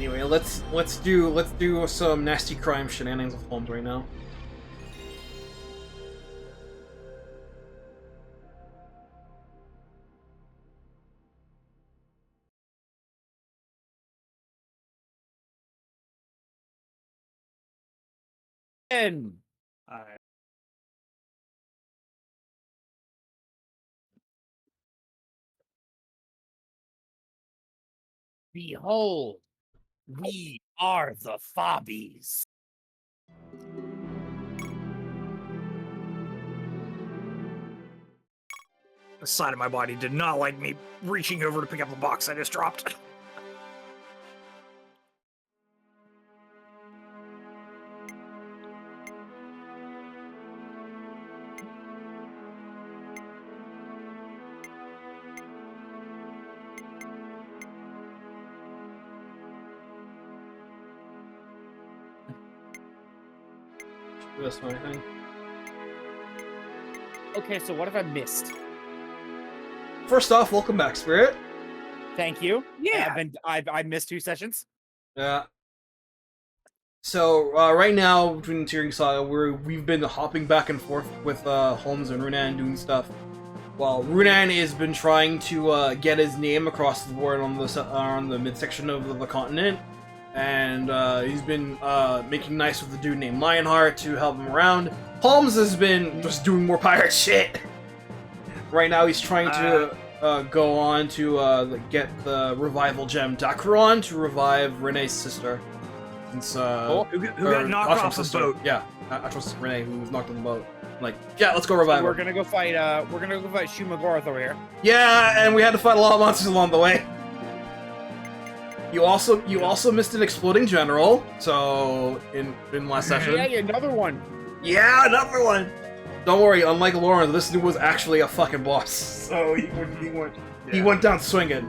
Anyway, let's do some nasty crime shenanigans with Holmes right now. And behold, we are the Fobbies. The side of my body did not like me reaching over to pick up the box I just dropped. This one, I think. Okay, so what have I missed? First off, welcome back, Spirit. Thank you. Yeah. I've missed 2 sessions. Yeah. So right now between Tearing Saga, we've been hopping back and forth with Holmes and Runan doing stuff, while Runan has been trying to get his name across the board on the midsection of the continent, and he's been making nice with the dude named Lionheart to help him around. Holmes has been just doing more pirate shit. Right now he's trying to go on to get the revival gem Dakruon to revive Renee's sister. Since, who got knocked off the boat. Yeah, I trust Renee, who was knocked on the boat. Like, yeah, let's go revive her. We're gonna go fight Shumagorath over here. Yeah, and we had to fight a lot of monsters along the way. You also missed an exploding general, so in last session. Yeah, another one. Yeah, another one. Don't worry, unlike Lauren, this dude was actually a fucking boss. So he went down swinging.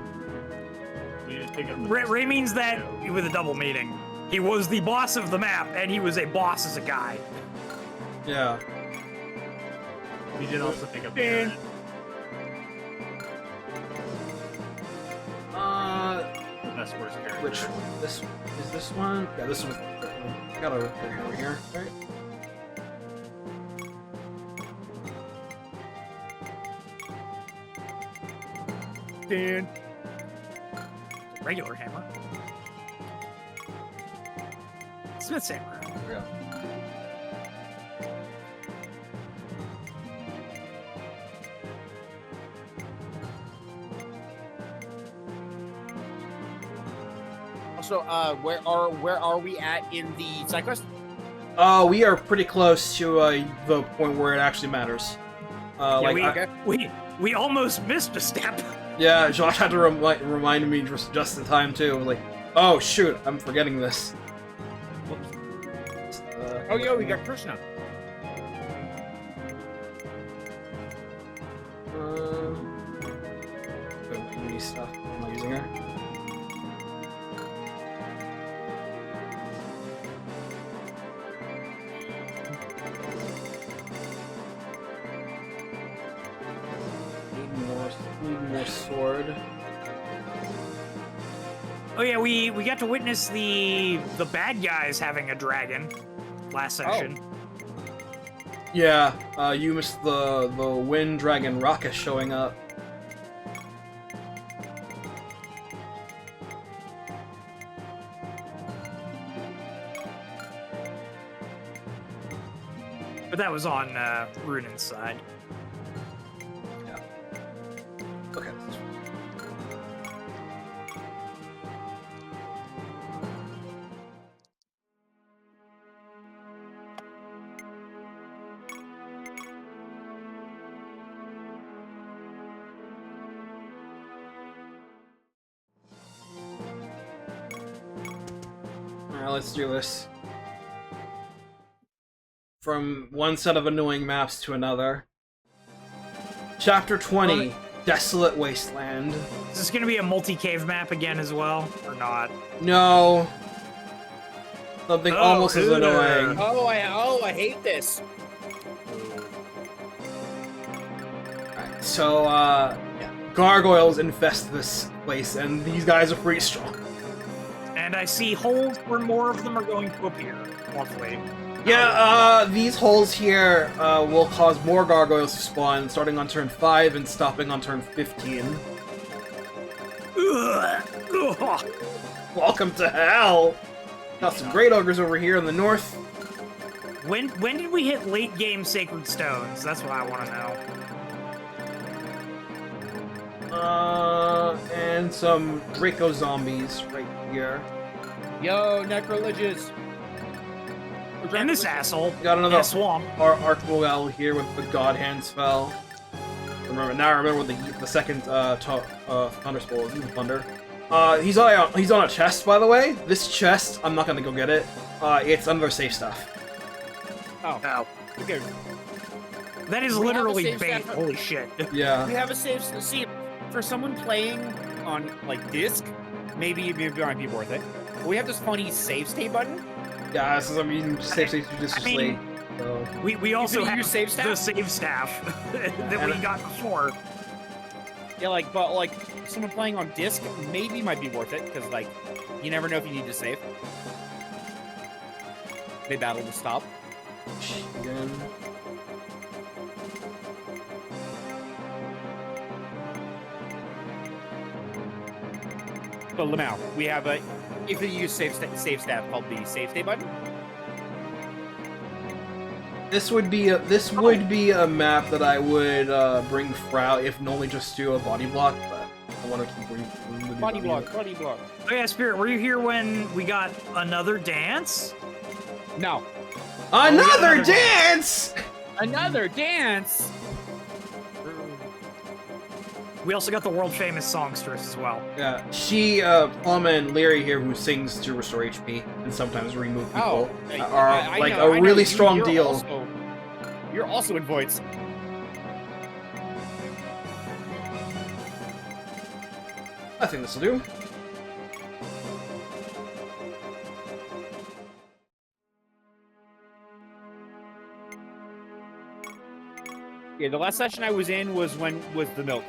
Ray means that with a double meaning. He was the boss of the map, and he was a boss as a guy. Yeah. We did also pick up Dan. That's worst character. Which this is this one? Yeah, this one. Got a over here, right? Dan. Regular hammer. Smith's hammer. There we go. Also, where are we at in the side quest? We are pretty close to the point where it actually matters. We almost missed a step. Yeah, Josh had to remind me just in time too. Like, oh shoot, I'm forgetting this. Oh, yeah, we got Krishna. Community stuff. Am I using her? Need more sword. Oh yeah, we got to witness the bad guys having a dragon last session. Yeah, you missed the Wind Dragon Rocket showing up. But that was on Runan's side. Yeah. Okay. Alright, let's do this. From one set of annoying maps to another. Chapter 20, Desolate Wasteland. Is this gonna be a multi-cave map again as well, or not? No. Something almost as annoying. Oh, I hate this. Alright, so, gargoyles infest this place, and these guys are pretty strong. and I see holes where more of them are going to appear. Lovely. Yeah, these holes here will cause more gargoyles to spawn, starting on turn 5 and stopping on turn 15. Ugh. Ugh. Welcome to hell! Got some great ogres over here in the north. When did we hit late game Sacred Stones? That's what I want to know. And some Draco zombies right here. Yo, necroligious. And this asshole. Got another in a swamp. Archwell here with the God Hand spell. Now I remember what the second Thunder spell is. Thunder. He's on a chest, by the way. This chest, I'm not gonna go get it. It's under safe stuff. Oh. Oh. Okay. That is We have a literally save bait. staff. Holy shit. Yeah. We have a save. See, for someone playing on like disc, maybe it might be worth it. But we have this funny save state button. Yeah, this is, I mean, safe state just I mean, so. we also You have use save staff? the save staff that we got before. Yeah, but someone playing on disc maybe might be worth it because like you never know if you need to save. They battle to stop. Again. So Lamau, we have a if you use save staff called the save state button. This would be a map that I would bring Frau if only just do a body block, but I want to keep Body block. Oh yeah, Spirit, were you here when we got another dance? No. Another dance! Another dance. We also got the world famous songstress as well. Yeah, she, Plum and Leary here, who sings to restore HP and sometimes remove people, are I like know, a really you- strong you're deal. You're also in voids. I think this will do. Yeah, the last session I was in was the milk.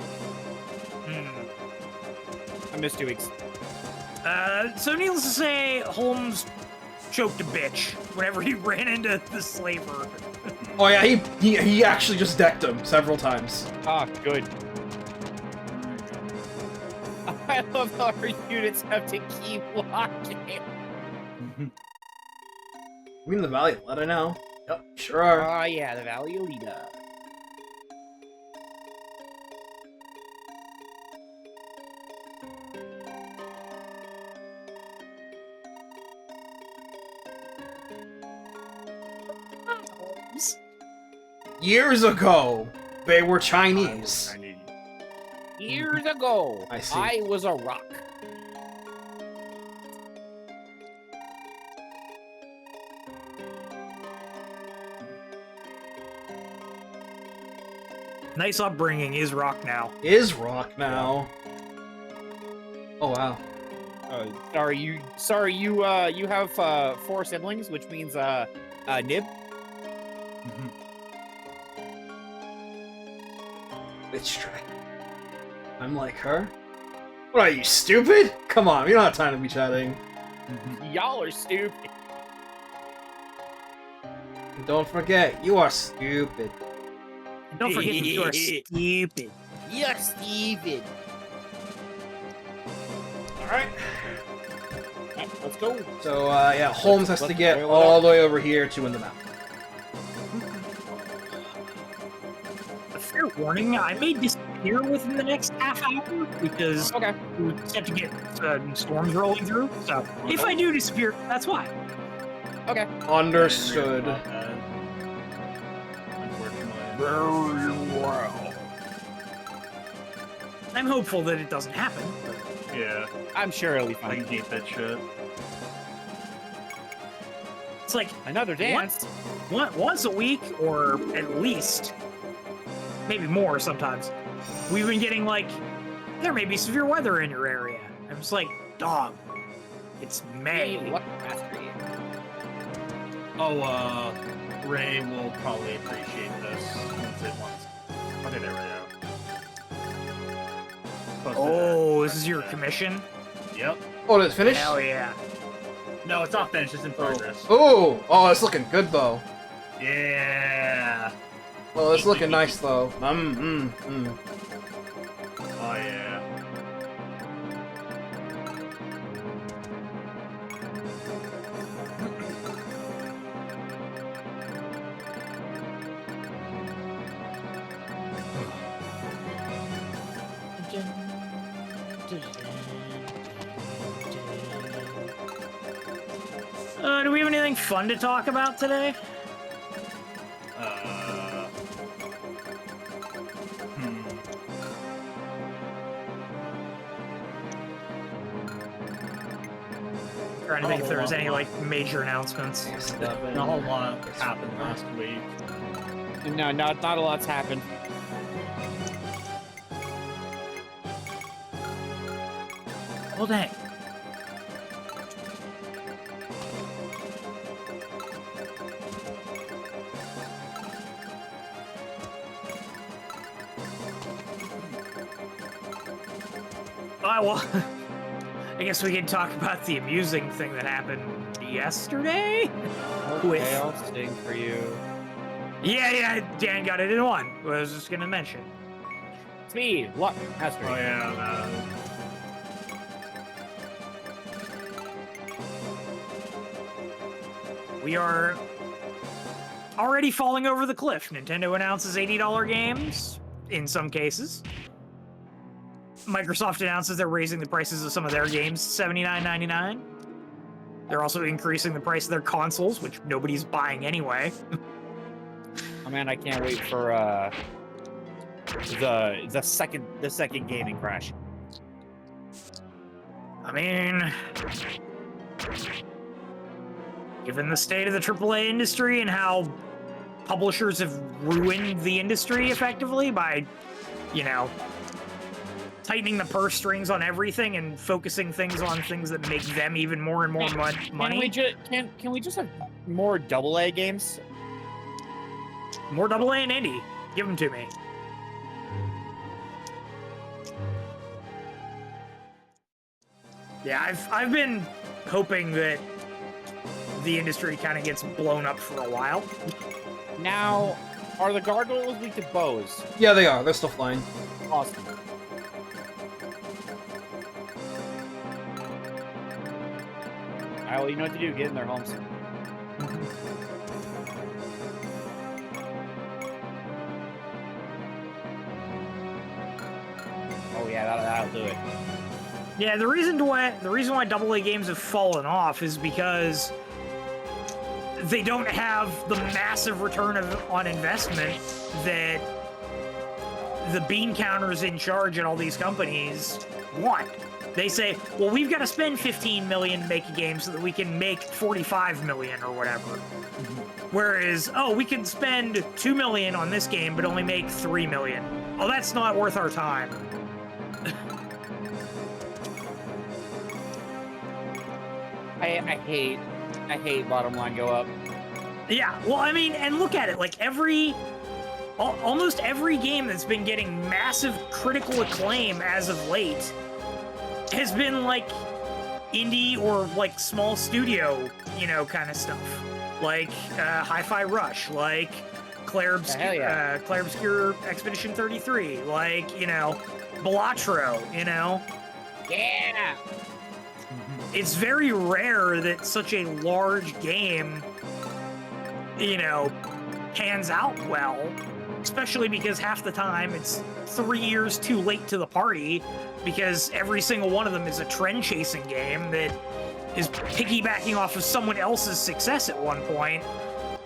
I missed 2 weeks. So needless to say, Holmes choked a bitch whenever he ran into the slaver. Oh yeah, he actually just decked him several times. Ah, good. I love how our units have to keep locking. We in the Valley of Leda now? Yep, sure are. Oh yeah, the Valley of Leda. Years ago, they were Chinese. Years ago, I see. I was a rock. Nice upbringing, is rock now. Is rock now. Oh wow. Sorry, you have 4 siblings, which means nib. Witch Dragon. I'm like her? What are you, stupid? Come on, we don't have time to be chatting. Y'all are stupid. And don't forget, you are stupid. Don't forget that you are stupid. You're stupid. Alright. Let's go. So, yeah, Holmes has to let's get boil it all up. the way over here to win the map. A fair warning, I may disappear within the next half hour because Okay. we just have to get storms rolling through. So if I do disappear, that's why. Okay. Understood. Unfortunately. I'm hopeful that it doesn't happen. Yeah, I'm sure it'll be I fine. hate that shit. It's like Another dance. once a week, or at least, maybe more sometimes, we've been getting like, there may be severe weather in your area. I'm just like, dog, it's May. Hey, what mastery? Oh, Ray will probably appreciate this once it wants. Okay, there we go. Posted Oh, this is your commission? that. Yep. Oh, did it finish? Hell yeah. No, it's not finished. It's in progress. Oh, it's looking good though. Yeah. Oh, it's looking nice though. Oh yeah. Do we have anything fun to talk about today? Trying to think if there was any like major announcements. Not a whole lot happened last week. No, not a lot's happened. Oh dang. Well, I guess we can talk about the amusing thing that happened yesterday. Okay, I'll sing for you. Yeah, Dan got it in one. I was just gonna mention. It's me, Luck Master. Oh yeah. We are already falling over the cliff. Nintendo announces $80 games in some cases. Microsoft announces they're raising the prices of some of their games to $79.99. They're also increasing the price of their consoles, which nobody's buying anyway. Oh man, I can't wait for the second gaming crash. I mean, given the state of the AAA industry and how publishers have ruined the industry effectively by, you know, tightening the purse strings on everything and focusing things on things that make them even more and more money. Can we just have more AA games? More AA and indie. Give them to me. Yeah, I've been hoping that the industry kind of gets blown up for a while. Now, are the gargoyles weak to bows? Yeah, they are. They're still flying. Awesome. Alright, well, you know what to do. Get in there, Holmes. Oh yeah, that'll do it. Yeah, the reason why AA games have fallen off is because they don't have the massive return on investment that the bean counters in charge at all these companies want. They say, well, we've got to spend $15 million to make a game so that we can make $45 million or whatever. Whereas, oh, we can spend $2 million on this game but only make $3 million. Oh, that's not worth our time. I hate bottom line go up. Yeah, well, I mean, and look at it, like almost every game that's been getting massive critical acclaim as of late has been like indie or like small studio, you know, kind of stuff. Like Hi-Fi Rush, like Claire Obscure Expedition 33, like, you know, Balatro, you know? Yeah! It's very rare that such a large game, you know, pans out well, especially because half the time it's 3 years too late to the party because every single one of them is a trend-chasing game that is piggybacking off of someone else's success at one point,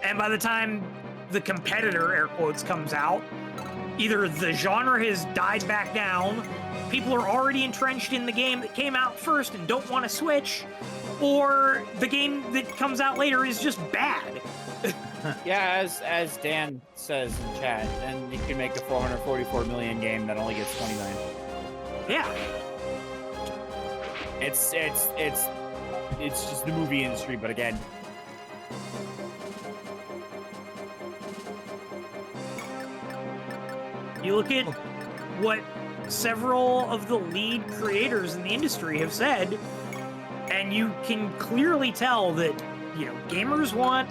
and by the time the competitor, air quotes, comes out, either the genre has died back down, people are already entrenched in the game that came out first and don't want to switch, or the game that comes out later is just bad. Yeah, as Dan says in chat, and you can make a 444 million game that only gets 20 million. Yeah. It's just the movie industry, but again. You look at what several of the lead creators in the industry have said, And you can clearly tell that, gamers want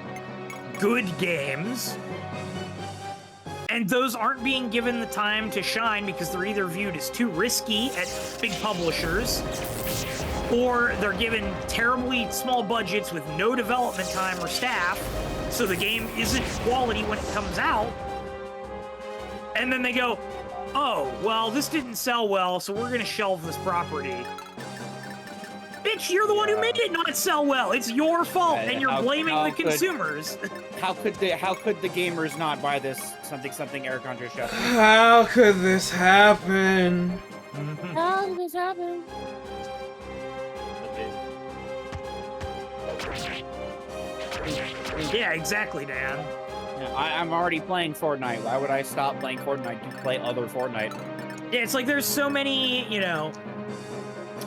good games, and those aren't being given the time to shine because they're either viewed as too risky at big publishers, or they're given terribly small budgets with no development time or staff, so the game isn't quality when it comes out. And then they go, oh, well, this didn't sell well, so we're going to shelve this property. Bitch, you're the one who made it not sell well. It's your fault, and you're blaming the consumers. How could the gamers not buy this something Eric Andre show? How could this happen? How did this happen? Yeah, exactly, Dan. Yeah, I'm already playing Fortnite. Why would I stop playing Fortnite to play other Fortnite? Yeah, it's like there's so many,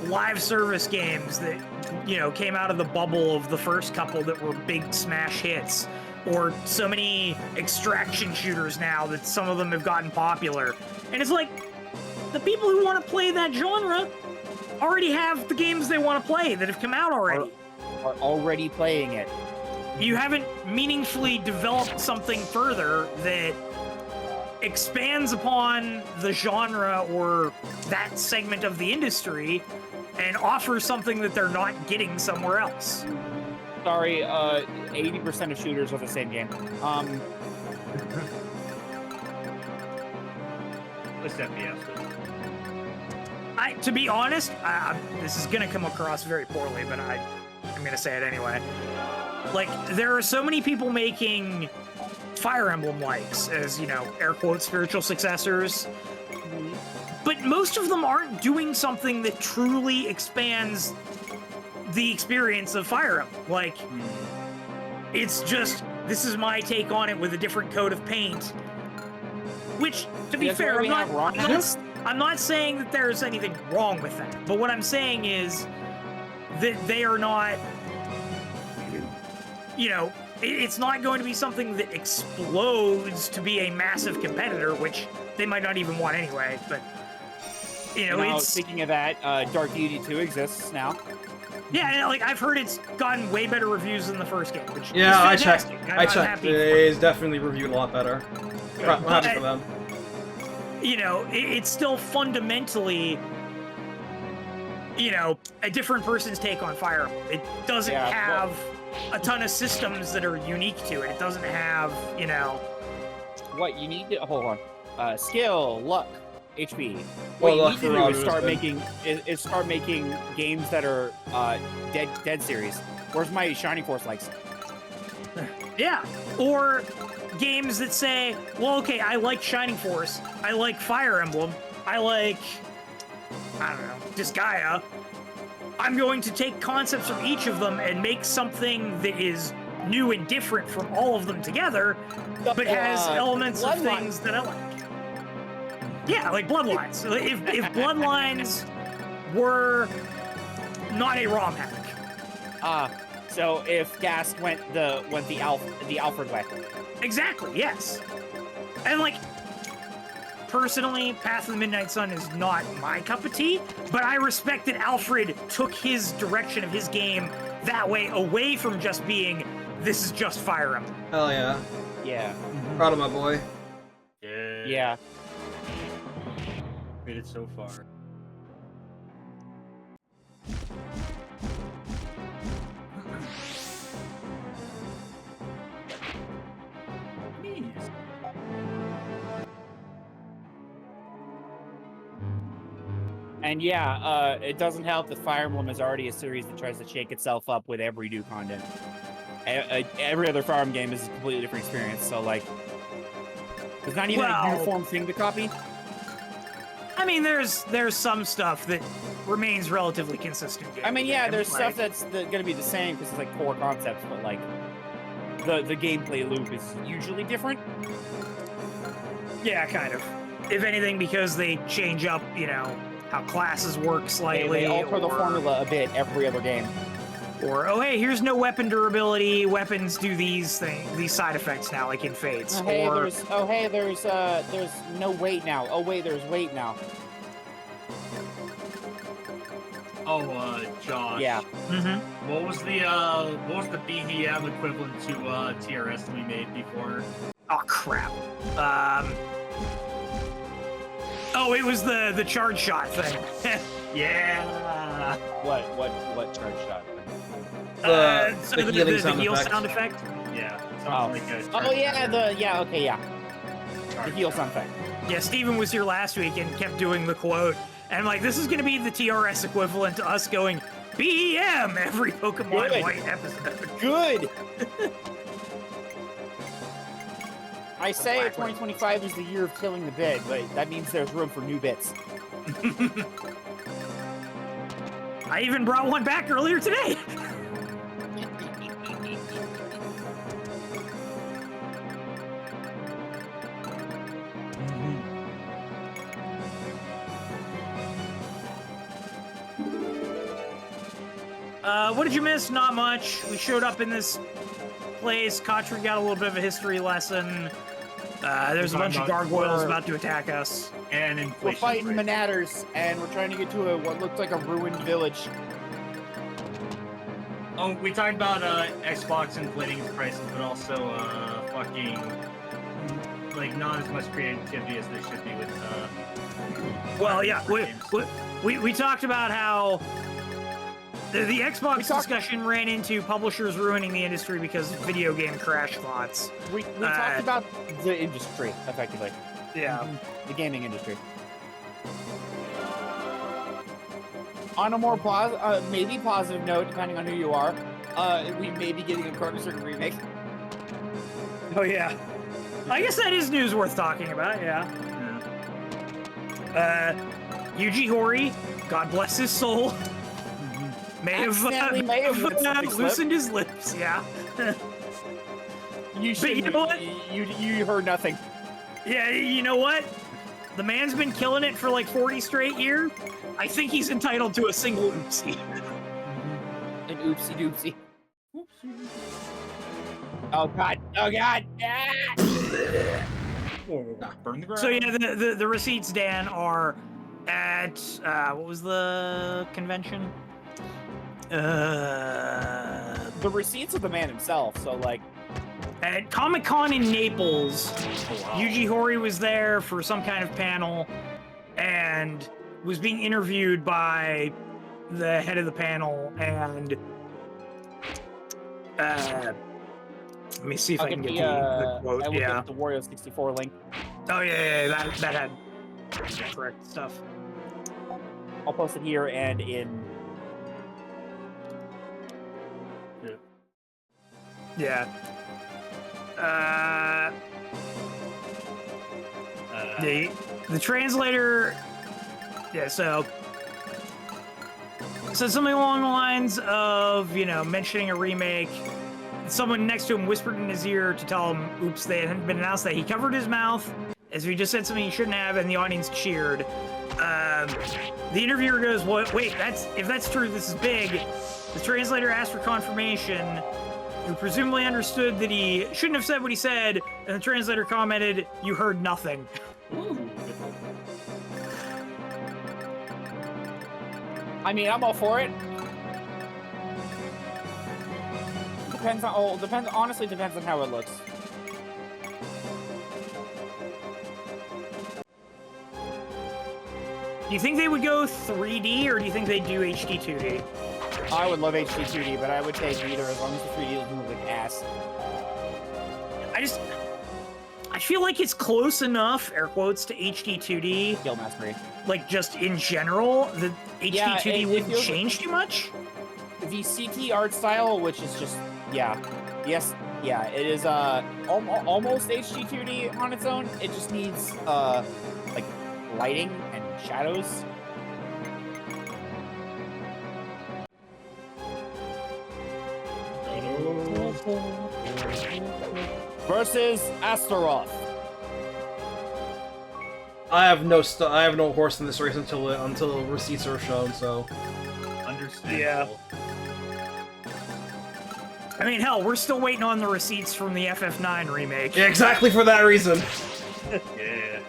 live service games that, came out of the bubble of the first couple that were big smash hits. Or so many extraction shooters now that some of them have gotten popular. And it's like, the people who want to play that genre already have the games they want to play that have come out already. Are already playing it. You haven't meaningfully developed something further that expands upon the genre or that segment of the industry and offers something that they're not getting somewhere else. Sorry, 80% of shooters are the same game. Let's FPS. To be honest, this is going to come across very poorly, but I'm going to say it anyway. Like, there are so many people making Fire Emblem likes as, air quotes, spiritual successors. But most of them aren't doing something that truly expands the experience of Fire Emblem. Like, it's just, this is my take on it with a different coat of paint. Which, to be fair, I'm not saying that there's anything wrong with that. But what I'm saying is that they are not, it's not going to be something that explodes to be a massive competitor, which they might not even want anyway. But, it's... Speaking of that, Dark Deity 2 exists now. Yeah, and, I've heard it's gotten way better reviews than the first game, which is I fantastic. checked. I checked. It is definitely reviewed a lot better. I'm happy for them. It's still fundamentally, a different person's take on Fire Emblem. It doesn't have a ton of systems that are unique to it. It doesn't have, What you need to hold on. Skill, luck, HP. Well, what you need to do is start good. making games that are dead series. Where's my Shining Force likes? Yeah, or games that say, well, okay, I like Shining Force, I like Fire Emblem, I like, I don't know, Disgaea. I'm going to take concepts from each of them and make something that is new and different from all of them together, but has elements of things that I like. Yeah, like Bloodlines. If Bloodlines were not a ROM hack. So if Gas went the Alfred way. Exactly, yes. And personally, Path of the Midnight Sun is not my cup of tea, but I respect that Alfred took his direction of his game that way, away from just being, this is just Fire Emblem. Hell yeah. Yeah. Proud of my boy. Yeah. Made it so far. And it doesn't help that Fire Emblem is already a series that tries to shake itself up with every new content. Every other Fire Emblem game is a completely different experience, so there's not even a uniform thing to copy. I mean, there's some stuff that remains relatively consistent. I mean, yeah, there's stuff that's going to be the same because it's core concepts, but the gameplay loop is usually different. Yeah, kind of. If anything, because they change up, how classes work slightly. They alter the formula a bit every other game. Or, oh hey, here's no weapon durability. Weapons do these side effects now, like in Fates. There's no weight now. Oh wait, there's weight now. Oh, Josh. Yeah. Mm-hmm. What was the BEM equivalent to TRS that we made before? Oh crap. Oh, it was the charge shot thing. Yeah. What charge shot? So the the healing the sound heal effect. sound effect. Yeah. Oh. Sounds like a Oh yeah, okay, yeah. The heal shot. sound effect. Yeah, Steven was here last week and kept doing the quote. And I'm like, this is gonna be the TRS equivalent to us going BEM every Pokemon Good. White episode. Good! I say 2025 is the year of killing the bit, but that means there's room for new bits. I even brought one back earlier today. What did you miss? Not much. We showed up in this place. Kotri got a little bit of a history lesson. There's a bunch of gargoyles about to attack us. And inflation. We're fighting rate. Manatters, and we're trying to get to what looked like a ruined village. Oh, we talked about Xbox inflating its prices, but also fucking like not as much creativity as there should be with. Well, yeah, games. we talked about how the Xbox discussion ran into publishers ruining the industry because of video game crash thoughts. We talked about the industry, effectively. Yeah. The gaming industry. On a more maybe positive note, depending on who you are, we may be getting a Chrono Trigger remake. Oh yeah. I guess that is news worth talking about. Yeah. Yuji Horii, God bless his soul, may Accidentally may have let something slip. loosened his lips. Yeah. You But you know what? You heard nothing. Yeah. You know what? The man's been killing it for like 40 straight years. I think he's entitled to a single oopsie. An oopsie doopsie. Oh god! Oh god! Ah! Burn the ground. So yeah, the receipts, Dan, are at what was the convention? The receipts of the man himself. So like, At Comic-Con in Naples. wow. Yuji Horii was there for some kind of panel and was being interviewed by the head of the panel, and let me see if I can get the quote. I will Yeah. get the Wario 64 link. Oh yeah, that had correct stuff. I'll post it here and in. Yeah. The translator. Yeah, so said something along the lines of, you know, mentioning a remake. Someone next to him whispered in his ear to tell him, oops, they hadn't been announced, that he covered his mouth as if he just said something he shouldn't have, and the audience cheered. The interviewer goes, well, wait, if that's true, this is big. The translator asked for confirmation, who presumably understood that he shouldn't have said what he said, and the translator commented, you heard nothing. I mean, I'm all for it. Honestly, depends on how it looks. Do you think they would go 3D, or do you think they'd do HD 2D? I would love HD 2D, but I would take either as long as the 3D doesn't move like ass. I feel like it's close enough, air quotes, to HD 2D. Skill mastery. Like, just in general, the HD Yeah, 2D it wouldn't feels change too much. The CT art style, which is just, yeah. Yes, yeah, it is almost HD 2D on its own. It just needs, like, lighting and shadows. Versus Astaroth. I have no horse in this race until receipts are shown. So Understandable. I mean, hell, we're still waiting on the receipts from the FF9 remake. yeah, exactly for that reason. Yeah.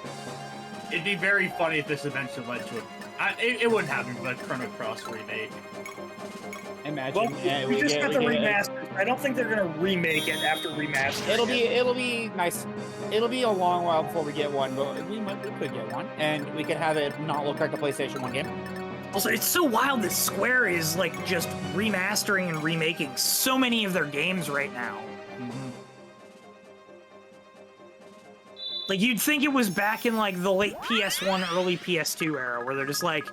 It'd be very funny if this eventually led to it wouldn't happen, but Chrono Cross remake. Imagine. Well, we just got the remaster. I don't think they're gonna remake it after remaster. It'll be nice. It'll be a long while before we get one, but we could get one, and we could have it not look like a PlayStation 1 game. Also, it's so wild that Square is like just remastering and remaking so many of their games right now. Like, you'd think it was back in, like, the late PS1, early PS2 era, where they're just, like,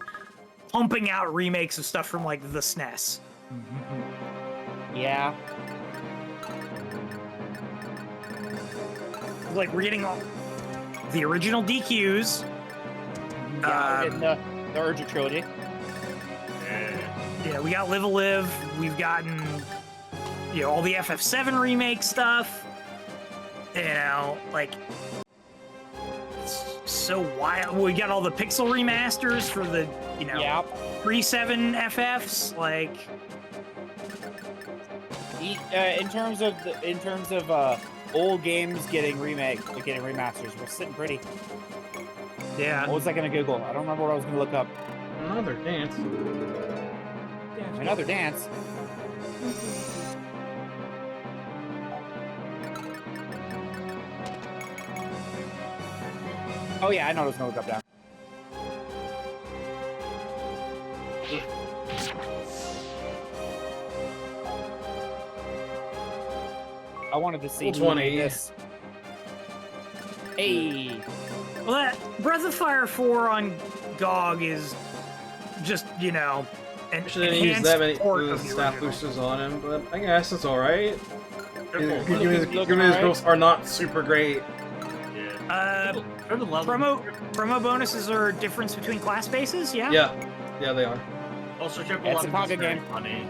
pumping out remakes of stuff from, like, the SNES. Yeah. Like, we're getting all the original DQs. Yeah, in the Urgent Trilogy. Yeah, we got Live a Live. We've gotten, you know, all the FF7 remake stuff. You know, like... so wild. We got all the pixel remasters for the, you know, 3.7 FFs. Like, in terms of old games getting remasters, we're sitting pretty. yeah. What was I gonna Google? I don't remember what I was gonna look up. Another dance. Another dance. Oh yeah, I know there's no look up down. I wanted to see who made this. Hey. Well, that Breath of Fire 4 on GOG is just, you know, an Shouldn't use that many port of the staff original. boosters on him, but I guess it's alright. They're cool. Given his builds are not super great. Promo bonuses are a difference between class bases, yeah? Yeah, they are. Also, It's a pocket game. Funny.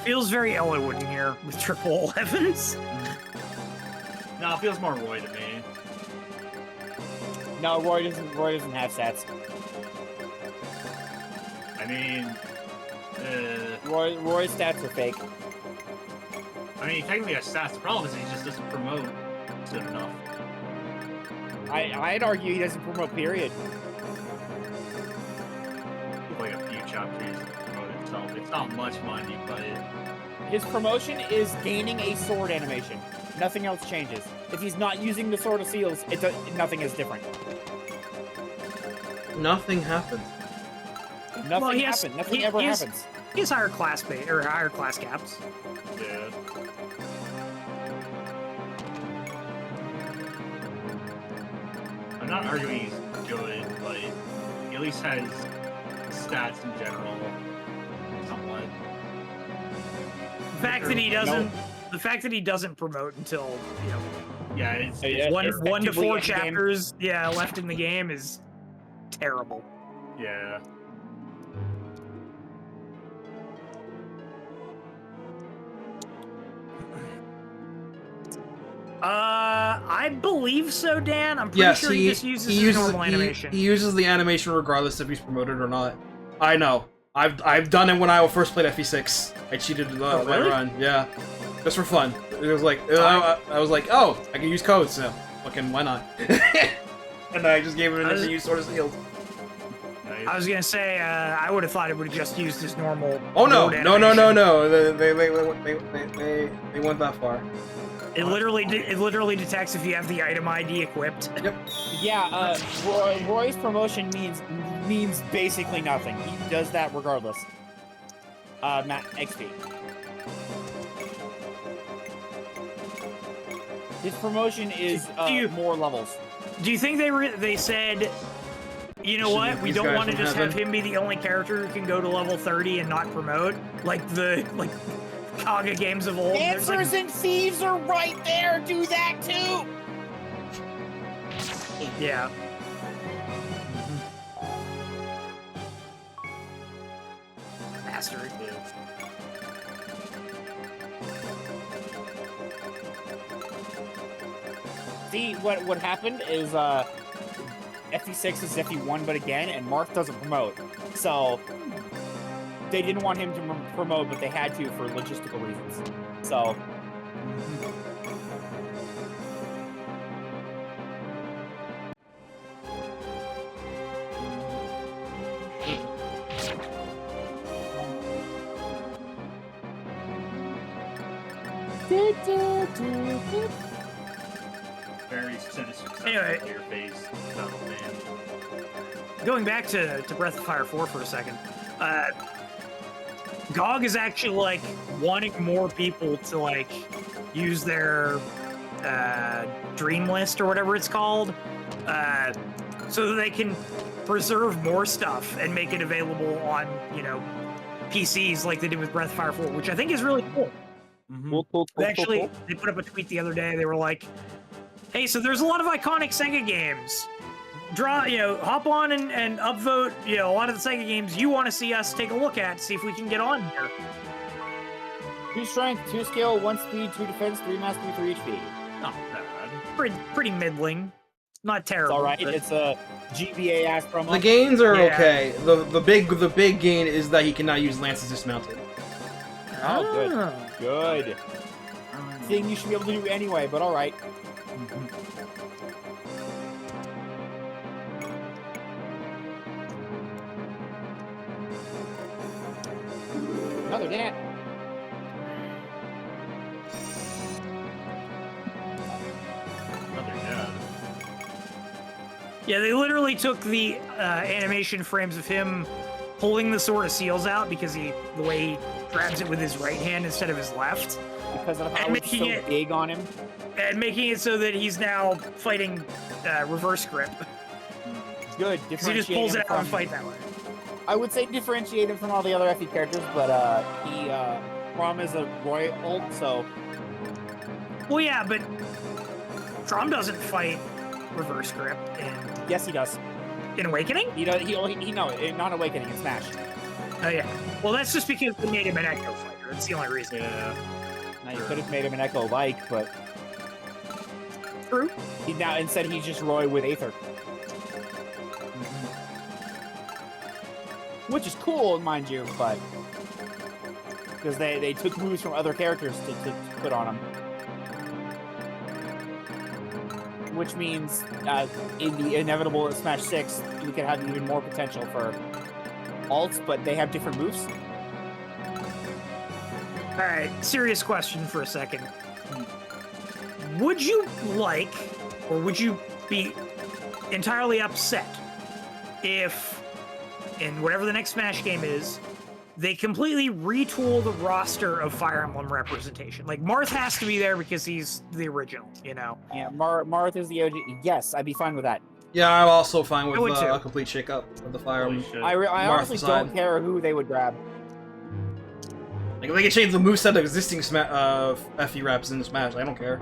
Feels very Elwood in here with triple 11s. No, it feels more Roy to me. No, Roy doesn't have stats. I mean, Roy's stats are fake. I mean, he technically has stats. The problem is he just doesn't promote soon enough. I'd argue he doesn't promote, period. Like a few chapters to promote himself. It's not much money, but His promotion is gaining a sword animation. Nothing else changes. If he's not using the Sword of Seals, nothing is different. Nothing happens. Nothing happens. Nothing ever happens. He has higher class higher class caps. yeah. I'm not arguing he's good, but he at least has stats in general, somewhat. The fact that he doesn't promote until, you know, Yeah, it's one to effectively 4 endgame. chapters, left in the game is terrible. yeah. I believe so, Dan. I'm pretty sure he just uses his normal animation. He uses the animation regardless if he's promoted or not. I know. I've done it when I first played FE6. I cheated my really? run. Yeah, just for fun. It was like I was like, oh, I can use codes, so fucking why not? And then I just gave him an use Sword of Seals. Nice. I was gonna say I would have thought it would have just used his normal. Oh no, mode no. animation. They went that far. It literally detects if you have the item ID equipped. Yep. Yeah, Roy's promotion means basically nothing. He does that regardless. Matt, XP. His promotion is more levels. Do you think they said, you know what? We These don't guys want to from just heaven. have him be the only character who can go to level 30 and not promote like the Kaga games of old. There's, Dancers and thieves are right there. Do that too. yeah. Bastard. See, what happened is FE6 is FE1 but again, and Marth doesn't promote. So they didn't want him to promote, but they had to for logistical reasons. So Very sinister stuff Anyway. in your face. Battle man. Going back to Breath of Fire 4 for a second, GOG is actually like wanting more people to like use their dream list or whatever it's called, so that they can preserve more stuff and make it available on, you know, PCs like they did with Breath of Fire 4, which I think is really cool. They put up a tweet the other day. They were like, "Hey, so there's a lot of iconic Sega games. Hop on and upvote, a lot of the Sega games you want to see us take a look at, see if we can get on here." 2 strength, 2 skill, 1 speed, 2 defense, 3 mastery, 3 HP. Not bad. Pretty middling. Not It's terrible. all right. But It's a GBA ass promo. The gains are Yeah. okay. The big gain is that he cannot use lances dismounted. Oh, good. Good. Thing you should be able to do anyway, but all right. Another dance. Another dad. Yeah, they literally took the animation frames of him pulling the Sword of Seals out because the way he grabs it with his right hand instead of his left, Because of how And it's so making it- big on him. and making it so that he's now fighting reverse grip. Good. Because he just pulls it out and fight that way. I would say differentiate him from all the other FE characters, but he Rom is a royal ult, so Well, yeah, but Trom doesn't fight reverse grip yes, he does. in Awakening? He does. He no, not Awakening in Smash. Oh, yeah. Well, that's just because they made him an Echo fighter. That's the only reason. Yeah. Now you could have made him an Echo like, but True. instead he's just Roy with Aether, which is cool, mind you, but because they took moves from other characters to put on him, which means in the inevitable Smash 6 we could have even more potential for alts, but they have different moves. All right, serious question for a second. Would you like, or would you be entirely upset if, in whatever the next Smash game is, they completely retool the roster of Fire Emblem representation? Like, Marth has to be there because he's the original, Yeah, Marth is the OG. Yes, I'd be fine with that. Yeah, I'm also fine with I would too. a complete shakeup of the Fire Holy Emblem. shit. I honestly side. don't care who they would grab. Like, they can change the moveset of existing FE reps in Smash. I don't care.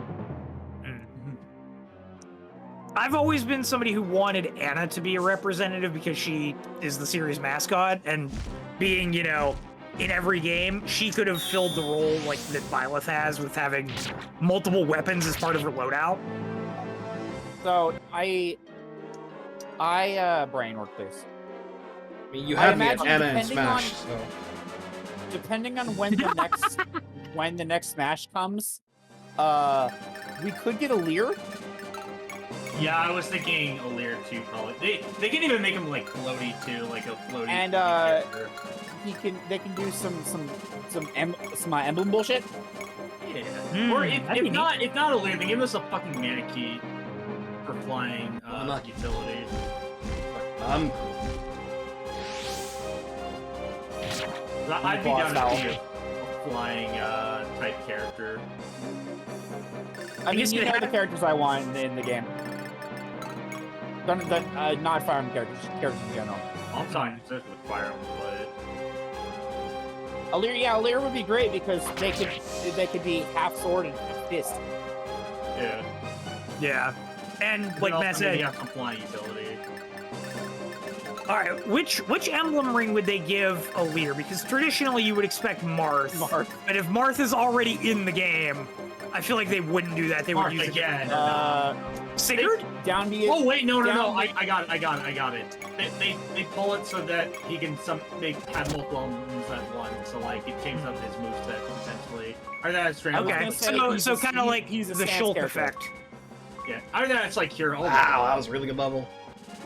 I've always been somebody who wanted Anna to be a representative because she is the series mascot, and being, in every game, she could have filled the role like that Byleth has with having multiple weapons as part of her loadout. So I brain work this. I mean, you I have me at imagine Anna and depending Smash, on- so... Depending on when the next Smash comes, we could get a Lear. Yeah, I was thinking O'Lear too, probably. They can even make him like floaty too, like a floaty. And, character. They can do some emblem bullshit. Yeah. Or if that'd be not O'Lear, then give us a fucking Manakee for flying Unlucky. utility. I'd be down to be a flying type character. I guess mean, you they know the have- characters I want in the game. Not Fire Emblem characters in general. I'm talking just with Fire Emblem, but Lear would be great because they could be half sword and half fist. yeah. Yeah. And But like also Matt maybe said, have some flying utility. all right, which emblem ring would they give a Lear? Because traditionally you would expect Marth. But if Marth is already in the game, I feel like they wouldn't do that. They would Marth use again. Sigurd? Down be Oh wait, no, down- I got it. They pull it so that he can they have multiple moves at once, so like it changes up his moveset potentially. Or that's strange. was Okay, gonna say so he's kind of like he's a the Sans Schultz character. effect. Yeah. Either that it's like hero. Oh, Wow, that was a really good bubble.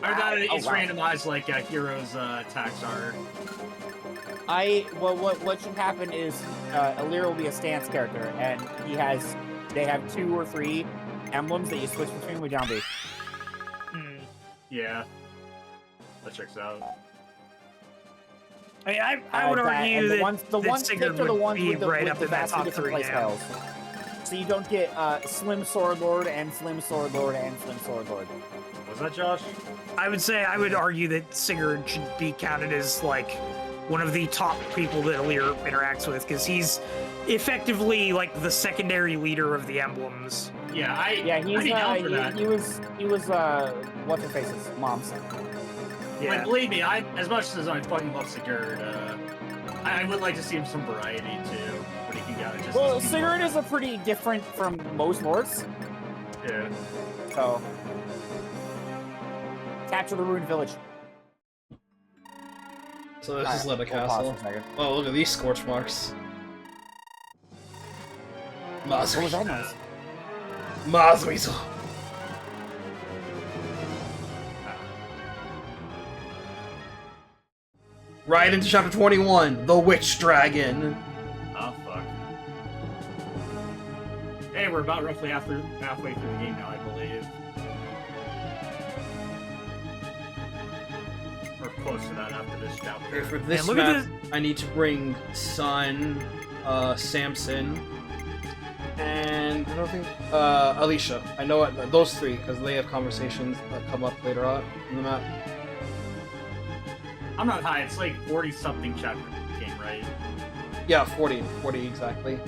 Or that Wow. it's Oh, wow. randomized like a hero's attacks are. What should happen is Alir will be a stance character, and they have 2 or 3 emblems that you switch between with John B. Yeah. That checks out. I mean, I would argue the that ones picked are the ones with the, right with up the in that vastly top different 3 play now. spells. So you don't get Slim Sword Lord and Slim Sword Lord and Slim Sword Lord. Was that Josh? I would argue that Sigurd should be counted as like one of the top people that Alir interacts with, because he's effectively like the secondary leader of the emblems. Yeah, He's he was what's her face's mom's son. Yeah. Like, believe me, as much as I fucking love Sigurd, I would like to see him some variety too. What he can get. Well, Sigurd is a pretty different from most lords. Yeah. So capture the ruined village. So this is Leda Castle. Oh, look at these scorch marks. What was that noise? Mazweasel. Right into chapter 21, the Witch Dragon. Oh fuck. Hey, we're about roughly halfway through the game now, I believe. Or close to that after this chapter. Okay, for this look map, at I need to bring Sun, Samson, and I don't think Alicia. I know those 3 because they have conversations that come up later on in the map. I'm not high, it's like 40-something chapter game, right? Yeah, 40 exactly.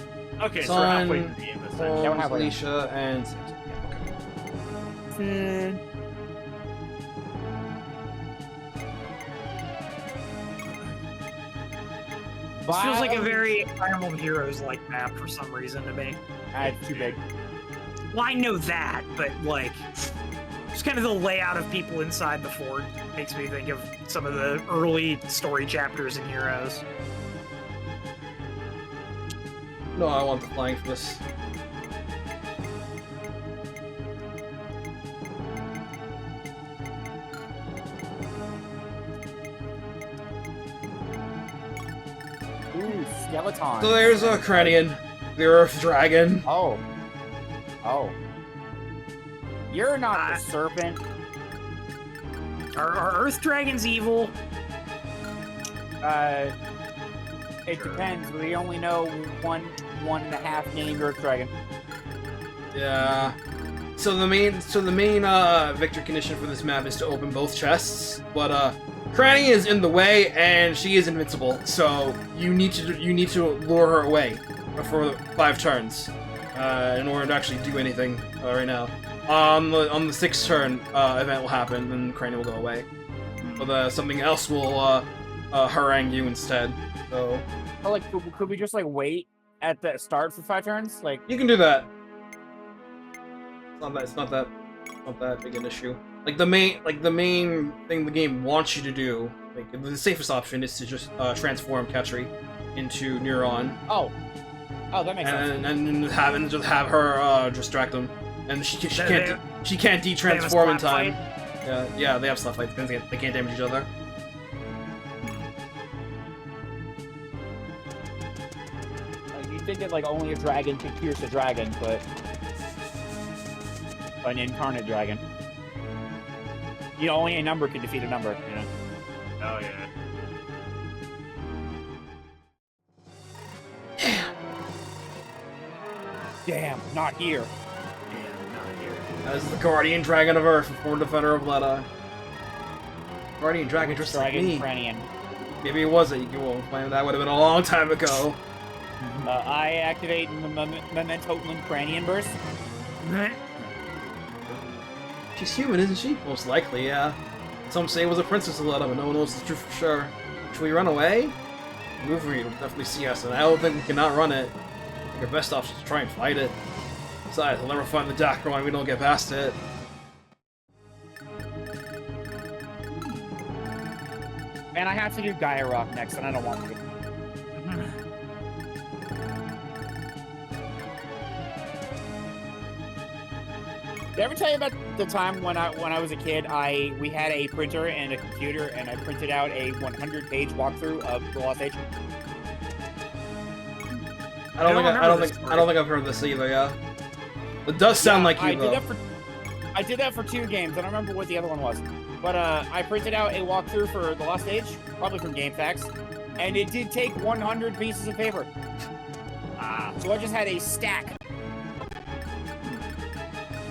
Okay, so we're halfway Sun, through the game, Holmes, essentially. Yeah, we're halfway. Alicia, and Samson. Yeah, okay. This feels like a very Fire Emblem Heroes-like map for some reason to me. It's too big. Well, I know that, but like, just kind of the layout of people inside the fort makes me think of some of the early story chapters in Heroes. No, I want the flying for this. Ooh, skeleton. So there's a Kranion, the Earth Dragon. Oh. You're not the serpent. Are Earth Dragons evil? It depends. We only know one and a half named Earth Dragon. Yeah. So the main victory condition for this map is to open both chests, but Kranion is in the way and she is invincible. So you need to lure her away for 5 turns in order to actually do anything right now. On the 6th turn, event will happen and Kranion will go away, but something else will harangue you instead. So. But, like, could we just like wait at the start for 5 turns? Like, You can do that. It's not that big an issue. Like the main thing the game wants you to do, like the safest option is to just transform Ketri into Neuron. Oh, that makes sense. And just have her distract them, and she can't de-transform in time. Yeah, they have stuff like they can't damage each other. You think that like only a dragon could pierce a dragon, but an incarnate dragon. Only a number can defeat a number, you know? Oh, yeah. Damn, not here. Damn, not here. As the Guardian Dragon of Earth, former defender of Leda. Guardian Dragon just like Dragon me. Kranion. Maybe it was a Eagle. That would have been a long time ago. I activate Memento Kranion Burst. She's human, isn't she? Most likely, yeah. Some say it was a princess of Leda, but no one knows the truth for sure. Should we run away? Wolverine will definitely see us, and I don't think we cannot run it. I think our best option is to try and fight it. Besides, we'll never find the Dakruon if we don't get past it. And I have to do Gaia Rock next, and I don't want to. Did I ever tell you about the time when I was a kid, we had a printer and a computer, and I printed out a 100-page walkthrough of the Lost Age. I don't think I've heard this either. Yeah, it does sound like you though. I did that for 2 games. I don't remember what the other one was, but I printed out a walkthrough for the Lost Age, probably from GameFAQs, and it did take 100 pieces of paper. So I just had a stack.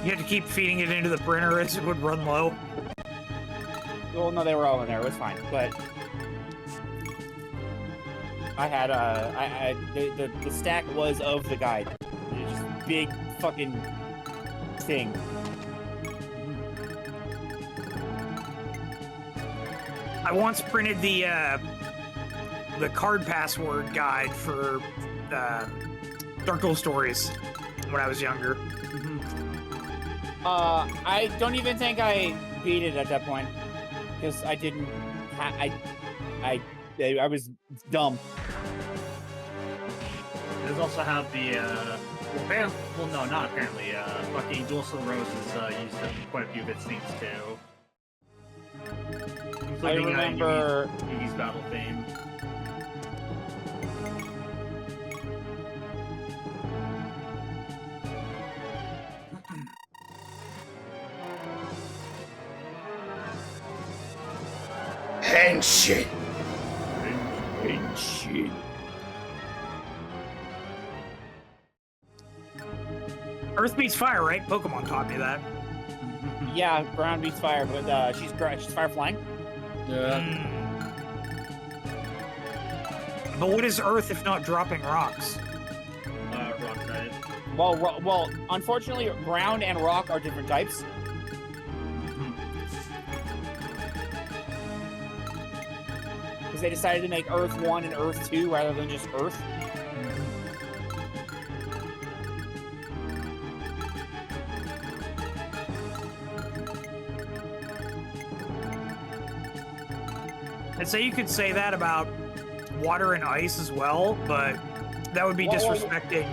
You had to keep feeding it into the printer as it would run low. Well, no, they were all in there. It was fine, but I had the stack was of the guide. It was just a big fucking thing. I once printed the card password guide for Dark Gold Stories when I was younger. I don't even think I beat it at that point because I didn't. I was dumb. There's also have the well, no, not apparently. Fucking Duels of the Roses used quite a few of its themes too. I Including remember Yugi's battle theme. Henshin. Earth beats fire, right? Pokemon taught me that. Yeah, ground beats fire, but she's fire flying. Yeah. But what is Earth if not dropping rocks? Rock type. Well, unfortunately, ground and rock are different types. Because they decided to make Earth 1 and Earth 2 rather than just Earth. I'd say you could say that about water and ice as well, but that would be disrespecting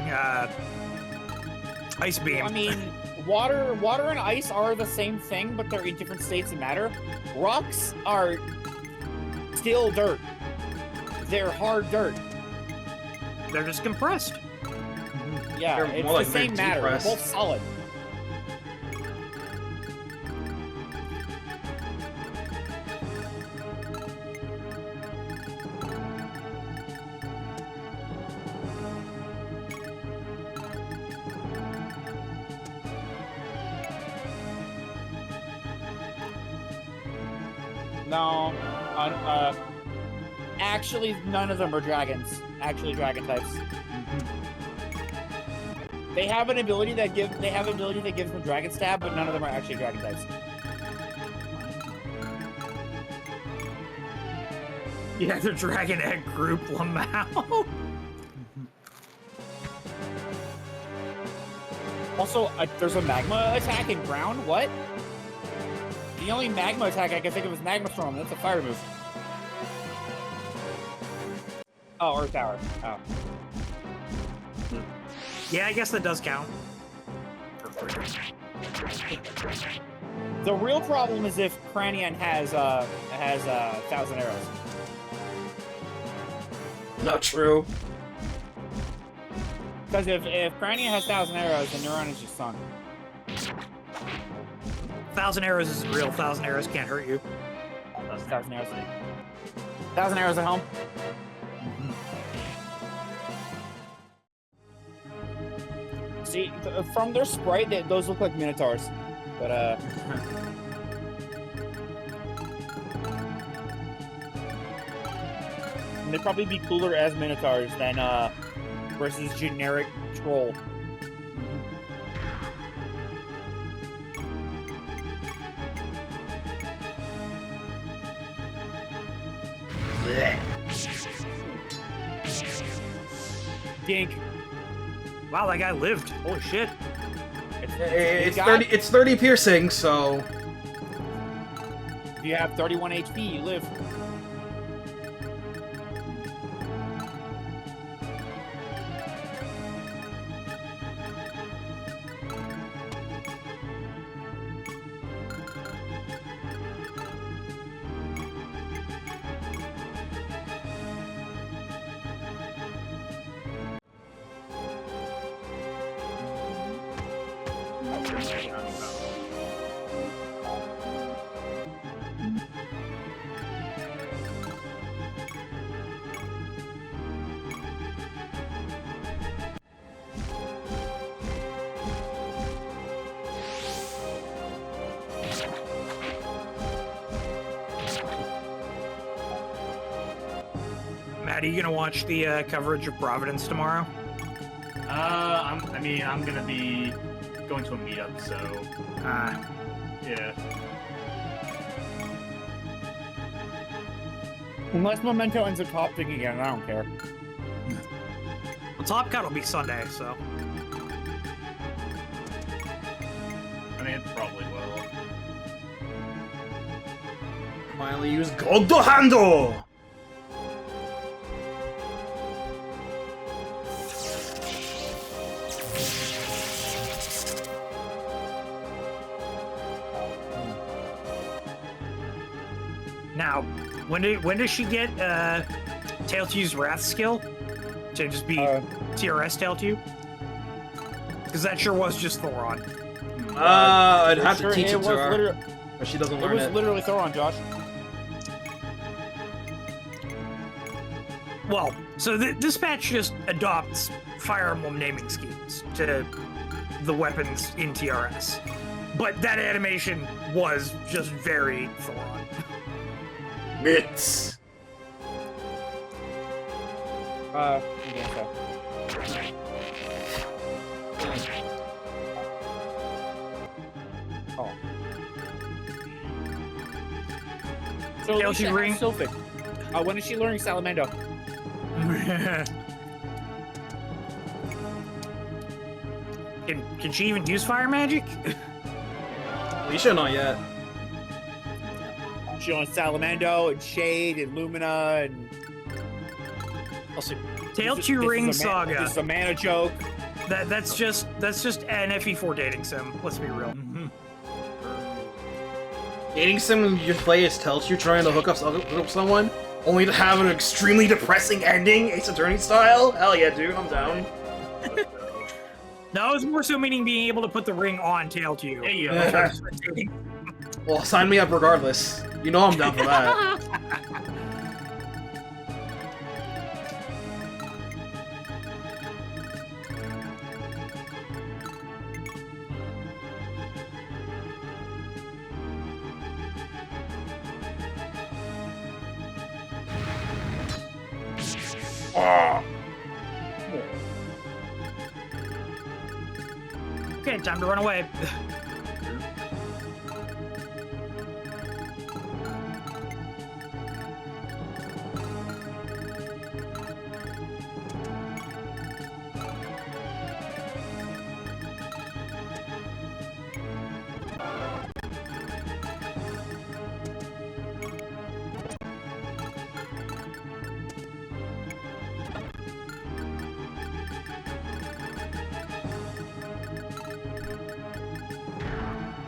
Ice Beam. I mean, water and ice are the same thing, but they're in different states of matter. Rocks are still dirt. They're hard dirt. They're just compressed. Yeah, They're it's more the like same they're matter. They're depressed. both solid. No, actually, none of them are dragons. Actually, dragon types. They have an ability that gives them dragon stab, but none of them are actually dragon types. Yeah, the Dragon Egg group, Lamau. Also, there's a magma attack in ground. What? The only magma attack I can think of is Magma Storm. That's a fire move. Oh, Earth Tower. Oh. Yeah, I guess that does count. The real problem is if Kranion has 1,000 arrows. Not true. Because if Kranion has 1,000 arrows, then Neuron is just sunk. 1,000 arrows isn't real. 1,000 arrows can't hurt you. 1,000 arrows. 1,000 arrows at home. See, from their sprite, those look like minotaurs, but they'd probably be cooler as minotaurs than versus generic troll. Dink. Wow, that guy lived. Holy shit. It's 30. It's 30 piercing, so. If you have 31 HP, you live. Matt, are you gonna watch the coverage of Providence tomorrow? I'm gonna be going to a meetup, so yeah. Unless Memento ends up top thing again, I don't care. Well, Top Cut will be Sunday, so. I mean, it probably will. Finally use Gold Handle! Now, when does she get Tailtew's Wrath skill? To just be TRS Tailtew? Because that sure was just Thoron. I'd have to teach it to her. But she doesn't learn it. It was literally Thoron, Josh. Well, so this patch just adopts Fire Emblem naming schemes to the weapons in TRS. But that animation was just very Thoron. Mitts! Yeah, oh. So Tailtew ring. Sylphic. When is she learning Salamando? Can she even use fire magic? Alicia, not yet. She on Salamando and Shade and Lumina and Also, Tailtew Ring Saga. This is a mana joke. That's just an FE4 dating sim. Let's be real. Dating sim when you play as Tailtew trying to hook up someone, only to have an extremely depressing ending, Ace Attorney style? Hell yeah, dude, I'm down. No, it's more so meaning being able to put the ring on Tailtew. Yeah. Well, sign me up regardless. You know I'm down for that. Okay, time to run away.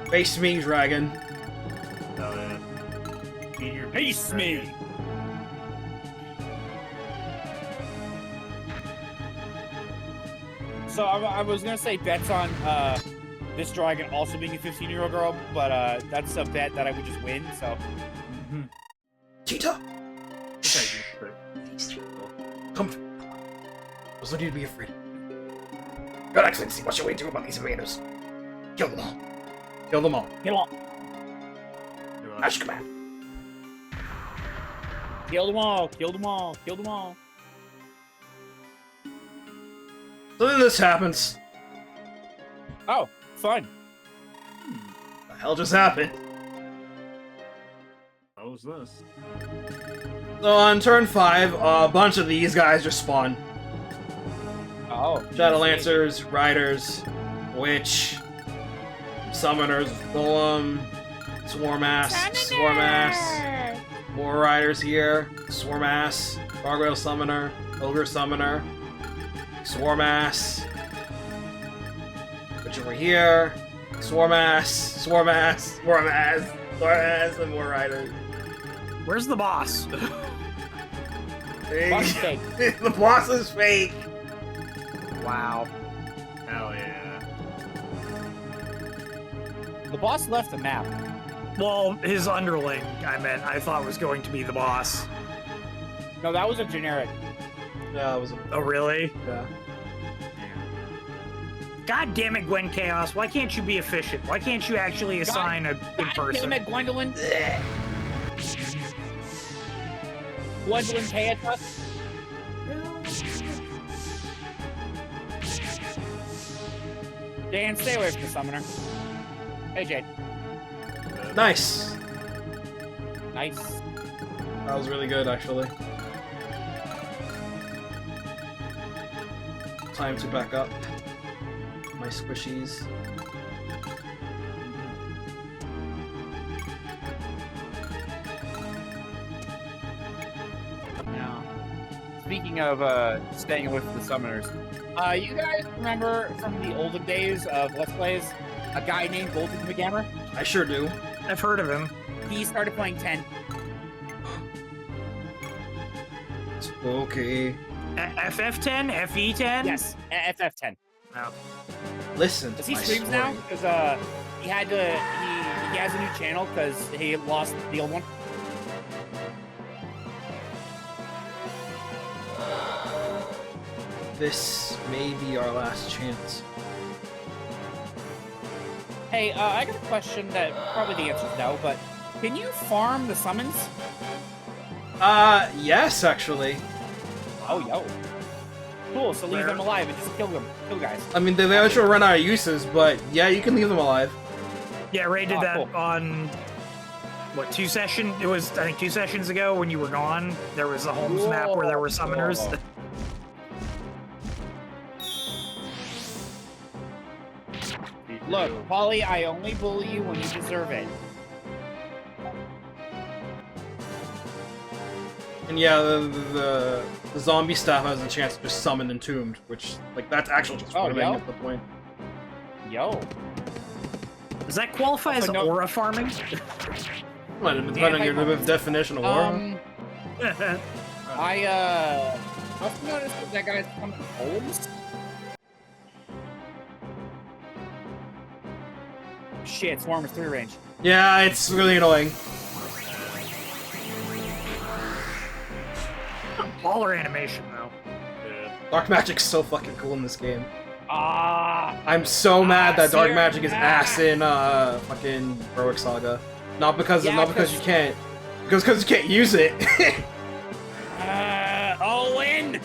Face me, dragon. Oh, yeah. Face me! So I was gonna say bets on this dragon also being a 15-year-old girl, but that's a bet that I would just win, so. Cheetah! Okay, Come. There's no need to be afraid. Your Excellency, what should we do about these invaders? Kill them all. Kill them all. Kill them all. Ash command. Kill them all. Kill them all. Kill them all. So then this happens. Oh, fun. The hell just happened? What was this? So on turn 5, a bunch of these guys just spawn. Oh. Shadowlancers, Riders, Witch, Summoners, Golem, Swarmass, Swarmass, more Riders here, Swarmass, Gargoyle Summoner, Ogre Summoner, Swarmass, Witch over here, Swarmass, Swarmass, Swarmass, Swarmass, and more Riders. Where's the boss? Boss is fake. The boss is fake! Wow. Hell yeah. the boss left the map. Well, his underling, I thought was going to be the boss. No, that was a generic. Yeah, it was. Oh, really? Yeah. God damn it, Gwen Chaos. Why can't you be efficient? Why can't you actually assign a good person? Damn it, Gwendolyn. Gwendolyn Chaos. Dan, stay away from the summoner. Hey, Jade. Nice. Nice. That was really good, actually. Time to back up. My squishies. Now, speaking of staying away from the summoners, you guys remember from the olden days of Let's Plays a guy named Golden McGammer? I sure do. I've heard of him. He started playing 10. Okay. FF10? FE10? Yes, FF10. Oh. Listen. Does he my streams story. now? Because he had to. He has a new channel because he lost the old one. This may be our last chance. Hey, I got a question that probably the answer is no, but can you farm the summons? Yes, actually. Oh, yo. Cool, so leave Where? them alive and just kill them. Kill guys. I mean, they eventually run out of uses, but yeah, you can leave them alive. Yeah, Ray did Oh, that cool. on, what, 2 sessions? It was, I think, 2 sessions ago when you were gone. There was a Holmes map where there were summoners. Whoa. Look, Polly, I only bully you when you deserve it. And yeah, the zombie staff has a chance to just summon Entombed, which, like, that's actually just Oh, farming yeah? at the point. Yo. Does that qualify as Also, no- aura farming? Well, depending on your definition of aura. I also noticed that that guy's coming Holmes. Shit, Swarm is 3 range. Yeah, it's really annoying. Baller animation, though. Dark Magic's so fucking cool in this game. Ah! I'm so mad that Dark Seer. Magic is ass in fucking Heroic Saga. Not because Yeah, you can't, because you can't use it. Owen!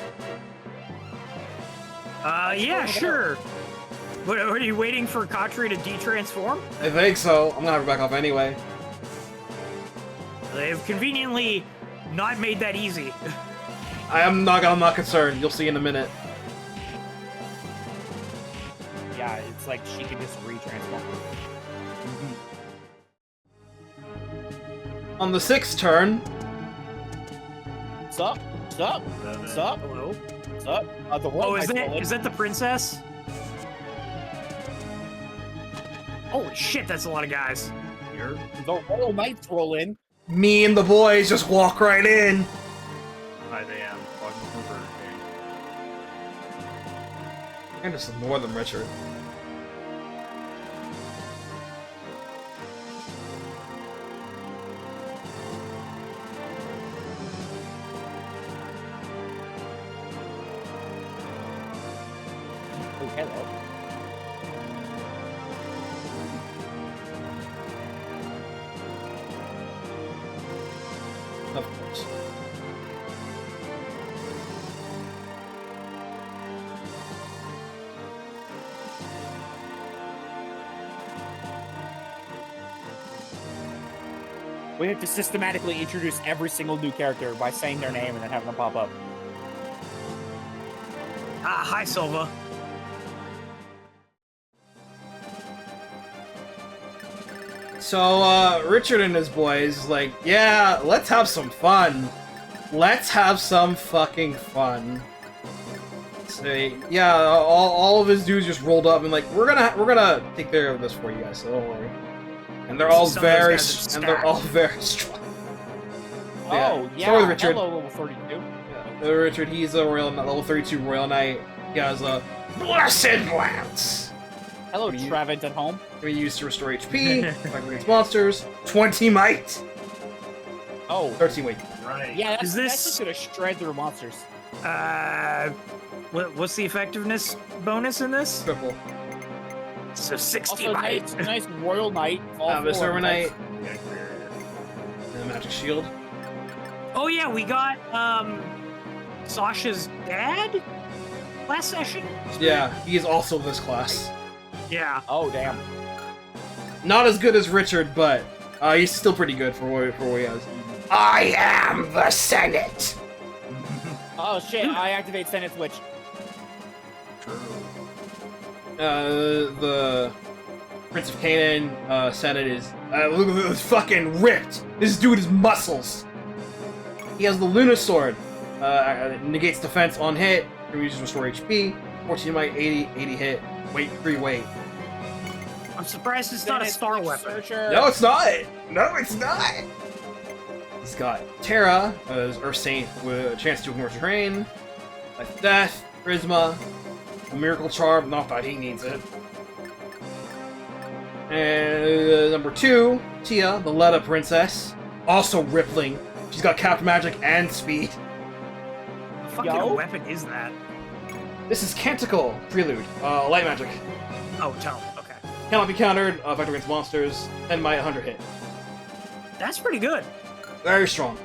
Yeah, sure. What, are you waiting for Katri to de-transform? I think so. I'm gonna have her back off anyway. They've conveniently not made that easy. I'm not concerned. You'll see in a minute. Yeah, it's like she can just re-transform. On the 6th turn, Sup? Sup? Sup? Hello? Sup? The world Oh, is might roll in. that the princess? Holy shit, that's a lot of guys. The Royal Knights roll in. me and the boys just walk right in. 5 a.m. Walking through Burger King. And just ignore them, Richard. Oh, hello. Of course. We have to systematically introduce every single new character by saying their name and then having them pop up. Ah, hi, Silva. So, Richard and his boys, like, yeah, let's have some fun. Let's have some fucking fun. So, yeah, all of his dudes just rolled up and like, we're gonna take care of this for you guys, so don't worry. And they're all Some of those very, guys are and they're stacked. all very strong. Oh, yeah. Start with Richard. Hello, level 32. Richard, he's a level 32 Royal Knight. He has a Blessed Lance. Hello, What do you- Trevent at home. Can be used to restore HP, fight against monsters. 20 might. Oh, 13 weight. Right. yeah, that's, Is that's this- just gonna shred through monsters. What's the effectiveness bonus in this? Triple. So 60 Also, might. nice Royal Knight. Midsummer Knight. Yeah, clear. And Magic Shield. Oh yeah, we got Sasha's dad last session. Yeah, he is also this class. Yeah. Oh, damn. Not as good as Richard, but he's still pretty good for what he has. I am the Senate! Oh, shit, I activate Senate Switch. True. The Prince of Canaan, Senate is look at this, fucking ripped. This dude is muscles. He has the Luna Sword. Negates defense on hit. Uses restore HP. 14 might, 80 hit. Weight 3 weight. I'm surprised it's not a Senate star Switch weapon. Searcher. No, it's not. No, it's not. He's got Terra as Earth Saint with a chance to ignore terrain. Life Death, Charisma, a Miracle Charm. Not that he needs it. And number 2, Tia, the Letta Princess, also rippling. She's got Capped Magic and Speed. What fucking Yo. weapon is that? This is Canticle Prelude, Light Magic. Oh, tone. Okay. Cannot be countered. Fight against monsters. 10 might, 100 hit. That's pretty good. Very strong.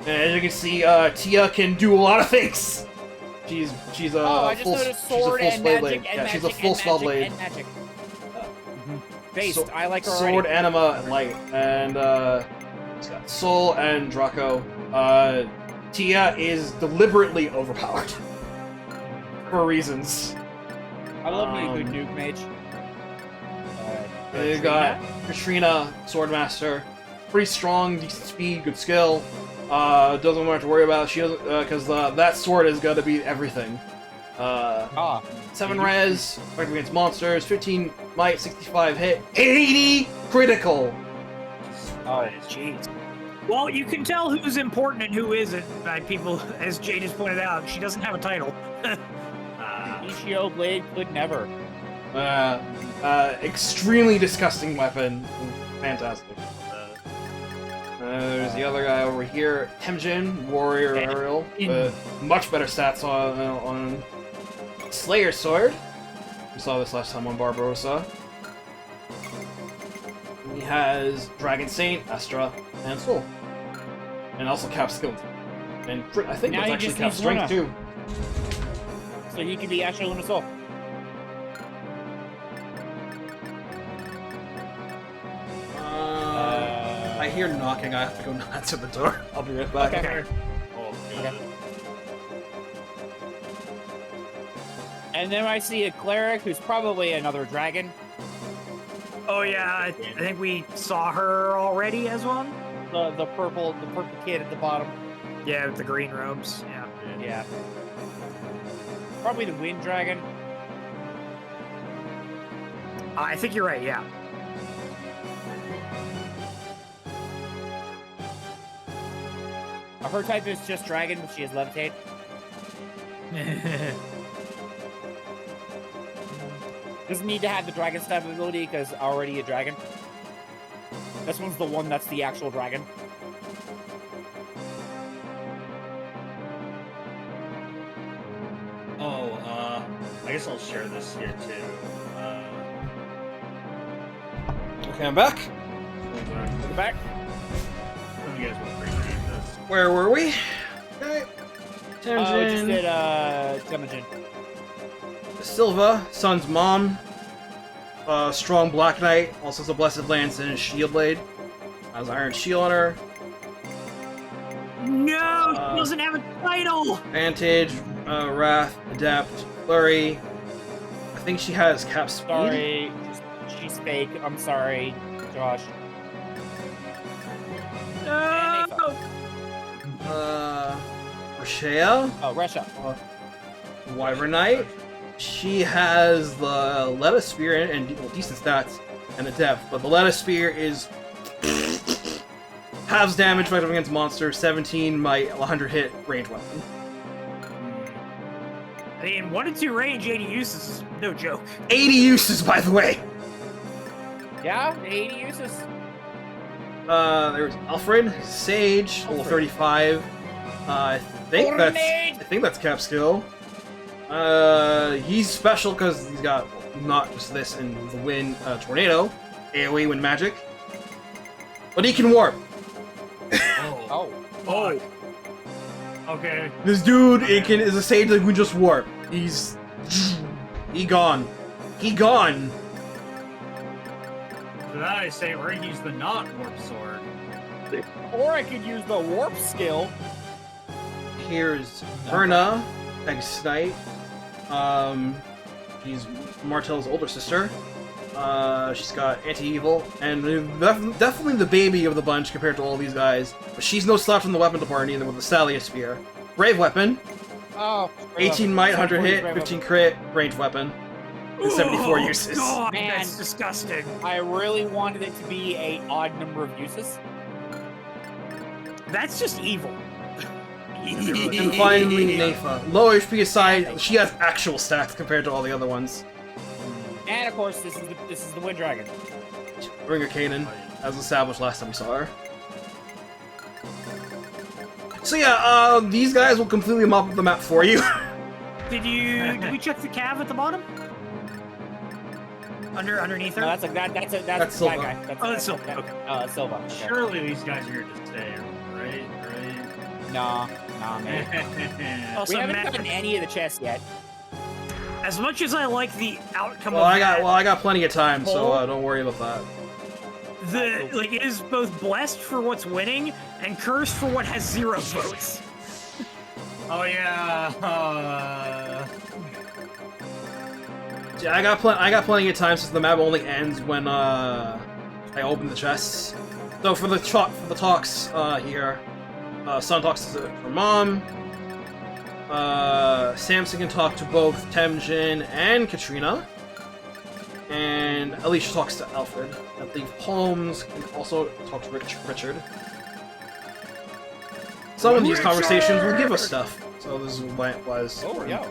And as you can see, Tia can do a lot of things. She's a Oh, I just full, noticed she's a sword full and spell magic blade. and Yeah, magic she's a full and spell magic blade. and magic. Based, I like her Sword, already. anima, and light. And it's got soul and Draco. Tia is deliberately overpowered for reasons. I love me a good Um, nuke mage. You got Katrina, Swordmaster, pretty strong, decent speed, good skill. Doesn't have to worry about she doesn't because that sword is gonna beat everything. 7 res, fight against monsters, 15 might, 65 hit, 80 critical. Oh, Jeez. Well, you can tell who's important and who isn't by people, as Jade has pointed out. She doesn't have a title. Ishio Blade could never. Extremely disgusting weapon, fantastic. There's the other guy over here, Temjin, Warrior Aerial, much better stats on Slayer Sword. We saw this last time on Barbarossa. He has Dragon Saint, Astra, and Soul. And also Cap Skill. And I think Now it's he actually just Cap needs Strength Luna. too. So he could be Asher Luna Soul. I hear knocking, I have to go answer the door. I'll be right back. Okay. Oh, Okay. And then I see a cleric who's probably another dragon. Oh yeah, I think we saw her already as one. The purple kid at the bottom. Yeah, with the green robes. Yeah. Yeah. Probably the wind dragon. I think you're right. Yeah. Her type is just dragon, but she has levitate. Doesn't need to have the dragon type ability because already a dragon. This one's the one that's the actual dragon. Oh, I guess I'll share this here too. Okay, I'm back. To the back. Some of you guys will appreciate this. Where were we? Okay. We just did Temujin. Silva, Sun's mom. Strong Black Knight, also has a Blessed Lance and a Shield Blade. Has Iron Shield on her. No, she doesn't have a title. Vantage, Wrath, Adapt, Flurry. I think she has Cap Speed. Sorry, she's fake. I'm sorry, Josh. No. Rashea, Oh, Resha. Wyvern Knight. She has the Letta Spear and decent stats and the depth, but the Letta Spear is halves damage fighting against monsters, 17 might, 100 hit range weapon. I mean, 1 and 2 range, 80 uses is no joke. 80 uses, by the way. Yeah, 80 uses. There's Alfred, Sage, level 35. I think that's cap skill. He's special because he's got not just this and the wind, tornado, AoE wind magic, but he can warp. Oh. Oh. Okay. This dude is a sage that can just warp. He gone. He gone. For that I say, or use the not warp sword. Or I could use the warp skill. Here's Verna, Ignite. She's Martell's older sister. She's got anti-evil, and definitely the baby of the bunch compared to all these guys. But she's no slouch in the weapon department either with the Salia Spear. Brave weapon. Oh. 18 might, 100 hit, 15 crit, range weapon. And 74 uses. God, Man. that's disgusting. I really wanted it to be a odd number of uses. That's just evil. And finally, Nafa. Low HP aside, she has actual stats compared to all the other ones. And of course, this is the Wind Dragon. Ringer Kanan, as established last time we saw her. So yeah, these guys will completely mop up the map for you. Did we check the cav at the bottom? Underneath her? No, that's That's that Silva. guy. That's Silva. Okay. That's Silva. Okay. Surely these guys are here to stay, right? Nah, man. Also, We haven't Matt, gotten any of the chests yet. as much as I like the outcome Well, of I got plenty of time, so don't worry about that. it is both blessed for what's winning and cursed for what has 0 votes. Oh yeah. Yeah, I got plenty of time since the map only ends when I open the chests. So for the talks here, Son talks to her mom. Samson can talk to both Temjin and Katrina, and Alicia talks to Alfred. I believe Holmes can also talk to Richard. Some of these conversations will give us stuff, so this is why it was. Oh, yeah.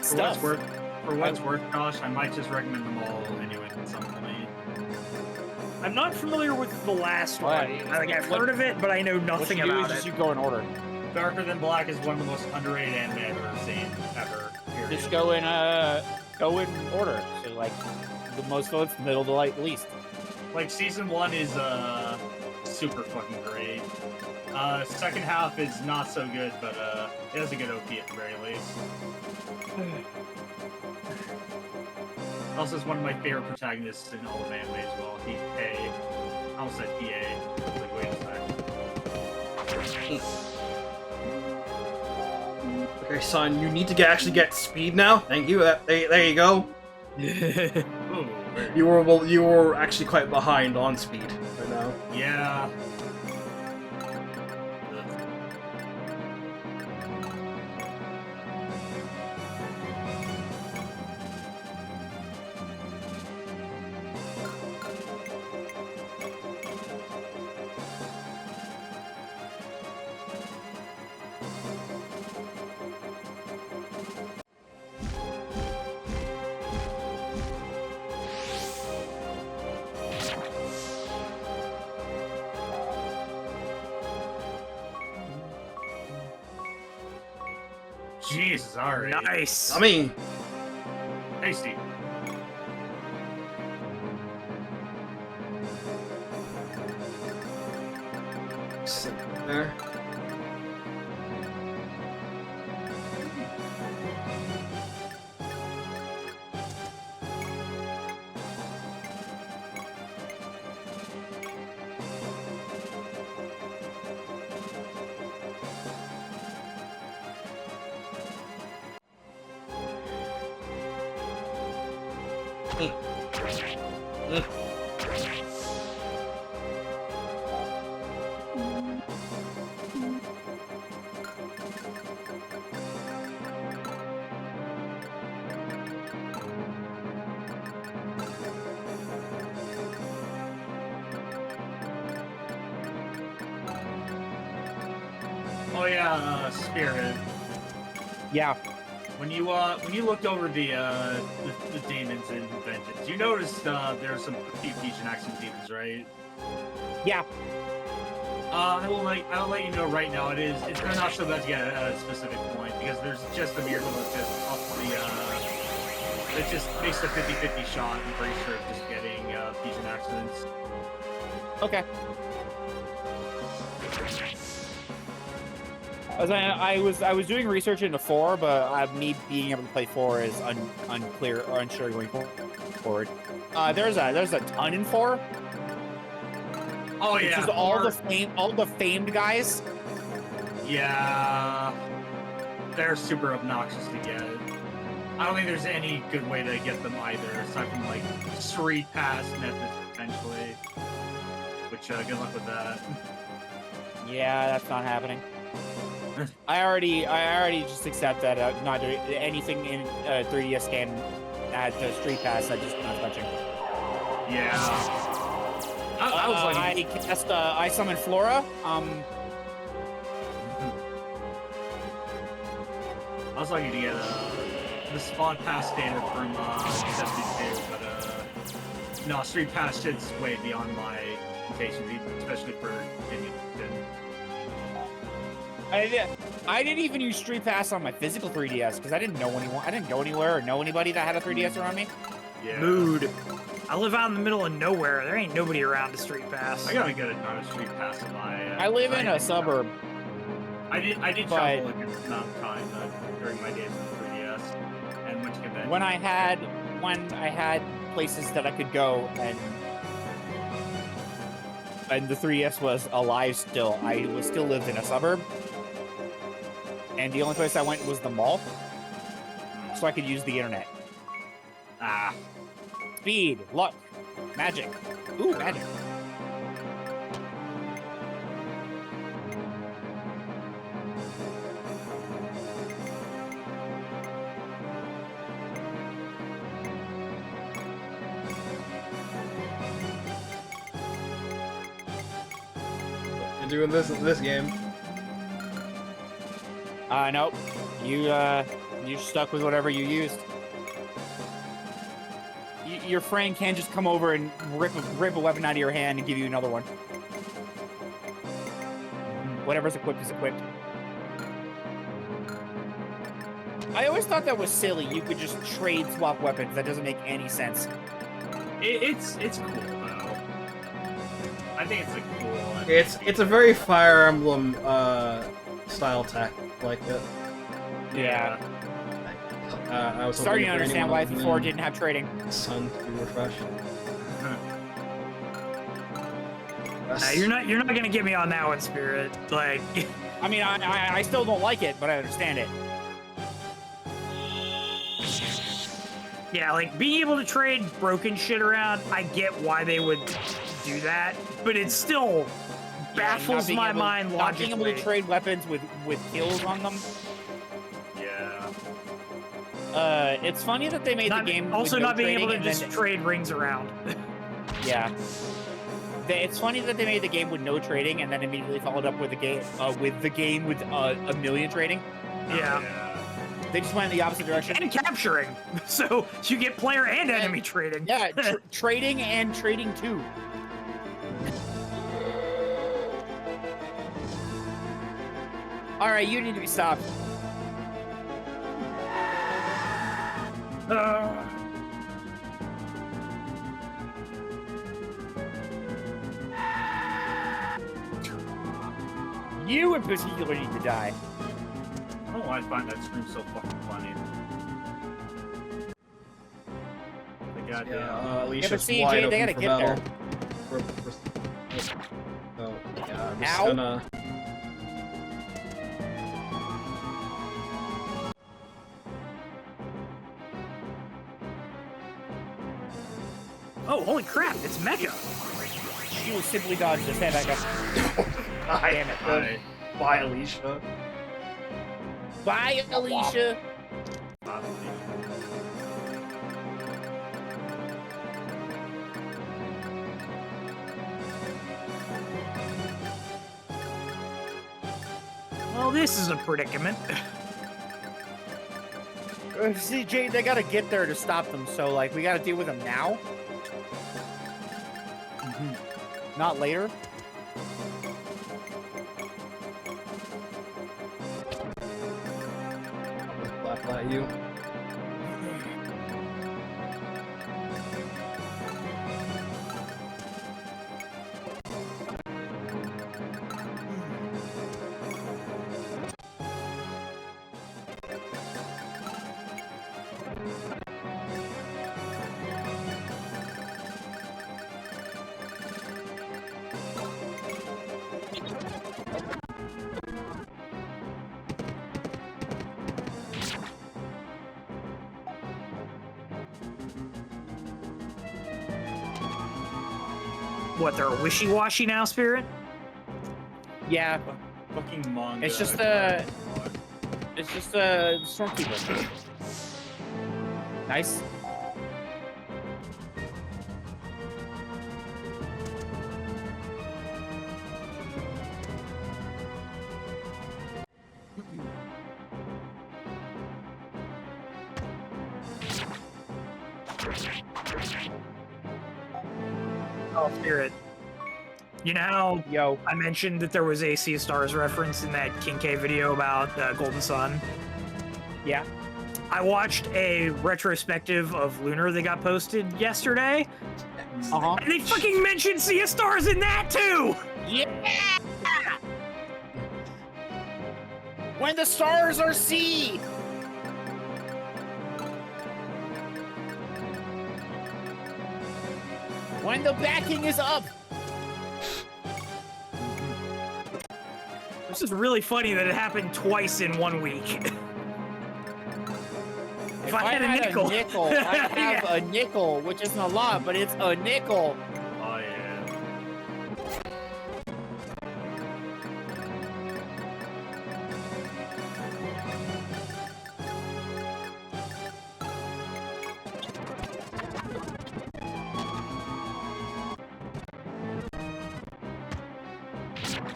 For what's worth, Josh, I might just recommend them all anyway at some point. I'm not familiar with the last What? one. I've heard of it, but I know nothing What you do about is just it. you go in order. Darker Than Black is one of the most underrated anime I've ever seen, ever. Period. Just go in order. So like the most votes, the middle to least. Like, season 1 is, super fucking great. Second half is not so good, but, it has a good OP at the very least. Also, is one of my favorite protagonists in all of anime as well. I almost said PA. Like, wait a sec. Okay, son, you need to actually get speed now. Thank you. There you go. Ooh, You were actually quite behind on speed right now. yeah. Jesus, alright. Nice. I mean, Tasty. sit there. Oh yeah, Spirit. Yeah. When you looked over the demons in Vengeance, you noticed there's some few Legion accent demons, right? Yeah. I'll let you know right now. They're not so bad to get a specific point because there's just a miracle that's just up the that just makes the 50-50 shot. I'm pretty sure of just getting Legion accidents. Okay. I was doing research into 4, but me being able to play 4 is unclear or unsure going forward. There's a ton in 4. Oh It's yeah, just all the famed guys. Yeah, they're super obnoxious to get. I don't think there's any good way to get them either, aside from like street pass methods potentially. Which good luck with that. Yeah, that's not happening. I already just accept that not doing anything in 3DS game at the street pass. I'm just not touching. Yeah. I was like, I summoned Flora. I was lucky to get the spawn pass standard from Destiny 2, but no, street pass shit's way beyond my limitations, especially for Indian. I didn't even use Street Pass on my physical 3DS because I didn't know anyone. I didn't go anywhere or know anybody that had a 3DS around me. Yeah. Mood. I live out in the middle of nowhere. There ain't nobody around to street pass. I gotta get a ton of street pass in my. I live in a suburb. I did travel a good amount of time during my days with the 3DS and went to conventions. When I had places that I could go and the 3DS was alive still. I was still lived in a suburb. And the only place I went was the mall, so I could use the internet. Ah. Speed, luck, magic. Ooh, magic. You're doing this game. Nope. You're stuck with whatever you used. Your friend can't just come over and rip a weapon out of your hand and give you another one. Whatever's equipped is equipped. I always thought that was silly. You could just trade swap weapons. That doesn't make any sense. It's cool though. I think it's a cool. It's a very Fire Emblem style tech, like it. Yeah. I was Starting to hoping for understand why anyone F4 in didn't have trading. Sun to be refreshed. You're not gonna get me on that one, Spirit. Like, I mean, I still don't like it, but I understand it. yeah, like being able to trade broken shit around, I get why they would do that, but it still baffles my mind logically. Not being able to trade weapons with kills on them. Yeah. It's funny that they made the game also with no not being able to trading and just trade rings around. Yeah. It's funny that they made the game with no trading and then immediately followed up with the game with a million trading. Yeah. They just went in the opposite direction. And capturing, so you get player and enemy trading. Yeah, trading and trading too. All right, you need to be stopped. You in particular need to die. I don't know why I find that scream so fucking funny. The goddamn. Yeah, Alicia's but see, wide Jay, they open gotta for get battle. So, yeah, I'm just Ow. gonna... Oh, holy crap! It's Mecha. She will simply dodge this head back up. Damn it. Hi. Bye, Alicia. Bye, Alicia. Well, this is a predicament. See, Jay, they gotta get there to stop them, so, like, we gotta deal with them now? Not later? Laugh at you. What, they're wishy-washy now, Spirit? Yeah, Fucking manga. it's just the Stormkeeper. Nice. Oh, Spirit. You know how Yo. I mentioned that there was a Sea of Stars reference in that King K video about Golden Sun? Yeah. I watched a retrospective of Lunar that got posted yesterday, Uh-huh. and they fucking mentioned Sea of Stars in that too! Yeah! When the stars are sea! When the backing is up! This is really funny that it happened twice in 1 week. If I had a nickel, I'd have Yeah. a nickel, which isn't a lot, but it's a nickel. Oh yeah.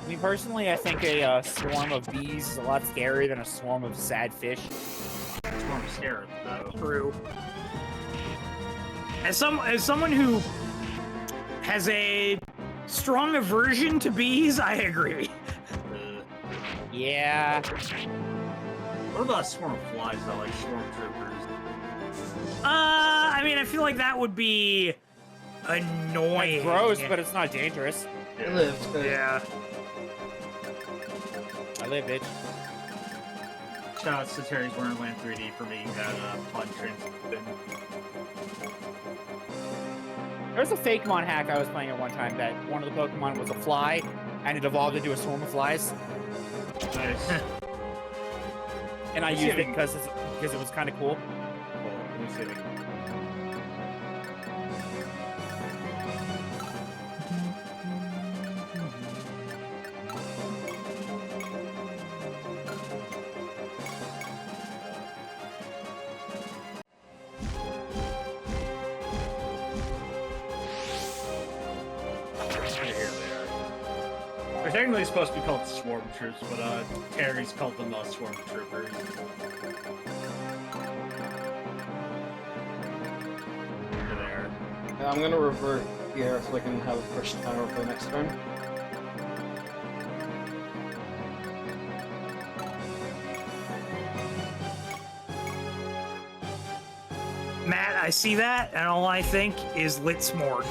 Me personally, I think a swarm of bees is a lot scarier than a swarm of sad fish. That's where I'm scared though. True. As someone who has a strong aversion to bees, I agree. Yeah. What about swarm of flies though, like stormtroopers? I mean, I feel like that would be annoying. It's gross, but it's not dangerous. It lived. Good. Yeah. I live, bitch. Shout out to Terry's Wonderland 3D for making that pun transcription. There was a Fakemon hack I was playing at one time that one of the Pokemon was a fly, and it evolved into a swarm of flies. Nice. And I Let's used see it if because it was kind of cool. Cool. Let me see if I can... Here they are. They're technically supposed to be called swarm troops, but Terry's called them swarm troopers. Here they are. Yeah, I'm gonna revert here so I can have a fresh timer for the next turn. Matt, I see that, and all I think is Lit Smorg.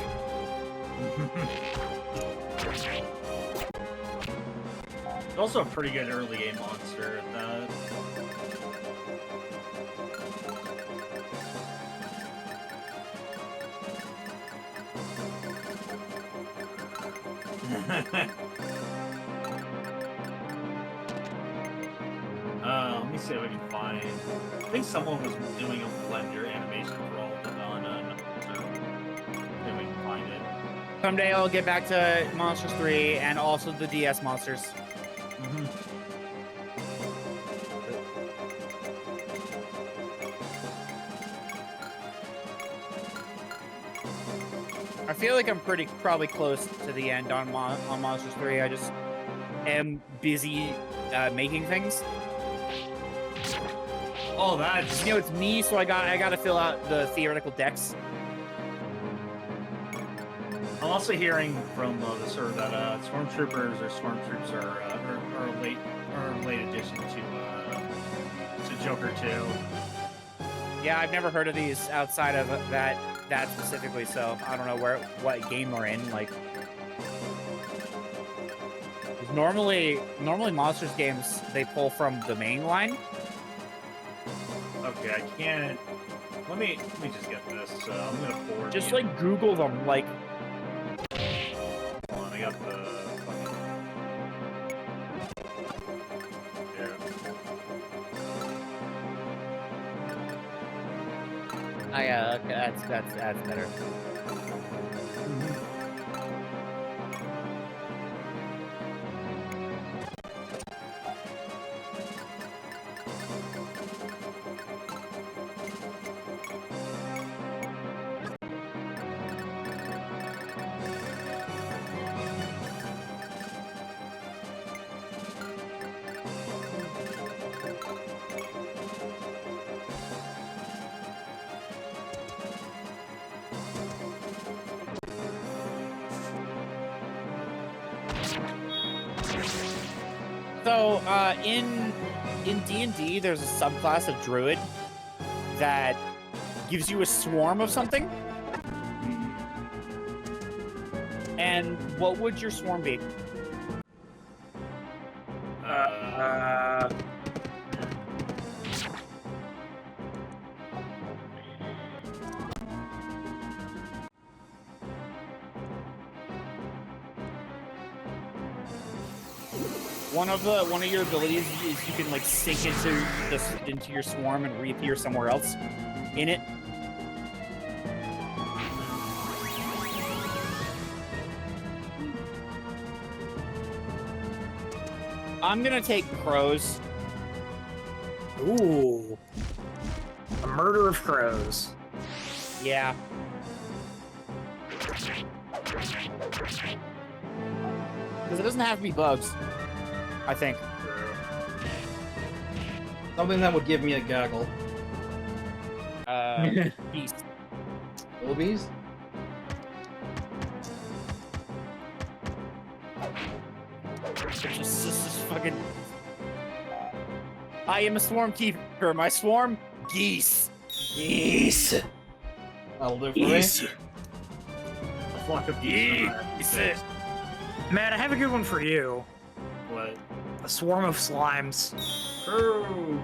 It's also a pretty good early game monster at that. Let me see if I can find. I think someone was doing a Blender animation for all of it on see if we can find it. Someday I'll get back to Monsters 3 and also the DS monsters. I feel like I'm probably close to the end on Monsters 3. I just am busy making things. Oh, that's... You know, it's me, so I got to fill out the theoretical decks. I'm also hearing from the server that stormtroopers or stormtroops are a late addition to Joker 2. Yeah, I've never heard of these outside of that specifically, so I don't know what game we're in. Like, normally Monsters games they pull from the main line. Okay, I can't. Let me just get this. I'm gonna forward. Just like Google them, like. Hold on, I got the fucking. Here. Oh yeah, okay, that's better. So, in D&D, there's a subclass of druid that gives you a swarm of something. And what would your swarm be? One of your abilities is you can like sink into your swarm and reappear somewhere else in it. I'm gonna take crows. Ooh. A murder of crows. Yeah. Because it doesn't have to be bugs, I think. Something that would give me a gaggle. Beast. Wildebeest? Just fucking. I am a swarm keeper. My swarm, geese. Geese! That'll do for me. A flock of geese. Geese. Matt, I have a good one for you. What? A swarm of slimes. True.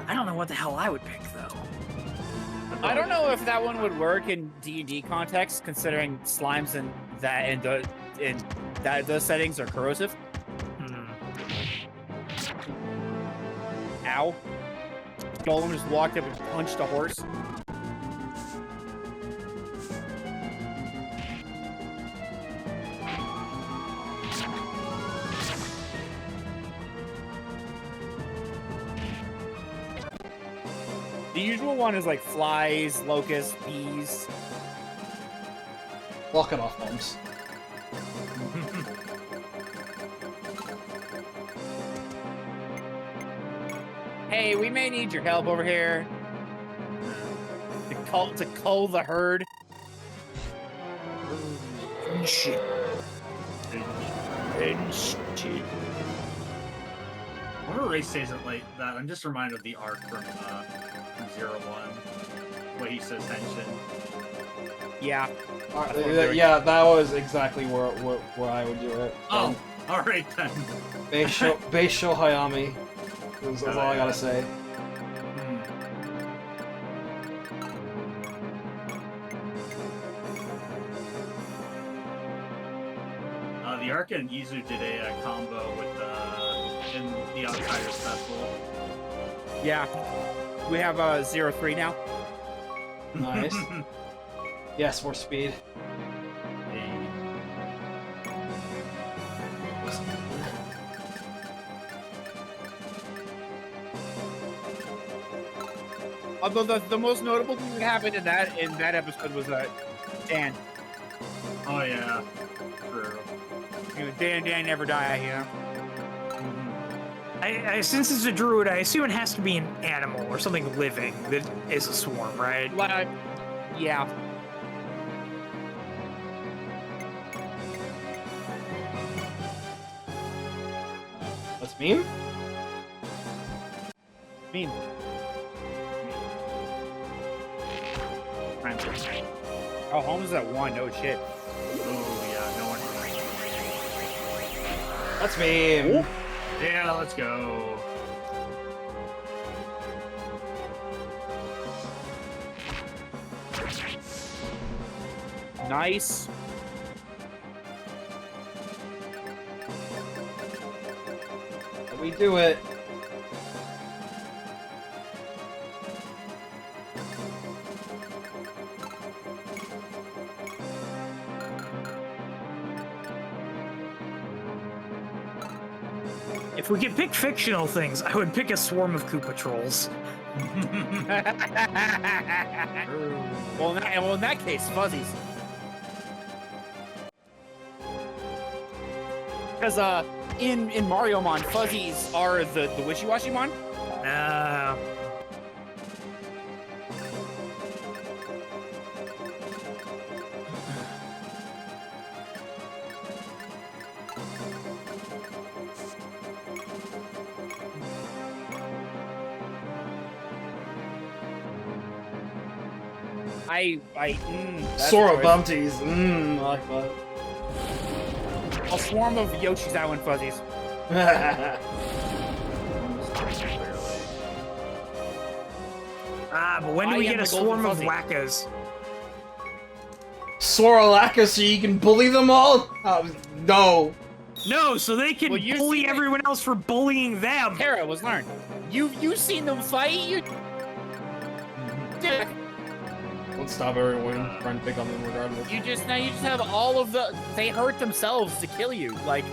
I don't know what the hell I would pick, though. I don't know if that one would work in D&D context, considering slimes and those settings are corrosive. Ow. Golem just walked up and punched a horse. The usual one is like flies, locusts, bees. Block it off, Holmes. Hey, we may need your help over here. To cull the herd. Shit. Shit. Whenever Ray says it like that, I'm just reminded of the arc from 01, where he says henshin. Yeah. Yeah, that was exactly where I would do it. Oh, alright then. Beisho Hayami. That's all I gotta say. The Arc and Izu did a combo with in the Outsiders Festival. Yeah. We have 03 now. Nice. Yes, more speed. Although the most notable thing that happened in that episode was Dan. Oh yeah, true. You know, Dan never die, you know. since it's a druid, I assume it has to be an animal or something living that is a swarm, right? Like, yeah. That's meme? Meme. Oh, Holmes is at 1. No shit. Oh yeah, no one. That's meme. Yeah, let's go. Nice. We do it. If we could pick fictional things, I would pick a swarm of Koopa trolls. Well, in that case, fuzzies. Because in Mario Mon, fuzzies are the wishy-washy mon. That's Sora a choice. Bumpties. I like that. A swarm of Yoshi's Island fuzzies. But when do we get a swarm of whackos? Soralaka so you can bully them all? No. No, so they can bully everyone else for bullying them. Tara was learned. You've seen them fight. You. Don't stop everyone trying to pick on them regardless. You just have all of the. They hurt themselves to kill you. Like.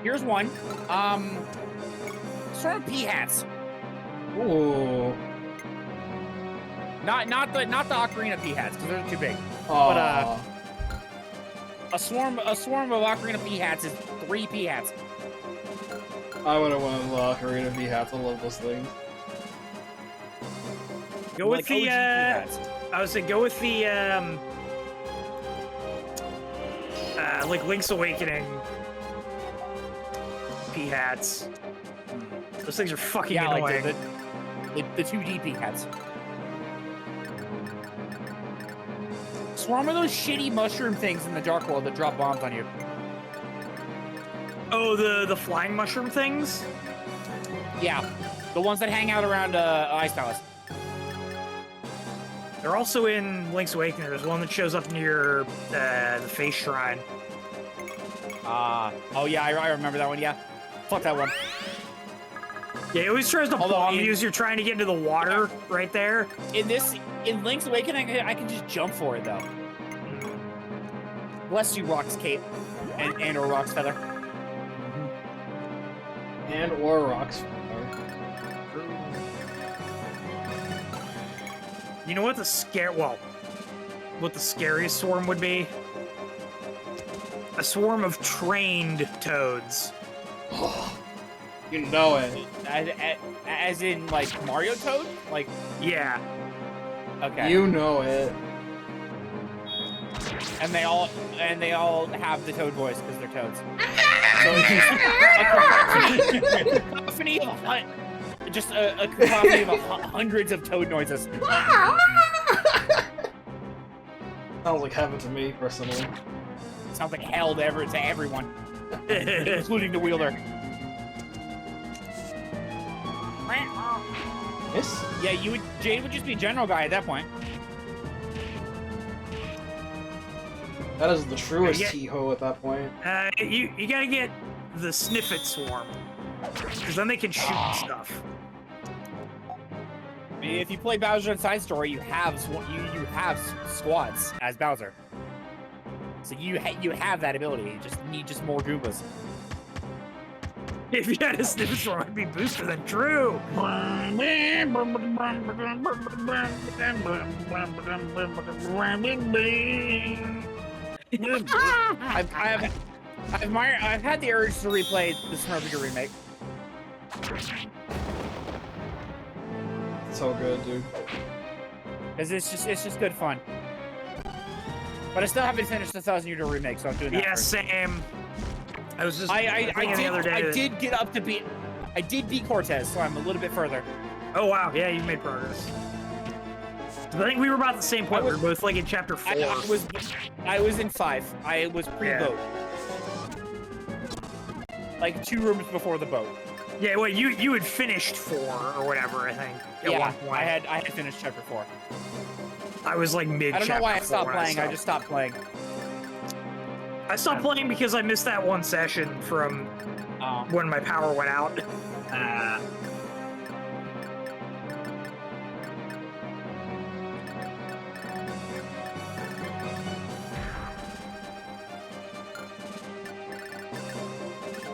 Here's one. Sort of pea hats. Ooh. Not the ocarina pea hats because they're too big. Aww. But a swarm of ocarina pea hats is 3 pea hats. I would have wanted the Ocarina V hats. I love those things. Go with Like the OG pea hats. I was saying, go with the like Link's Awakening pea hats. Those things are fucking annoying. Like the 2D pea hats. Swarm of those shitty mushroom things in the Dark World that drop bombs on you. Oh, the flying mushroom things? Yeah, the ones that hang out around Ice Palace. They're also in Link's Awakening. There's one that shows up near the face shrine. Oh yeah, I remember that one. Yeah, fuck that one. Yeah, it always tries to Although, bomb you as you're trying to get into the water right there. In Link's Awakening, I can just jump for it though. Bless you, Rock's cape, and or Rock's feather. And or rocks. You know what the scariest swarm would be? A swarm of trained toads. You know it. As in, like, Mario Toad? Like, Yeah. okay. You know it. And they all have the Toad voice because they're toads. So a cacophony of hundreds of toad noises. Sounds like heaven to me, personally. Sounds like hell to everyone, including the wielder. Yes? Yeah, Jade would just be general guy at that point. That is the truest Yeah. T-ho at that point. You gotta get the Sniffit swarm, because then they can shoot stuff. If you play Bowser Inside Story, you have squads as Bowser, so you have that ability. You just need more Goombas. If you had a sniff storm, I'd be booster than true. I've had the urge to replay the Smurfs remake. So good, dude. Cause it's just good fun. But I still haven't finished the 1000-Year remake, so I'm doing that. Yeah, first. same. I was just I thinking the other day. did get up to beat. I did beat Cortez, so I'm a little bit further. Oh wow, yeah, you made progress. I think we were about the same point. We were both like in chapter 4. I was in 5. I was pre-boat. Like 2 rooms before the boat. Yeah, well, you had finished 4 or whatever, I think. At Yeah, one point. I had finished chapter 4. I was like mid. I don't know why I stopped chapter 4 playing. I just stopped playing. I stopped playing because I missed that one session from when my power went out.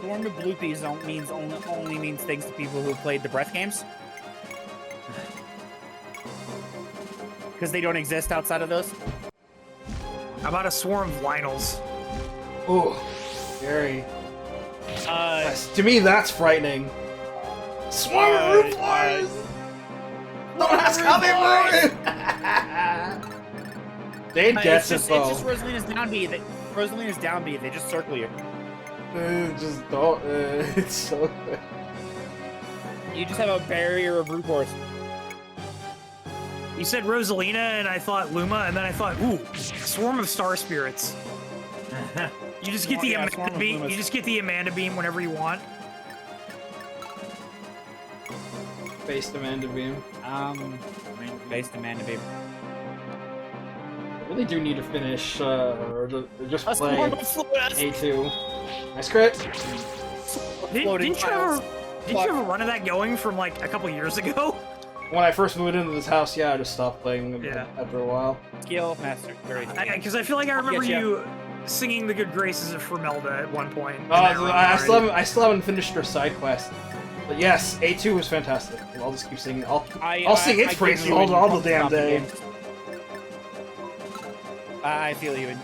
Swarm of Bloopies only means things to people who played the Breath games. Because they don't exist outside of those. How about a swarm of Lionels? Ooh, scary. To me, that's frightening. Swarm of roof flies! Don't ask how they move! They gets it, though. It's just Rosalina's down B. Rosalina's down B. They just circle you. Just don't. It's so good. You just have a barrier of root cores. You said Rosalina, and I thought Luma, and then I thought, ooh, swarm of star spirits. You just get the Amanda beam. You just get the Amanda beam whenever you want. Based Amanda beam. Based Amanda beam. I really do need to finish, or just play A2. Nice crit. Didn't you have a run of that going from like a couple years ago? When I first moved into this house, yeah, I just stopped playing after a while. Skill master. Because I feel like I remember you singing the good graces of Fermelda at one point. I still haven't finished her side quest. But yes, A2 was fantastic. I'll just keep singing. I'll sing its praises all the damn day. I feel you in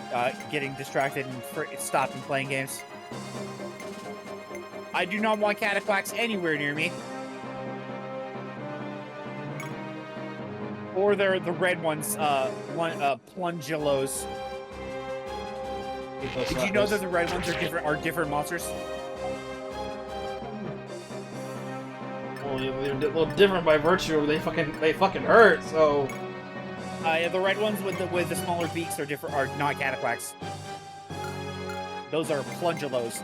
getting distracted and stopping playing games. I do not want Cataclax anywhere near me. Or they're the red ones, Plungelos. Did you know that the red ones are different monsters? Well, they're a little different by virtue of they fucking hurt. So. Yeah, the red ones with the smaller beaks are not Cataclax. Those are Plungelos.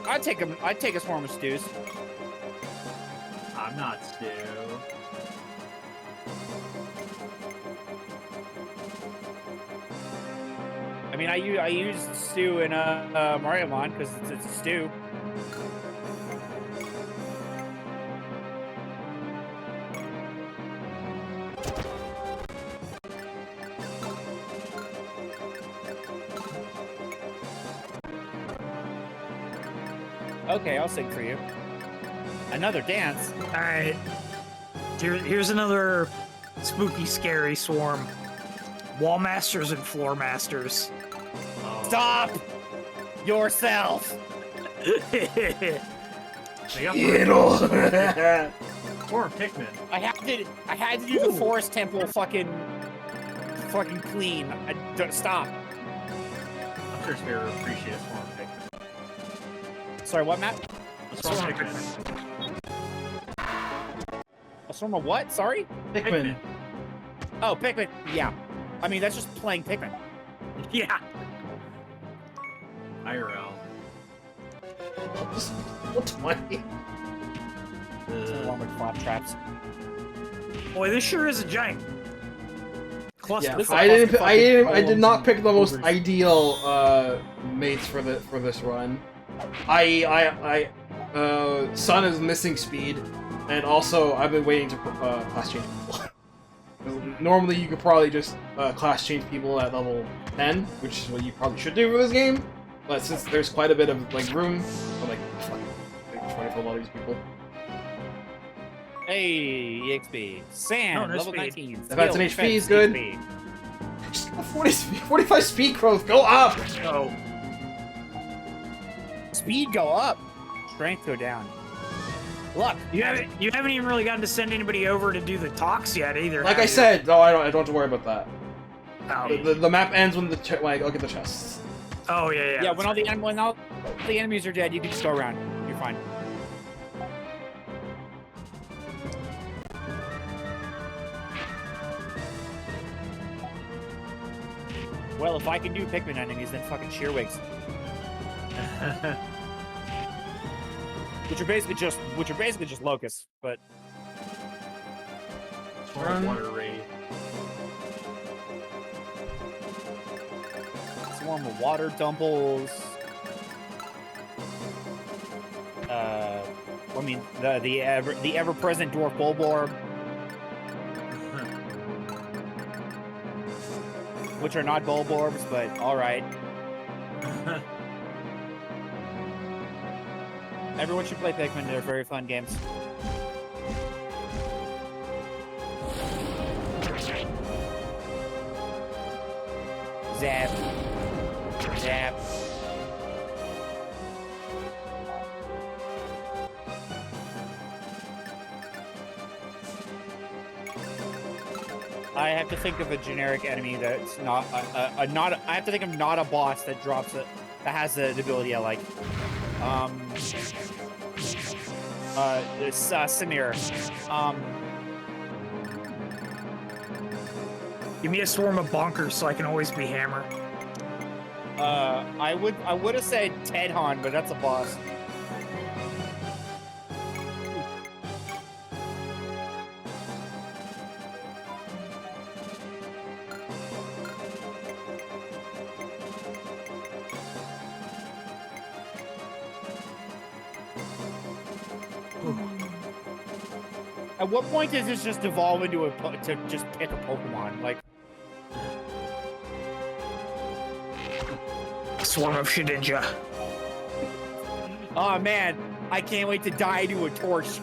I'd take a swarm of stews. I'm not Stu. I mean, I used stew in Mario Mon because it's a stew. Okay, I'll sing for you. Another dance. All right. Here's another spooky, scary swarm. Wall masters and floor masters. Stop yourself. Or Pikmin. I had to do the forest temple fucking clean. Don't stop. I'm sure Spiro will appreciate a Swarm Pikmin. Sorry, what, Matt? A Swarm Pikmin. A swarm of what? Sorry? Pikmin. Oh, Pikmin. Yeah. I mean, that's just playing Pikmin. Yeah. IRL. Just 20. Along with flop traps. Boy, this sure is a giant cluster. Yeah, I did not pick the most ideal mates for this run. Sun is missing speed, and also I've been waiting to class change people. Normally you could probably just class change people at level 10, which is what you probably should do for this game. But since there's quite a bit of like room, I'm like, fuck, I'm trying for a lot of these people. Hey, EXP. Sand, Oh, no level speed. 19. That's an Skill, HP is defense, good. HP. Just got 40 speed, 45 speed growth. Go up. Oh, Speed go up. Strength go down. Look, you haven't even really gotten to send anybody over to do the talks yet either. Like have I you? said, no, I don't have to worry about that. Oh, The map ends when when I go get the chests. oh yeah, yeah. yeah, when all the enemies are dead, you can just go around. You're fine. Well, if I can do Pikmin enemies, then fucking Shearwigs. Which are basically just locusts, but Run. Water raid. swarm of water dumples. I mean the ever present dwarf bulborb, which are not bulborbs, but all right. Everyone should play Pikmin. They're very fun games. Zap. Zap. I have to think of a generic enemy that's not not. I have to think of not a boss that drops it that has the ability I like. It's Samir. Give me a swarm of bonkers so I can always be hammer. I would have said Ted Han, but that's a boss. At what point does this just evolve into to just pick a Pokemon? Like, Swarm of Shedinja. oh man, I can't wait to die to a torch.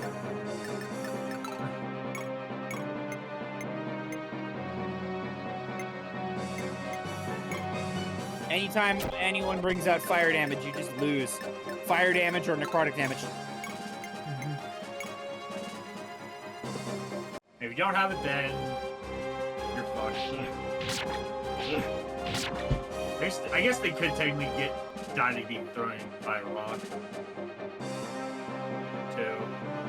Anytime anyone brings out fire damage, you just lose. Fire damage or necrotic damage. If you don't have it, then you're fucked. I guess they could technically die to keep throwing fire rock too.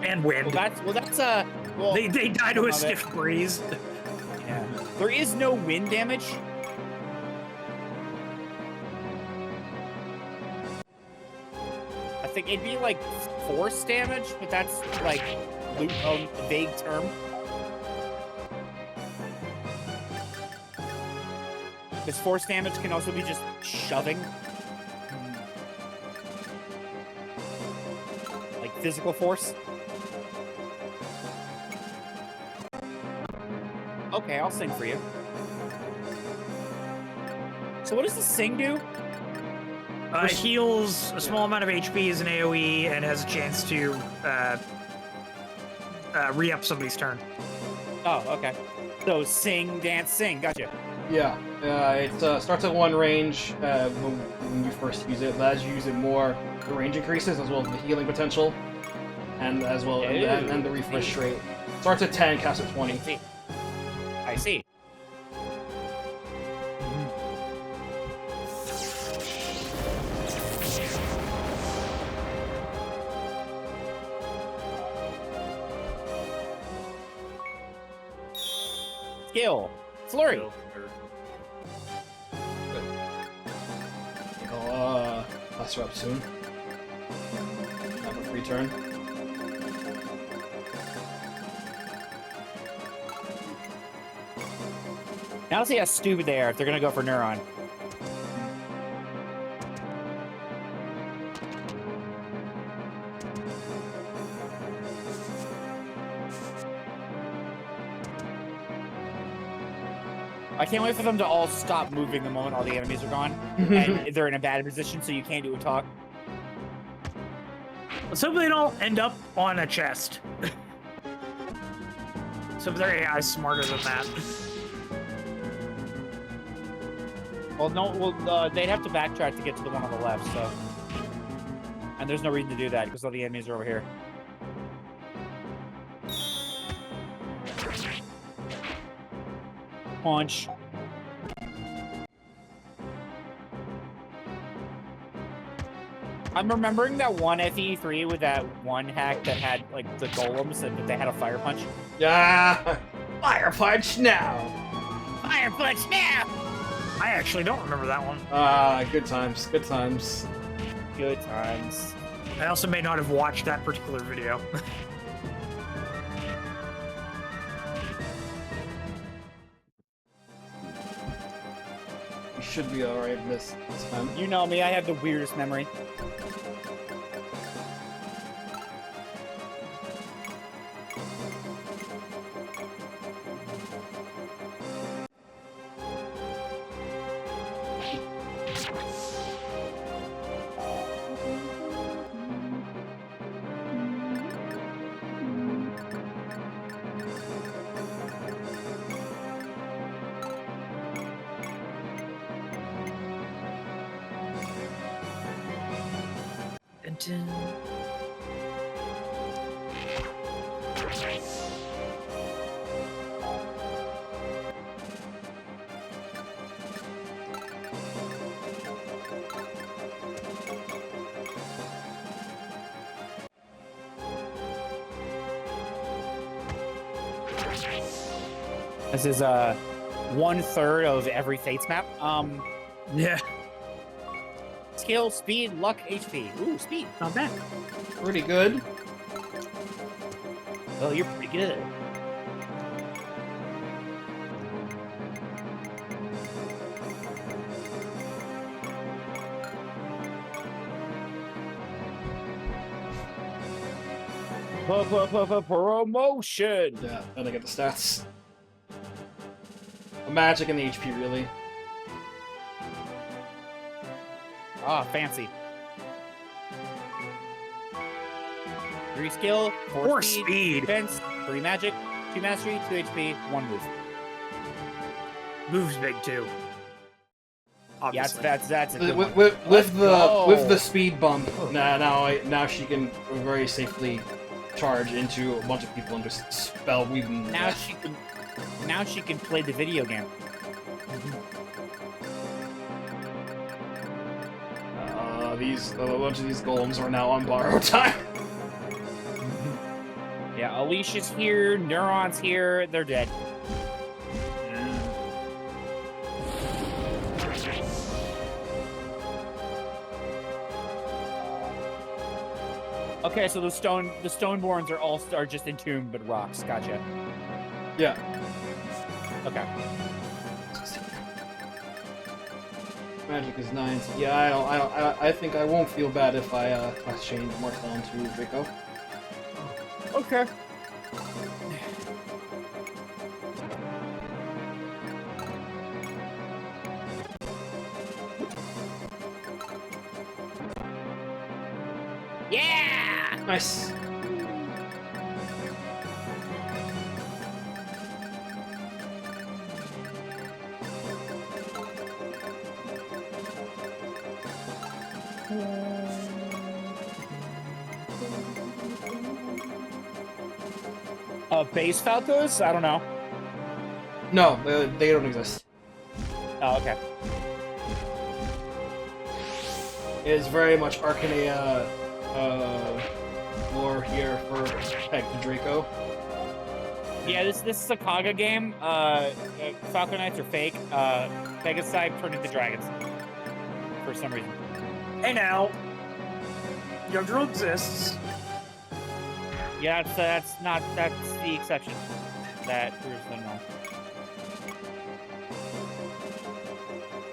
And wind. Well, They die to some a of stiff breeze. Yeah. There is no wind damage. I think it'd be like force damage, but that's like a vague term. This force damage can also be just shoving. Like physical force. Okay, I'll sing for you. So what does the sing do? It heals a small amount of HP as an AoE and has a chance to re-up somebody's turn. Oh, okay. So sing, dance, sing. Gotcha. Yeah, it starts at one range when you first use it, but as you use it more, the range increases as well as the healing potential, and as well and the refresh rate. Starts at 10, casts at 20. I see. Skill. Flurry. I'll pass her up soon. Have a free turn. Now let's see how stupid they are if they're gonna go for Neuron. I can't wait for them to all stop moving the moment all the enemies are gone, and they're in a bad position, so you can't do a talk. Let's hope they don't end up on a chest. So their AI is smarter than that. Well, no, well, they'd have to backtrack to get to the one on the left, so. And there's no reason to do that, because all the enemies are over here. Punch. I'm remembering that one FE3 with that one hack that had, like, the golems, and they had a fire punch. Yeah! Fire punch now! Fire punch now! I actually don't remember that one. Good times, good times. Good times. I also may not have watched that particular video. We should be alright this time. You know me, I have the weirdest memory. This is 1/3 of every Fates map. Yeah, Skill, speed, luck, HP. Ooh, speed. not bad. Pretty good. Oh, you're pretty good. Promotion. Yeah, then I get the stats. The magic and the HP, really. Ah, fancy. 3 skill, 4 More speed, speed. defense, 3 magic, 2 mastery, 2 HP, 1 move. Moves big too. Yeah, Obviously. that's a good one. With go. the speed bump, now she can very safely charge into a bunch of people and just spell weaving. Now she can play the video game. A bunch of these golems are now on borrowed time. Yeah, Alicia's here, Neuron's here, they're dead. Okay, so the Stoneborns are just entombed but rocks. Gotcha. Yeah. Okay. Magic is 9. Yeah, I think I won't feel bad if I change Marcel into Draco. Okay. Yeah! Nice. Base Falcos? I don't know. No, they don't exist. Oh, okay. It is very much Arcanea lore here for Peg the Draco. Yeah, this is a Saga game. Falcon Knights are fake. Pegasus turned into dragons. For some reason. Hey now, Yogdru exists. Yeah, that's the exception. That proves the norm.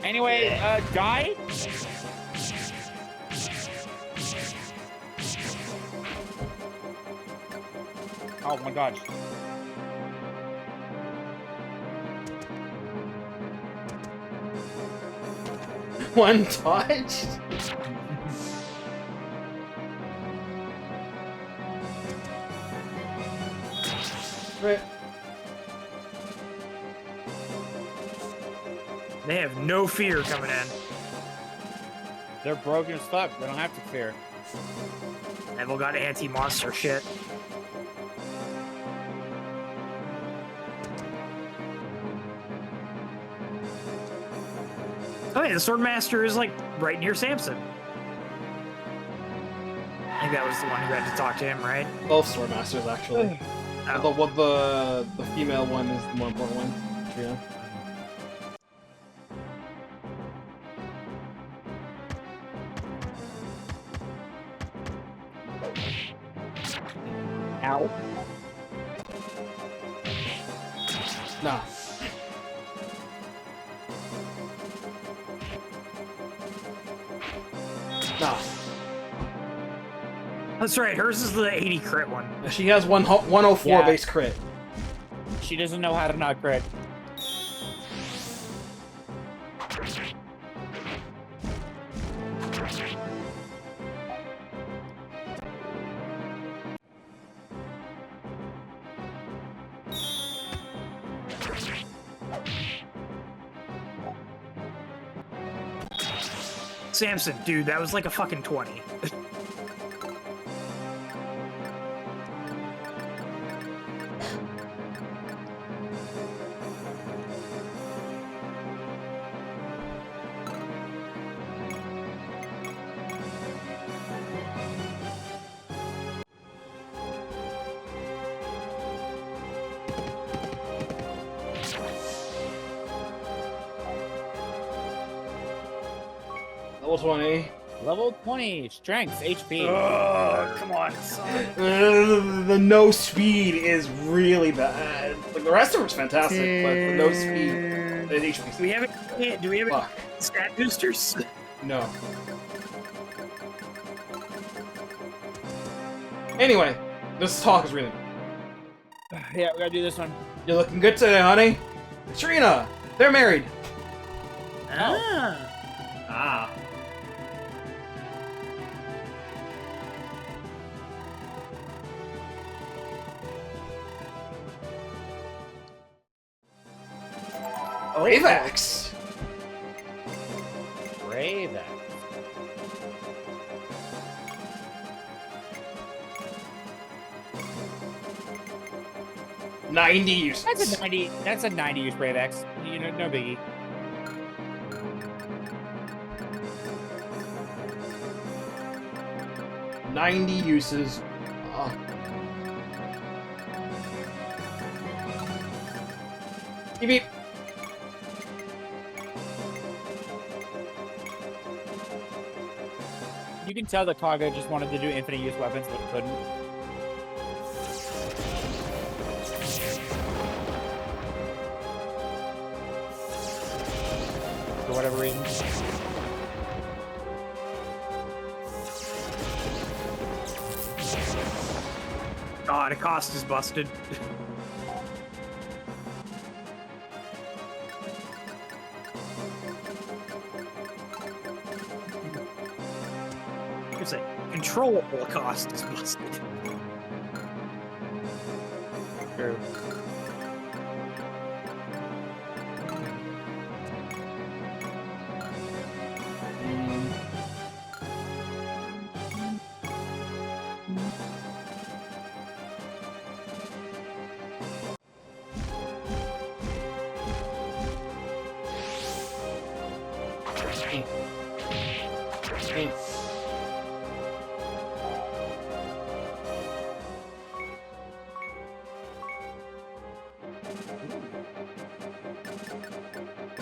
Anyway, die? Oh my god. One touch? Right. They have no fear coming in. They're broken as fuck. They don't have to fear. Neville got anti-monster shit. Oh yeah, the Swordmaster is like right near Samson. I think that was the one who had to talk to him, right? Both Swordmasters, actually. Oh. The female one is the more important one. Trina. Ow. Nah. Nah. That's right, hers is the 80 crit one. She has 104 Yeah. base crit. She doesn't know how to not crit. Samson, dude, that was like a fucking 20. Level 20. Level 20, strength, HP. Oh, come on, son. The no speed is really bad. Like the rest of it's fantastic, but the no speed, the HP. Do we have any Fuck. stat boosters? No. Anyway, this talk is really. Yeah, we gotta do this one. You're looking good today, honey. Trina, they're married. Ah. Ah. Avax. Raven. '90s. That's a 90. That's a 90 use Brave X. You know, no biggie. '90 uses. Beep beep. You can tell that Kaga just wanted to do infinite use weapons, but couldn't. For whatever reason. God, the cost is busted. It's a controllable cost is busted. True.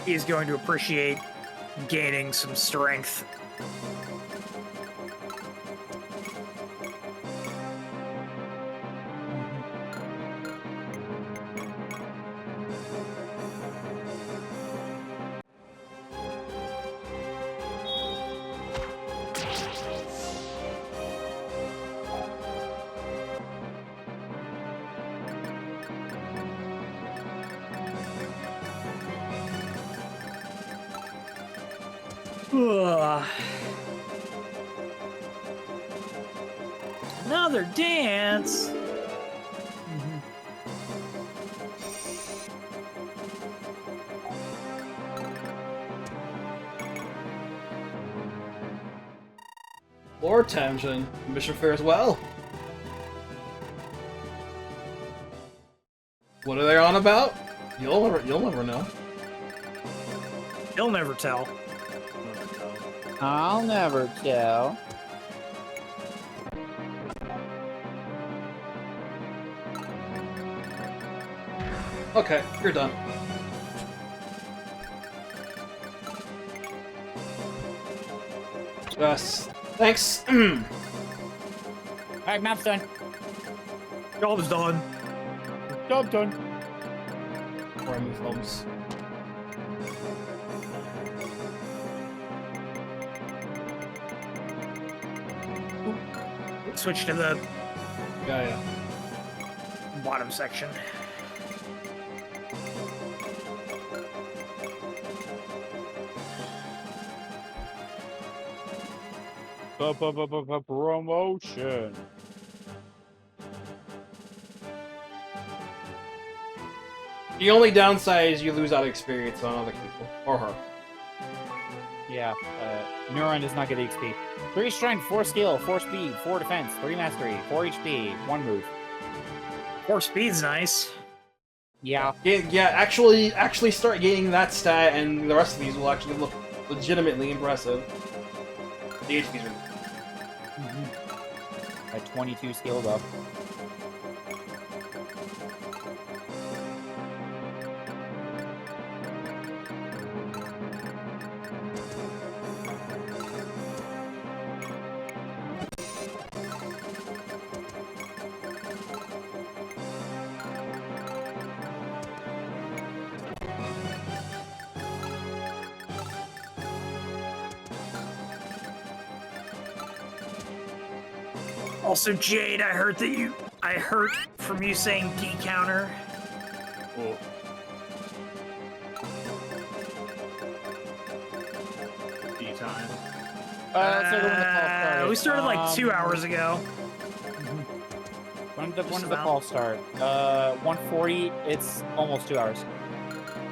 He is going to appreciate gaining some strength. Ugh. Another dance. Lord Tangent, mission fares well. What are they on about? You'll never know. You'll never tell. I'll never tell. Okay, you're done. Yes. Thanks. Alright, map's done. Job's done. Job done. Before I move Holmes. Switch to the Yeah. bottom section. Promotion. The only downside is you lose out experience on other people. Or her. Yeah, Neuron does not get XP. 3 strength, 4 skill, 4 speed, 4 defense, 3 mastery, 4 HP, 1 move. 4 speed's nice. Yeah. Yeah, actually start gaining that stat, and the rest of these will actually look legitimately impressive. The HP's are... At 22 skilled up. Also, Jade, I heard from you saying D counter. Cool. D time. So when the call started. We started like 2 hours ago. When did the about. call start? 1:40. It's almost 2 hours.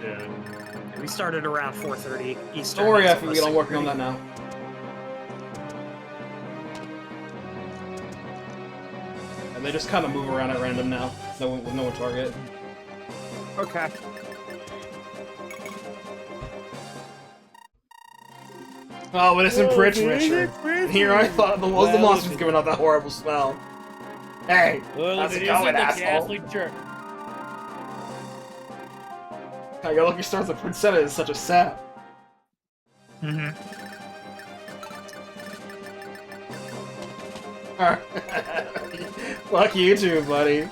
Yeah. We started around 4:30 Eastern. Don't worry, It's I can get on almost working on 6:30. that now. And they just kind of move around at random now, with no target. Okay. Oh, innocent Prince Richard. Here I thought the monster's giving out that horrible smell. Hey, how's it going, asshole? Jerk. I got lucky stars with Princetta is such a sap. Mhm. Fuck you too, buddy.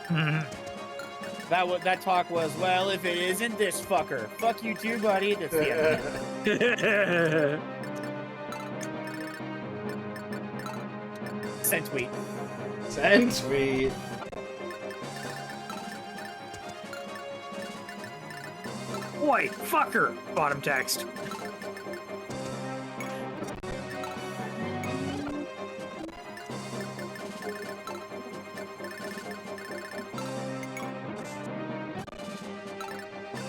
Mhm. That talk was, well, if it isn't this fucker. Fuck you too, buddy. That's the end. Send tweet. Send tweet. Boy, fucker. Bottom text.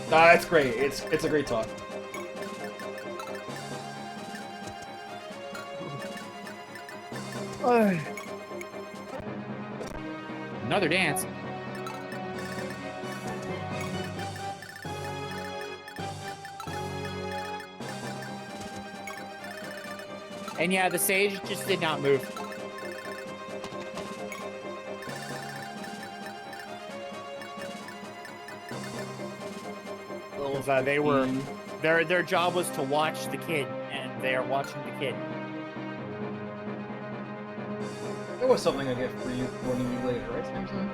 Nah, it's great. It's a great talk. Another dance. And yeah, the sage just did not move. Because they were their job was to watch the kid, and they are watching the kid. There was something I get for you warning you later, right, Samson?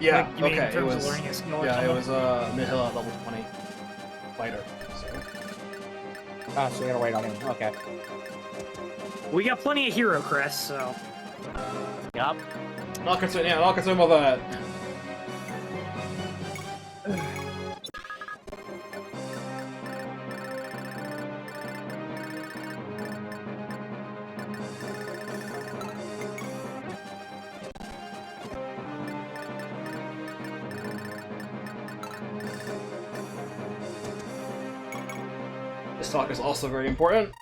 Yeah, Like, you mean in okay, it terms of was. learning a skill or Yeah, it something? was Nihil at level 20 fighter. So. Ah, so you gotta wait on him. Okay. We got plenty of hero crests, so. Yup. Not concerned. Yeah, not concerned about that. This talk is also very important.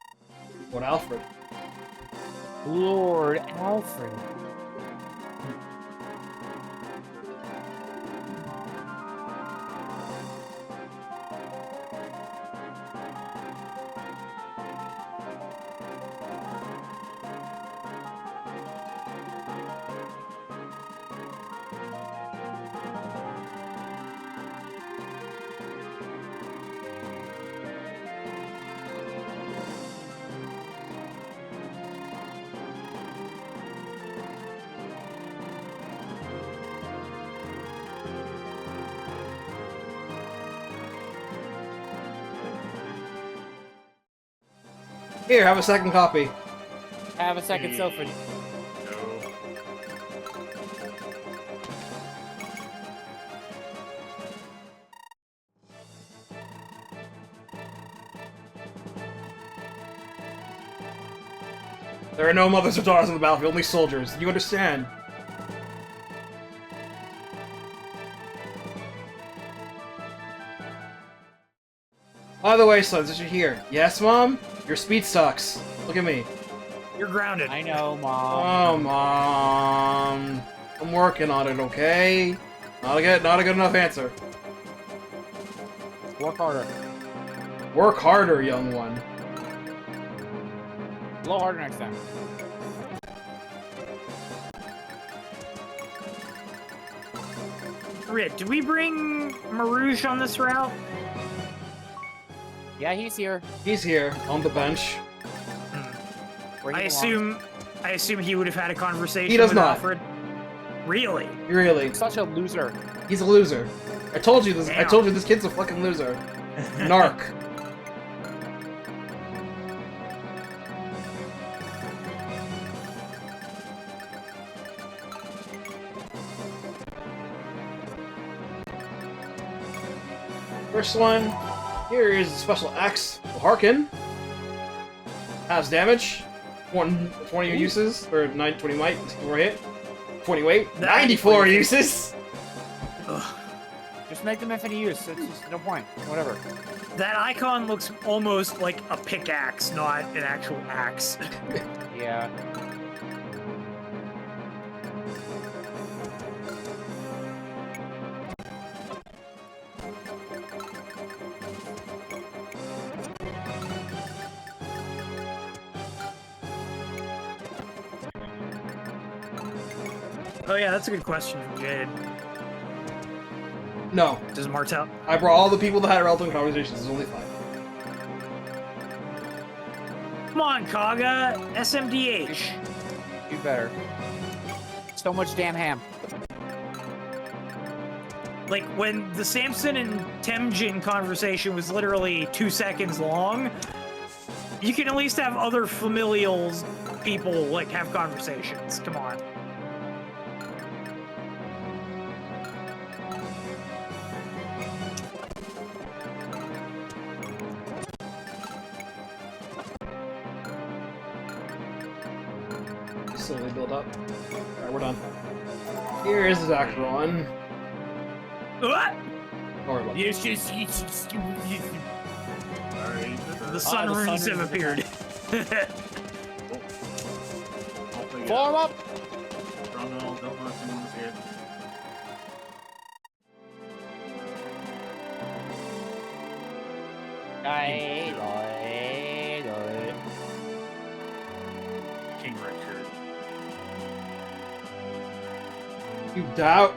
Lord Alfred. Lord Alfred. Here, have a second copy. Have a second selfie. No. There are no mothers or daughters on the battlefield, only soldiers. You understand? By the way, sons, as you're here. Yes, Mom? Your speed sucks. Look at me. You're grounded. I know, Mom. Oh, Mom. I'm working on it, okay? Not a good enough answer. Work harder. Work harder, young one. A little harder next time. Rit, did we bring Marouche on this route? Yeah, he's here. He's here, on the bench. Where I he belongs. assume he would have had a conversation He does with not. Alfred. Really? Really. Such a loser. He's a loser. I told you this. I Damn. told you this kid's a fucking loser. Narc. First one. Here is Special Axe. Harkin. Has damage. 20 uses. Or 20 might. 4 hit. 20 weight. 94 uses. Ugh. Just make them infinite use. It's just no point. Whatever. That icon looks almost like a pickaxe, not an actual axe. Yeah. Oh yeah, that's a good question from Jade. No. Does Martel? I brought all the people that had relevant conversations. There's only 5. Come on, Kaga! SMDH! Do better. So much damn ham. Like, when the Samson and Temjin conversation was literally 2 seconds long, you can at least have other familial people, like, have conversations. Come on. Slowly build up. Alright, we're done. Here is Dakruon. What? Or what? Yes, Alright. The sun the runes sun have runes appeared. Form up! Don't know if anyone's here. King Richard. You doubt?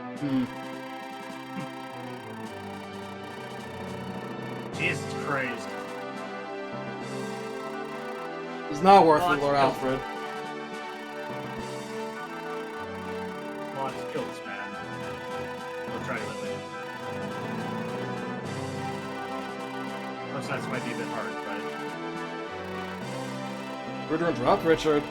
Jesus Christ. He's not worth Oh, it, Lord no. Alfred. Come on, just kill this man. We'll try to live it. Of course, that might be a bit hard, but... Murder and drop, Richard.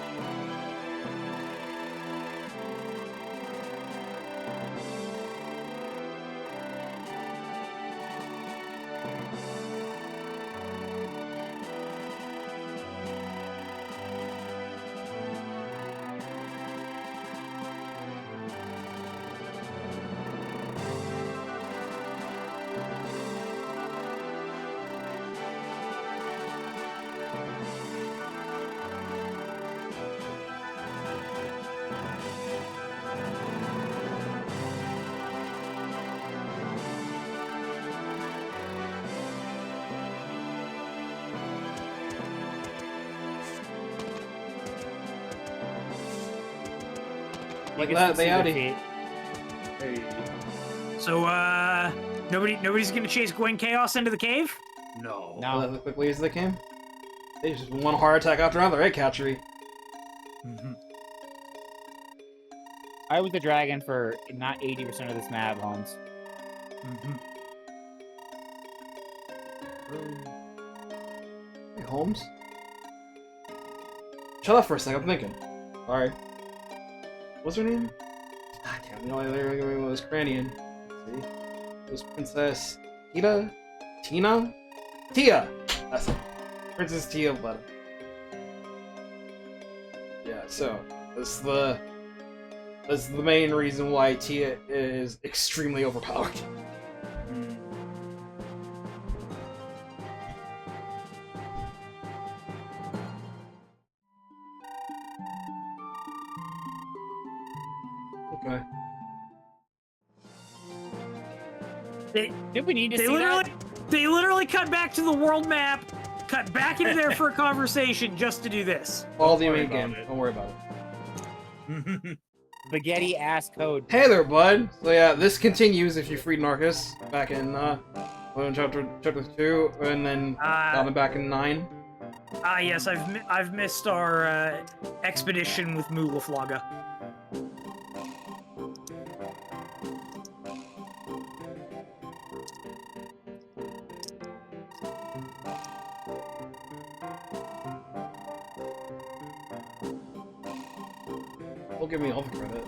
Like gets that, to they see outie. defeat. So, nobody's gonna chase Gwen Chaos into the cave? No. No. As quickly as they came. They just one heart attack after another, right, Catchery? I was the dragon for not 80% of this map, Holmes. Hey, Holmes? Shut up for a second, I'm thinking. Sorry. What's her name? Ah, damn, the only other name was Kranion. Let's see. It was Princess Tita? Tina? Tia! That's it. Princess Tia Blood. Yeah, so that's the main reason why Tia is extremely overpowered. Okay. Did we need to They see literally, that? they literally cut back to the world map, cut back into there for a conversation just to do this. All the worry main game. about it. Don't worry about it. Spaghetti ass code. Hey there, bud. So yeah, this continues if you freed Narcus back in chapter 2, and then back in 9. Yes, I've missed our expedition with Mulaflaga. Don't give me all the credit.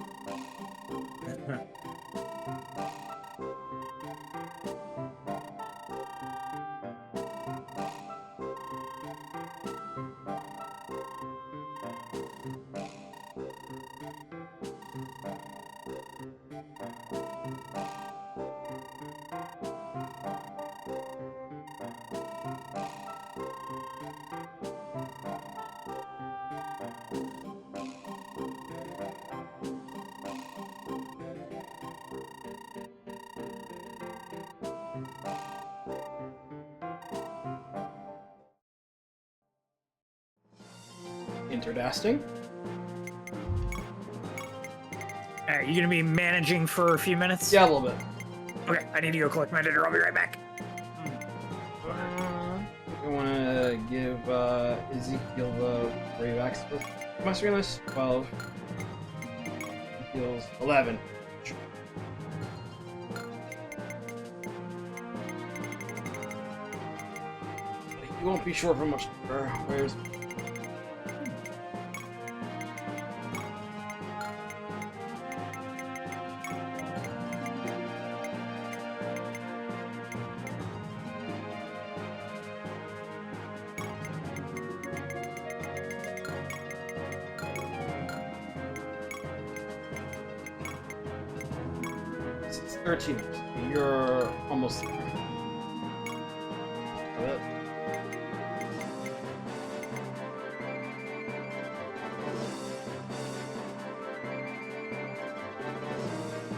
Interdasting? Alright, you gonna be managing for a few minutes? Yeah, a little bit. Okay, I need to go collect my dinner. I'll be right back. I want to give Ezekiel the brave access. Am I screen this? 12. Ezekiel's 11. You won't be sure for much longer. Where's... It's 13. You're almost there.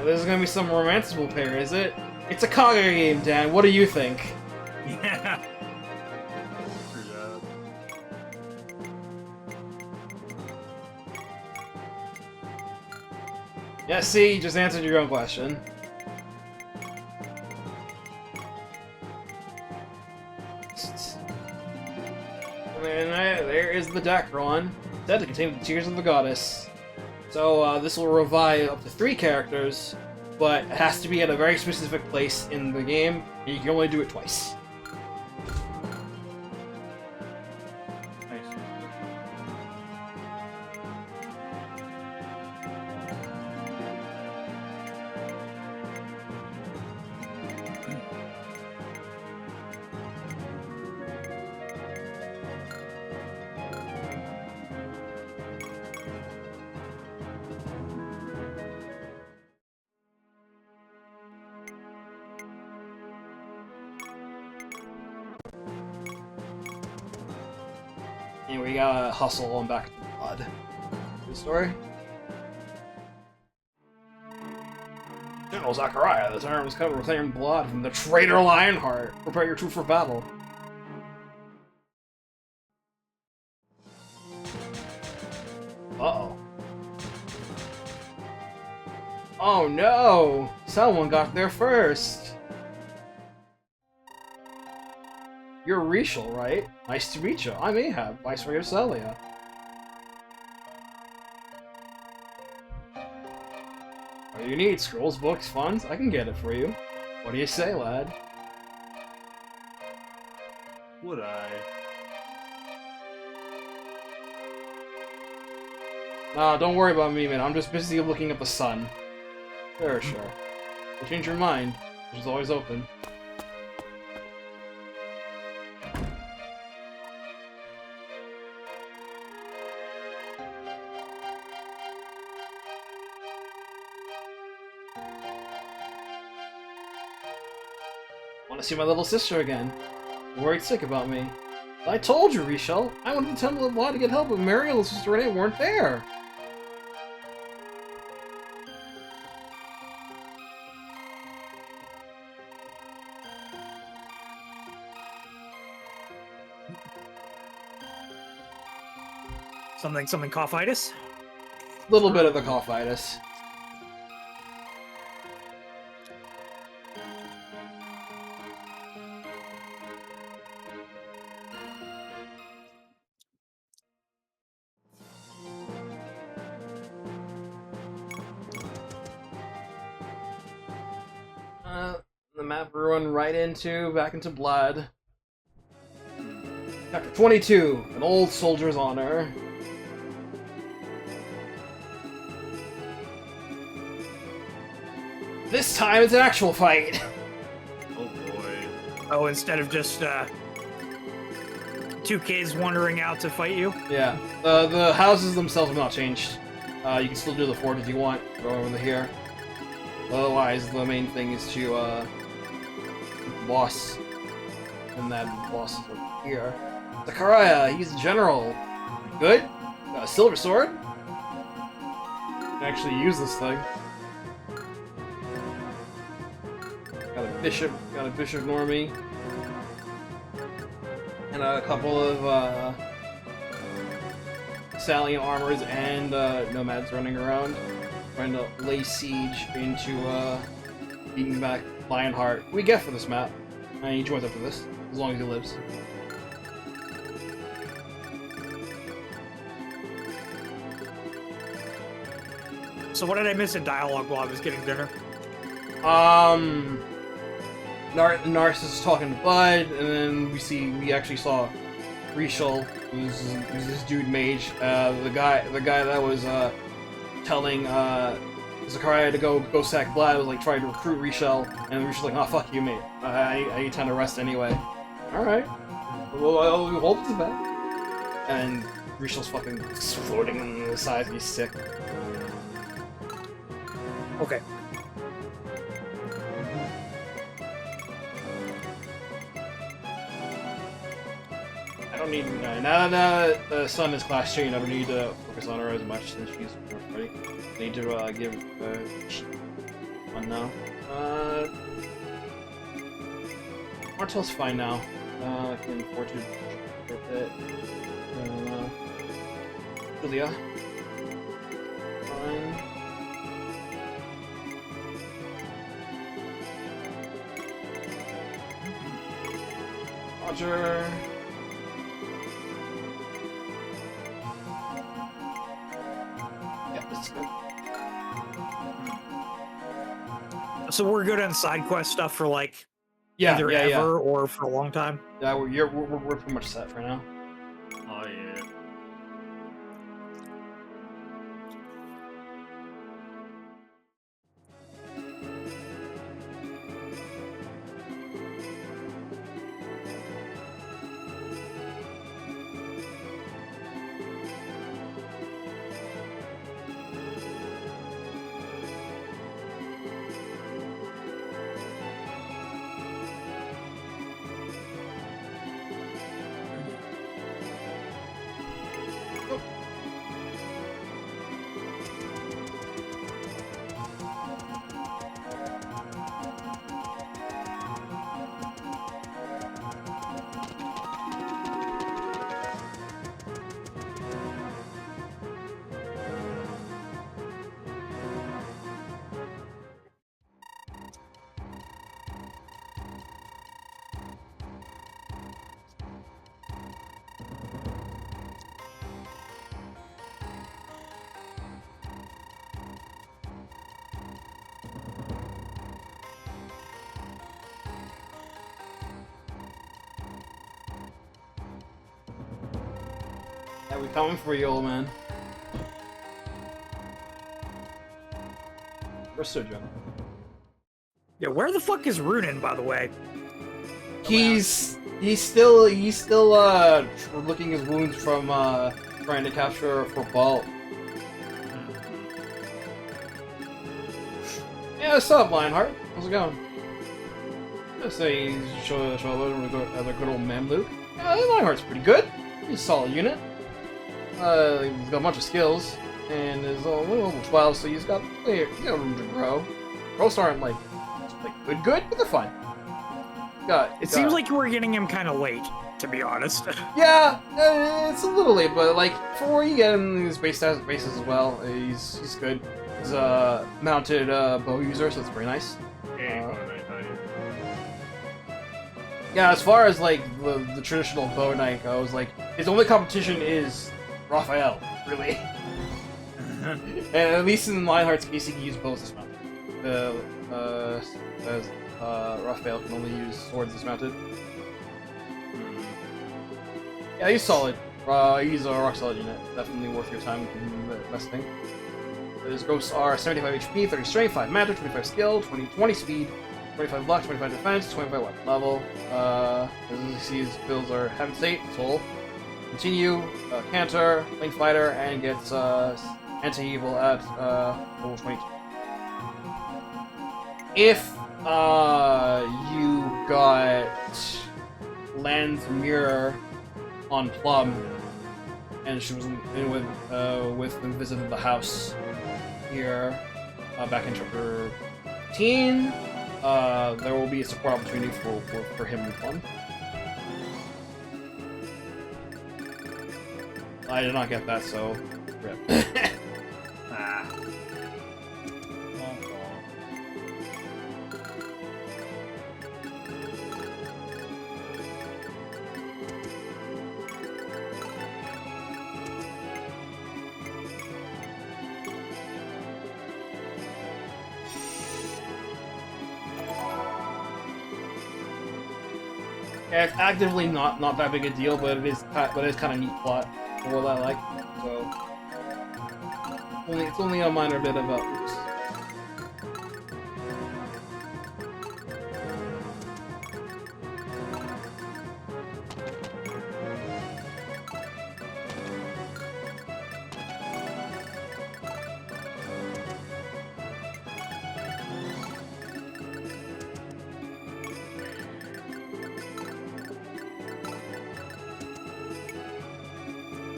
There's gonna be some romanceable pair, is it? It's a Saga game, Dan. What do you think? Yeah. True that. Yeah, see, you just answered your own question. And there is the Dakruon, said to contain the tears of the goddess. So this will revive up to 3 characters, but it has to be at a very specific place in the game, and you can only do it twice. Nice. And we gotta hustle on back to the pod. Good story? General Zachariah, this iron was covered with iron blood from the traitor Lionheart. Prepare your troops for battle. Uh-oh. Oh no! Someone got there first! You're Rishal, right? Nice to meet you. I'm Ahab, Vice Mayor Celia. What do you need? Scrolls, books, funds? I can get it for you. What do you say, lad? Would I? Nah, don't worry about me, man. I'm just busy looking at the sun. Sure. If you change your mind, which is always open. Want to see my little sister again. Worried sick about me. I told you, Rishal. I went to the Temple of Law to get help, but Mariel and Sister Renee weren't there. Something coughitis? Little bit of the coughitis. The map we're running back into blood. Chapter 22, An Old Soldier's Honor. This time it's an actual fight! Oh boy. Oh, instead of just, two kids wandering out to fight you? Yeah. The houses themselves have not changed. You can still do the fort if you want. Go over here. Otherwise, the main thing is to, boss. And that boss is over here. Zakaraya, he's a general. Good? Got a silver sword? Can actually use this thing. Got a bishop normie. And a couple of, Stallion armors and, nomads running around. Trying to lay siege into, beating back Lionheart. What we get for this map? And he joins up to this, as long as he lives. So what did I miss in dialogue while I was getting dinner? Narcissus talking to Bud, and then we actually saw Rishal, who's this dude mage, the guy that was telling Zakaria to go sack Vlad, was like trying to recruit Rishal, and Rishal's like, oh fuck you, mate. I need time to rest anyway. Alright. Well, I'll hold to that. And Rishal's fucking floating on the sides, and he's sick. Okay. I don't need, now that the sun is class changed, I don't need to focus on her as much since she's ready. I need to give one now. Martel's fine now. I can afford to for a bit. Julia. Fine. Roger. So we're good on side quest stuff for like Yeah, either ever or for a long time. Yeah, we're pretty much set for now. Oh yeah. Yeah, we coming for you, old man. Where's Sojourn? Yeah, where the fuck is Runan, by the way? He's still licking his wounds from trying to capture for Balt. Yeah, what's up, Lionheart? How's it going? I say he's show a other good old man Luke. Lionheart's pretty good. He's a solid unit. He's got a bunch of skills, and is only level 12, so he's got room to grow. Growths aren't like good, but they're fine. It seems like we're getting him kind of late, to be honest. Yeah, it's a little late, but like for you get him his bases as well, he's good. He's a mounted bow user, so it's very nice. Yeah, as far as like the traditional bow knight goes, like his only competition is Raphael, really. And at least in Lionheart's case, he can use bows dismounted. Raphael can only use swords dismounted. Yeah, he's solid. He's a rock solid unit. Definitely worth your time investing. His ghosts are 75 HP, 30 strength, 5 magic, 25 skill, 20 speed, 25 luck, 25 defense, 25 weapon level. As you see, his builds are Heaven State, Soul, Continue, Cantor, Link Fighter, and gets Anti-Evil at level 22. If you got Land's Mirror on Plum, and she was in with and visited the house here back in chapter 15, there will be a support opportunity for him and Plum. I did not get that, so rip. Yeah, it's actively not that big a deal, but it's kind of neat plot for what I like. So it's only a minor bit of oops.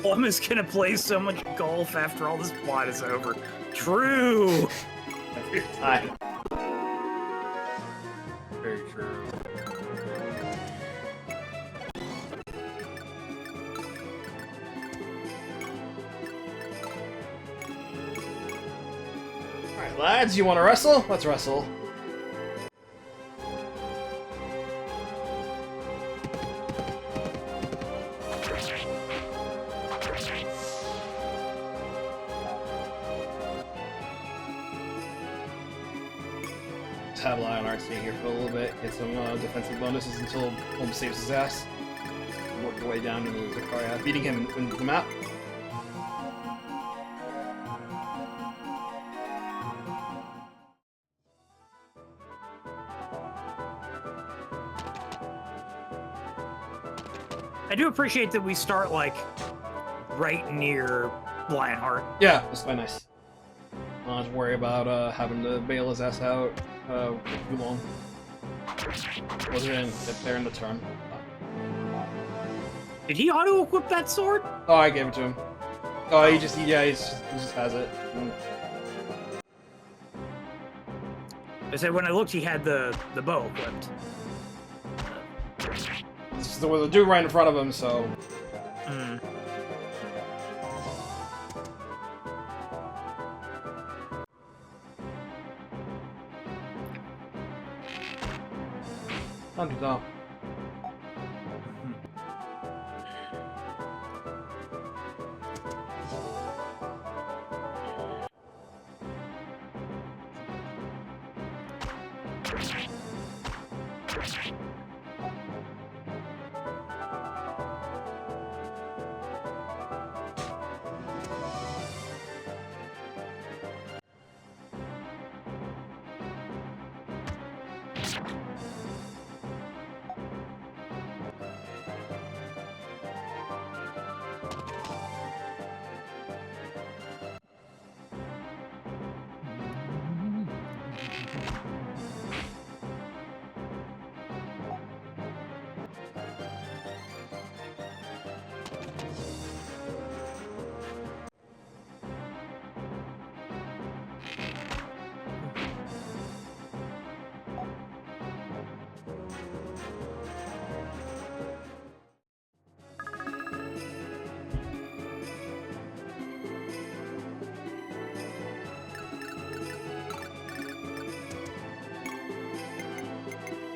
Plum is gonna play so much golf after all this plot is over. True! Every time. Very true. Alright, lads, you want to wrestle? Let's wrestle. Have Lionheart stay here for a little bit, get some defensive bonuses until Holmes saves his ass. Work your way down to the Zakaria, beating him in the map. I do appreciate that we start, like, right near Lionheart. Yeah, that's quite nice. Don't have to worry about having to bail his ass out too long. Wasn't gonna get there in the turn. Did he auto-equip that sword? Oh, I gave it to him. Oh, he just has it. I said when I looked, he had the bow equipped. There was a dude right in front of him, so. Hmm. Not too dumb.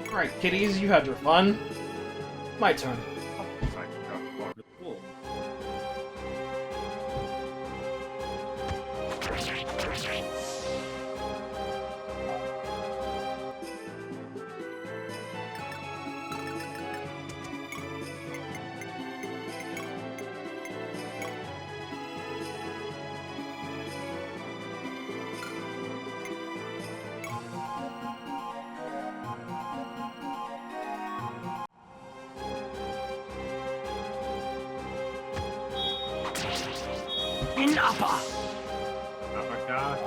Alright, kitties, you had your fun. My turn. Cool. Inapa. Oh my gosh.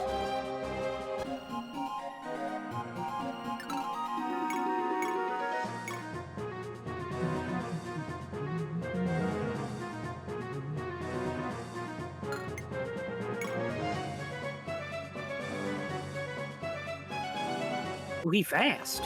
Ooh, he fast.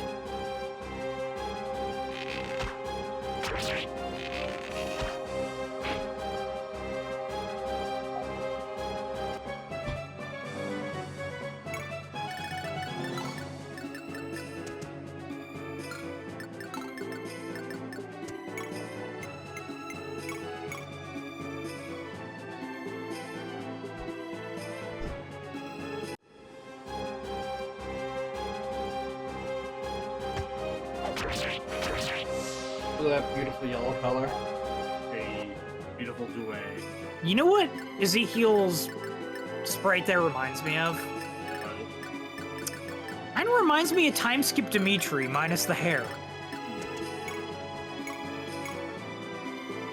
Look at that beautiful yellow color. A beautiful duet. You know what Ezekiel's sprite there reminds me of? Kind of reminds me of Time Skip Dimitri, minus the hair.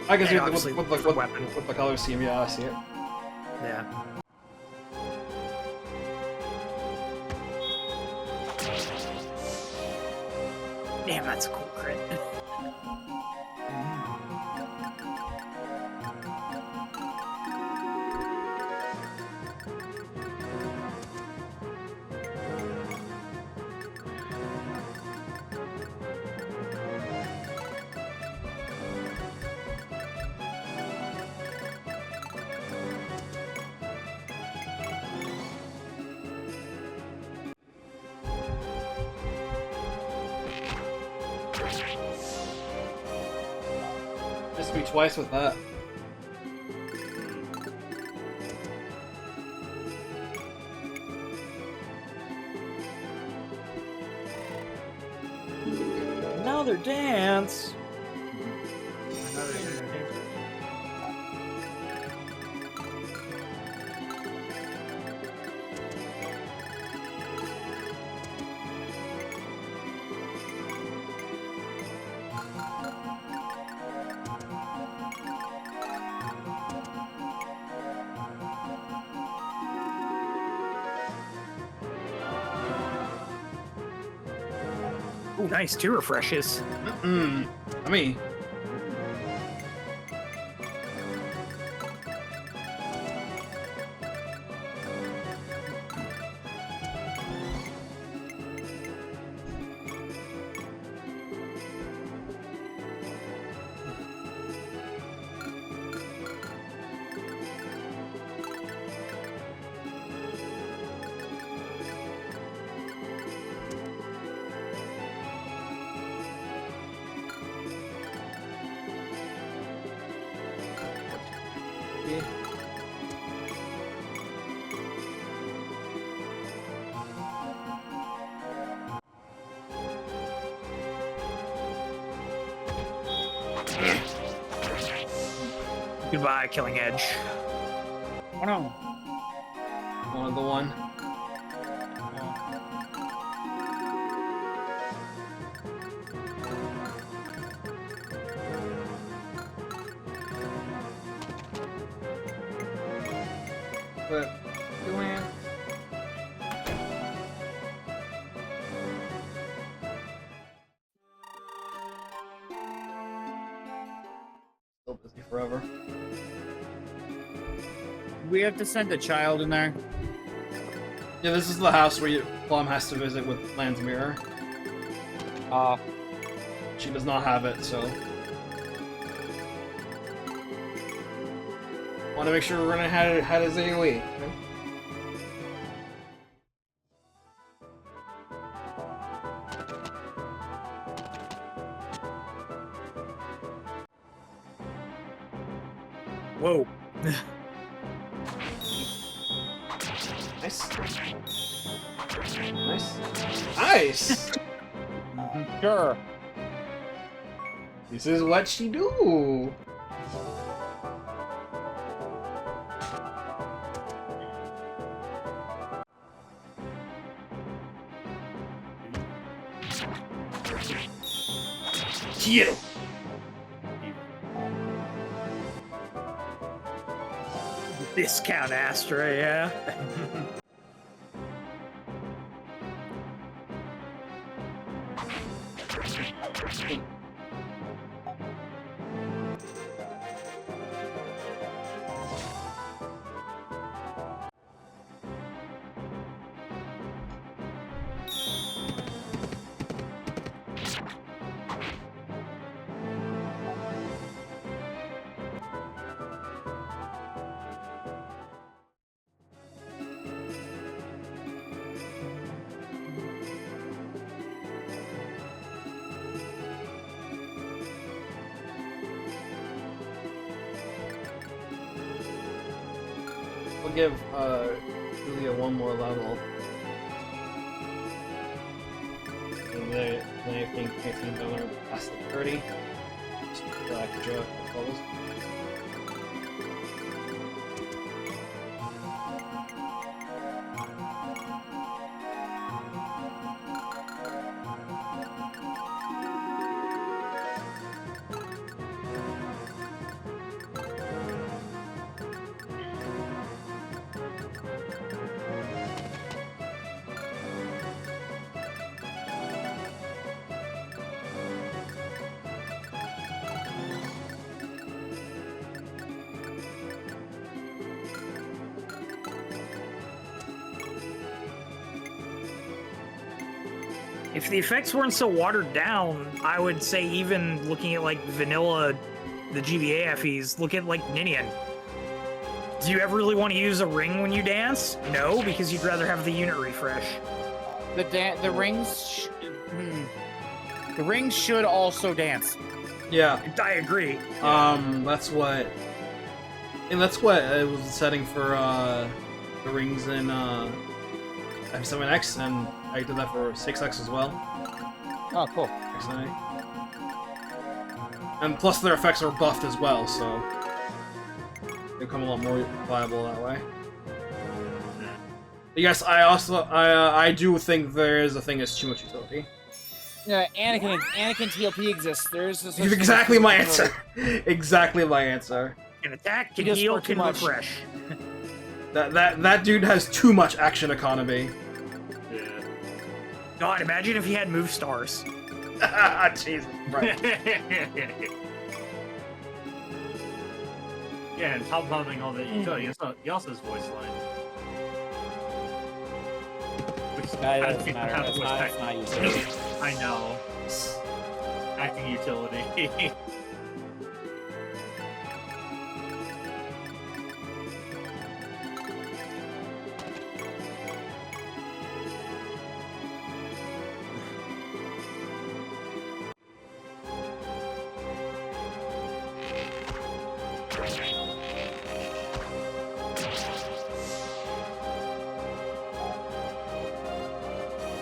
I can see And it obviously with the weapon. the color scheme, yeah, I see it. Yeah. Damn, that's a cool crit. Missed me twice with that. Another dance. Ooh, nice, 2 refreshes. I mean, Goodbye, Killing Edge. Oh no. one of the one. But, forever. We have to send a child in there. Yeah, this is the house where Plum has to visit with Land's Mirror. She does not have it, so... Want to make sure Runa had his AoE. Okay? Whoa. Nice. Nice. Nice! Sure. This is what she do! Kill! Discount Astra, yeah. We'll give Julia one more level. And then I think next time I'm gonna pass the 30. Just black joke close. If the effects weren't so watered down, I would say even looking at like vanilla, the GBA FEs, look at like Ninian. Do you ever really want to use a ring when you dance? No, because you'd rather have the unit refresh. The rings should also dance. Yeah. I agree. That's what... And that's what it was the setting for, the rings in, F7X, and I did that for 6X as well. Oh, cool. XNA. And plus their effects are buffed as well, so... they become a lot more viable that way. Yes, I do think there is a thing as too much utility. Yeah, Anakin TLP exists. There's Exactly my answer. Exactly my answer. Can attack, can He does heal, far too can much. refresh. That dude has too much action economy. Yeah. God, imagine if he had move stars. Jesus. Right. Yeah, and top building all the utility. He also has Wasteland. Which That I doesn't think matter. that was It's not utility. I know. Acting utility.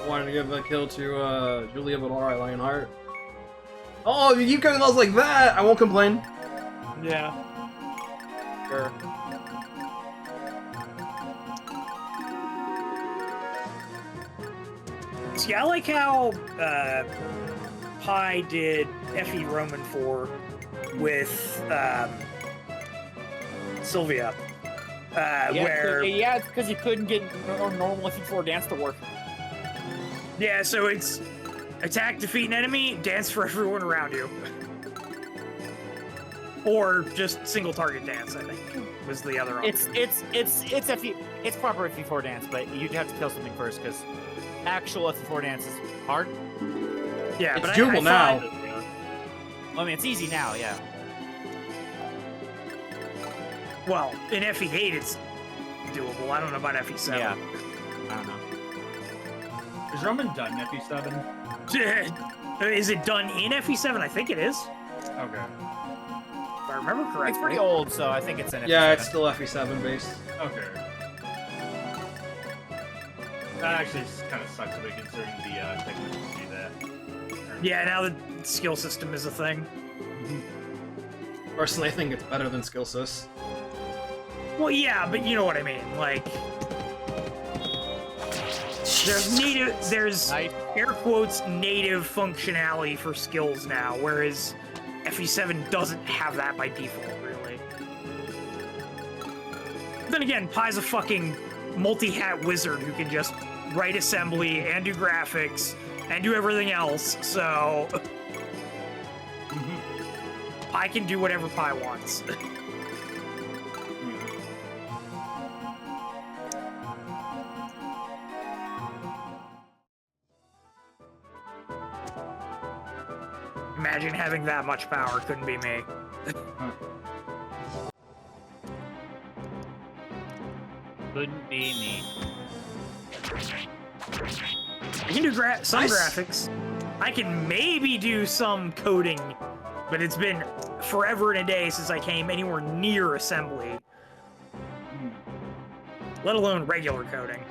Wanted to give a kill to Julia, but alright, Lionheart. Oh, you keep those like that! I won't complain. Yeah. Sure. See, I like how Pi did FE Roman 4 with Sylvia. Where it's because you couldn't get normal FE4 dance to work. yeah, so it's attack, defeat an enemy, dance for everyone around you. Or just single target dance, I think, was the other option. It's proper FE4 dance, but you'd have to kill something first because actual FE4 dance is hard. Yeah, It's but doable I now. thought- Well, I mean, it's easy now, yeah. well, in FE8 it's doable. I don't know about FE7. Yeah. I don't know. Is Roman done in FE7? Is it done in FE7? I think it is. Okay. If I remember correctly. It's pretty old, so I think it's in Yeah, FE7. it's still FE7 based. Okay. That actually kind of sucks a bit considering the technicians do that. Yeah, now the skill system is a thing. Personally, I think it's better than Skillsys. Well, yeah, but you know what I mean. Like, there's Nice. air quotes native functionality for skills now, whereas FE7 doesn't have that by default, really. Then again, Pai's a fucking multi-hat wizard who can just write assembly and do graphics and do everything else, so Pai can do whatever Pai wants. Imagine having that much power. Couldn't be me. Couldn't be me. I can do some Nice. graphics. I can maybe do some coding, but it's been forever and a day since I came anywhere near assembly. Let alone regular coding.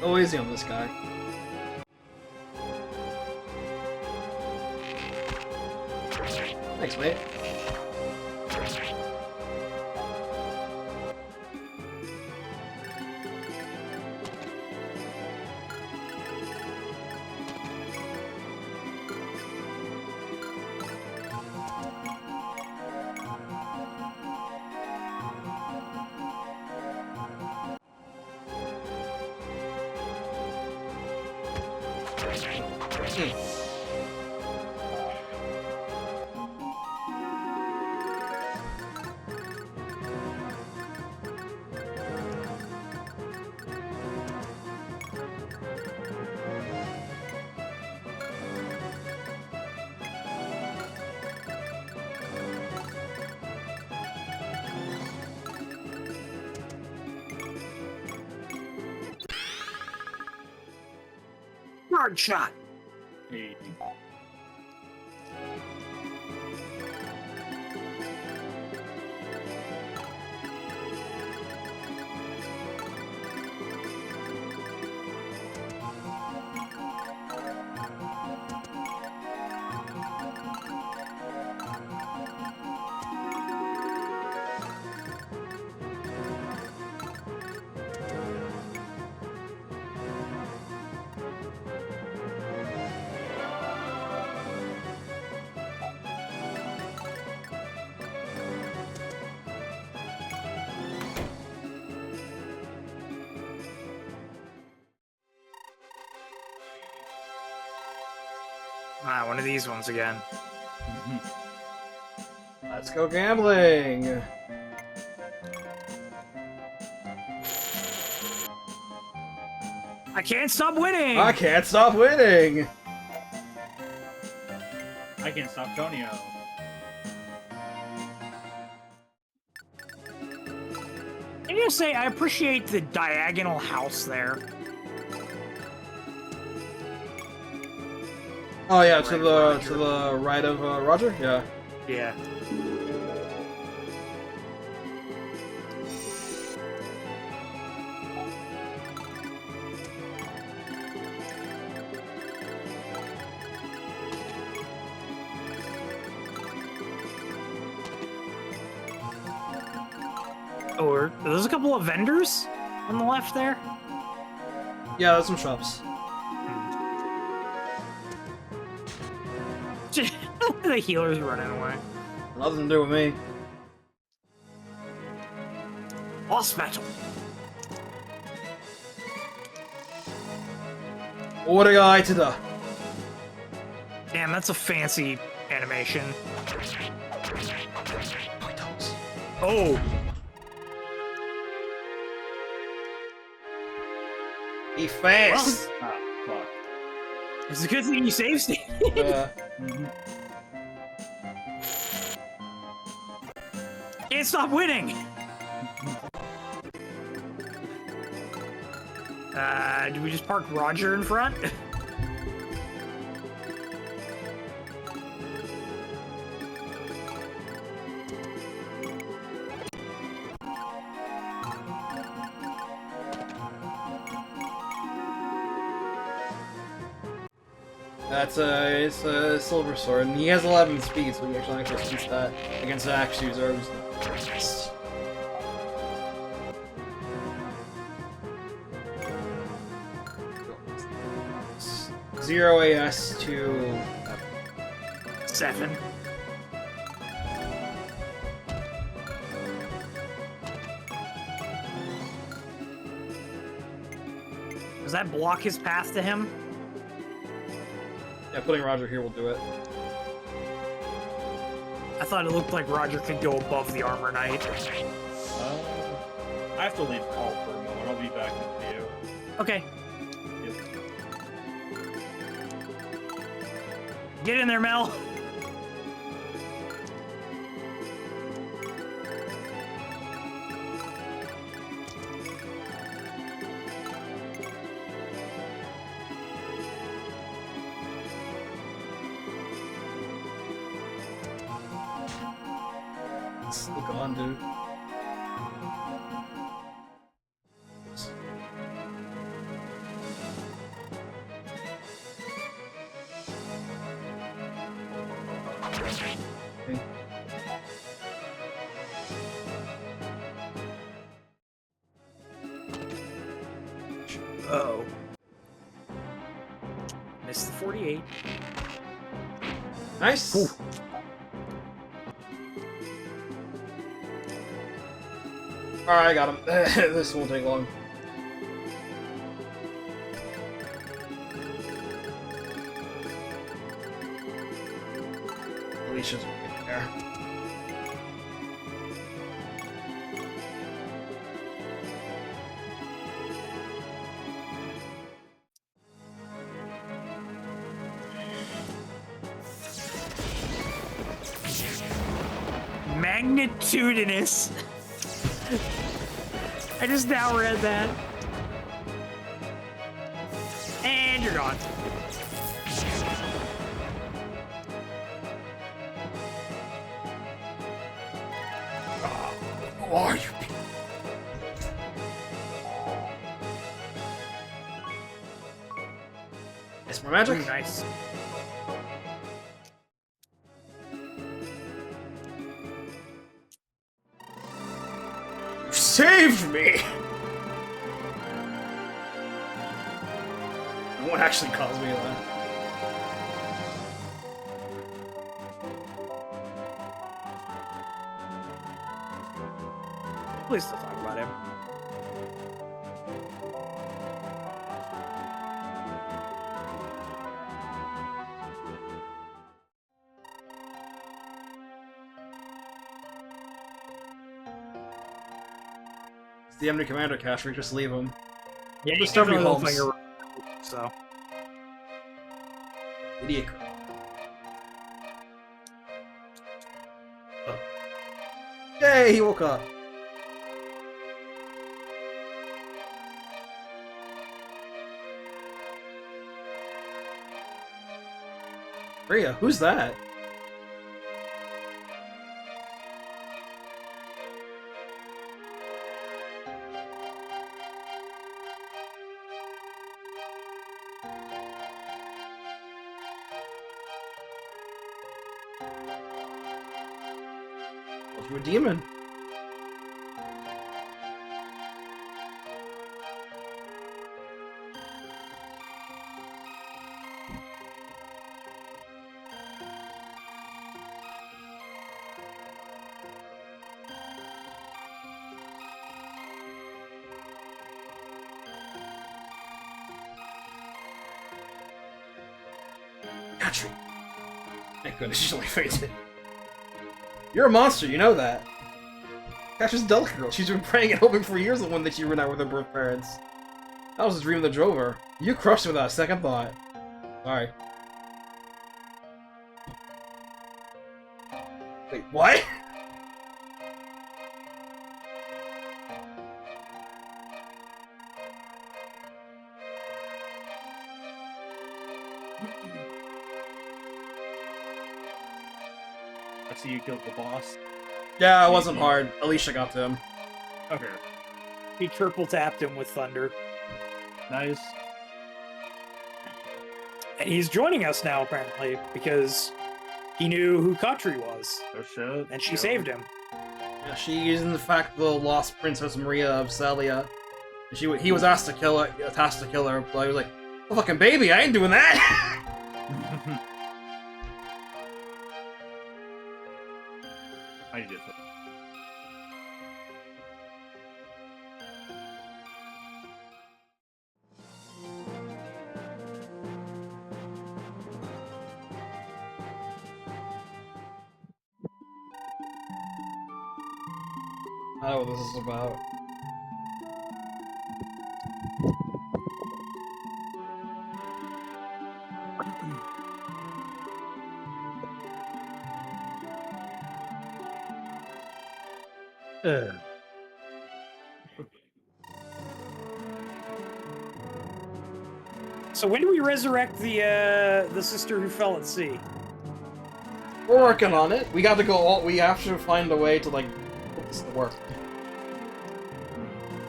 Go easy on this guy. Thanks, mate. Hard shot. Hey. Ah, one of these ones again. Let's go gambling. I can't stop winning. I can't stop winning. I can't stop Tonio. I need to say I appreciate the diagonal house there. Oh yeah, Right, to Roger. the right of Roger. Yeah. Yeah. Oh, are there's a couple of vendors on the left there? Yeah, there's some shops. The healer's running away. Nothing to do with me. Boss battle. What a guy to the. Damn, that's a fancy animation. Oh, He fast. Ah, fuck. it's a good thing you saved Steve. Yeah. Can't stop winning. Do we just park Roger in front? It's a silver sword, and he has 11 speed, so he actually beats that against the axe user. Yes. Zero AS to 7. Does that block his path to him? yeah, putting Roger here will do it. I thought it looked like Roger could go above the armor knight. I have to leave call for a moment. I'll be back with you. Okay, Yep. get in there, Mel. Look on, dude. Uh-oh. Missed the 48. Nice. Ooh. Alright, I got him. This won't take long. Alicia's right there. Magnitudinous. I just now read that. And you're gone. Who are you? It's more magic. Ooh, nice. You saved me! No one actually calls me that. Please still talk about him. It's the enemy commander, Cashrick, just leave him. Yeah, Just start me, definitely look Holmes. like a so. Idiot. Oh. Yay, he woke up. Rhea, who's that? Well, you're a demon. Katri. Thank goodness she only fainted. You're a monster, you know that. Katri's a delicate girl. She's been praying and hoping for years on one that she ran out with her birth parents. That was a dream that drove her. You crushed her without a second thought. Sorry. Wait, what? I see you killed the boss. Yeah, it wasn't hard. Alicia got to him. Okay. He triple tapped him with thunder. Nice. And he's joining us now, apparently, because he knew who Katri was, Oh shit. and she saved him. Yeah, she is in fact the lost Princess Maria of Salia. He was asked to kill her, tasked to kill her, but I was like, oh, fucking baby, I ain't doing that! I did it. I don't know what this is about. So when do we resurrect the sister who fell at sea? We're working on it. We got to go all. We have to find a way to like put this to work.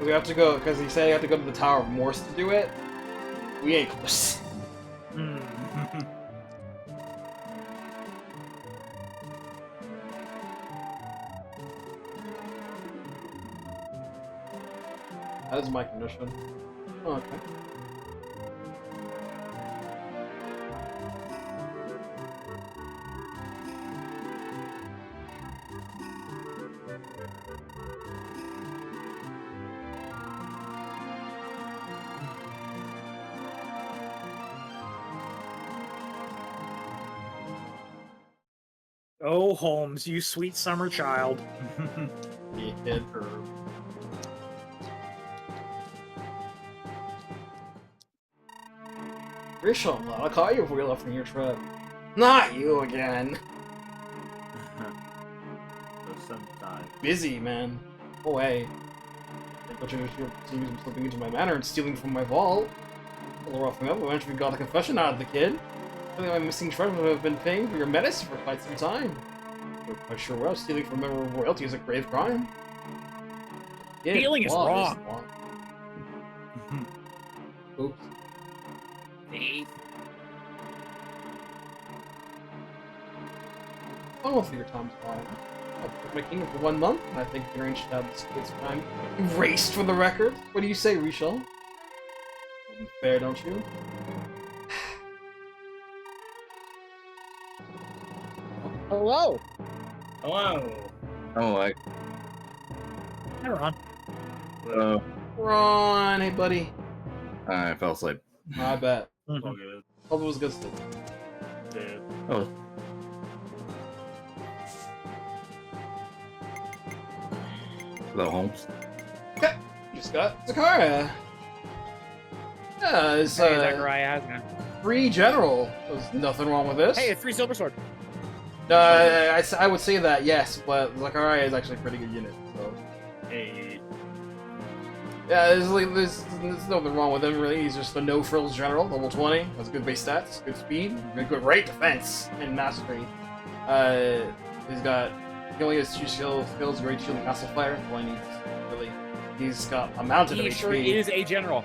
We have to go because he said you have to go to the Tower of Morse to do it. We ain't close. Hmm. That is my condition. Oh, okay. Oh, Holmes, you sweet summer child. Yeah, kid. Rishon, I'll call you before we left from your trip. Not you again. Sometime. Busy, man. Go away. But you're slipping into my manor and stealing from my vault. A little rough me up, eventually got a confession out of the kid. I think my missing treasure would have been paying for your medicine for quite some time. Not quite sure what else. Stealing from member of royalty is a grave crime. Yeah, Stealing is law wrong. law. Oops. I don't think your time's fine. I've put my kingdom for 1 month, and I think the range should have this kid's crime erased from the record. What do you say, Rishal? Fair, don't you? Hello. Hello. Oh, Hey, Ron. Ron, hey buddy. I fell asleep. I bet. All good. Hope it was a good sleep. Dude. Oh. Hello, Holmes. Just got Zakara. Yeah, it's Hey, Zachariah, how's it going? free general. There's nothing wrong with this. Hey, it's 3 silver sword. I would say that, yes, but Zakaria is actually a pretty good unit, so... Hey. Yeah, there's nothing wrong with him, really. He's just a no-frills general, level 20. Has good base stats, good speed, good right defense, and mastery. He's got... He only has 2 skills, great shield and castle fire. That's all he needs, really. He's got a mountain of He HP. sure is a general.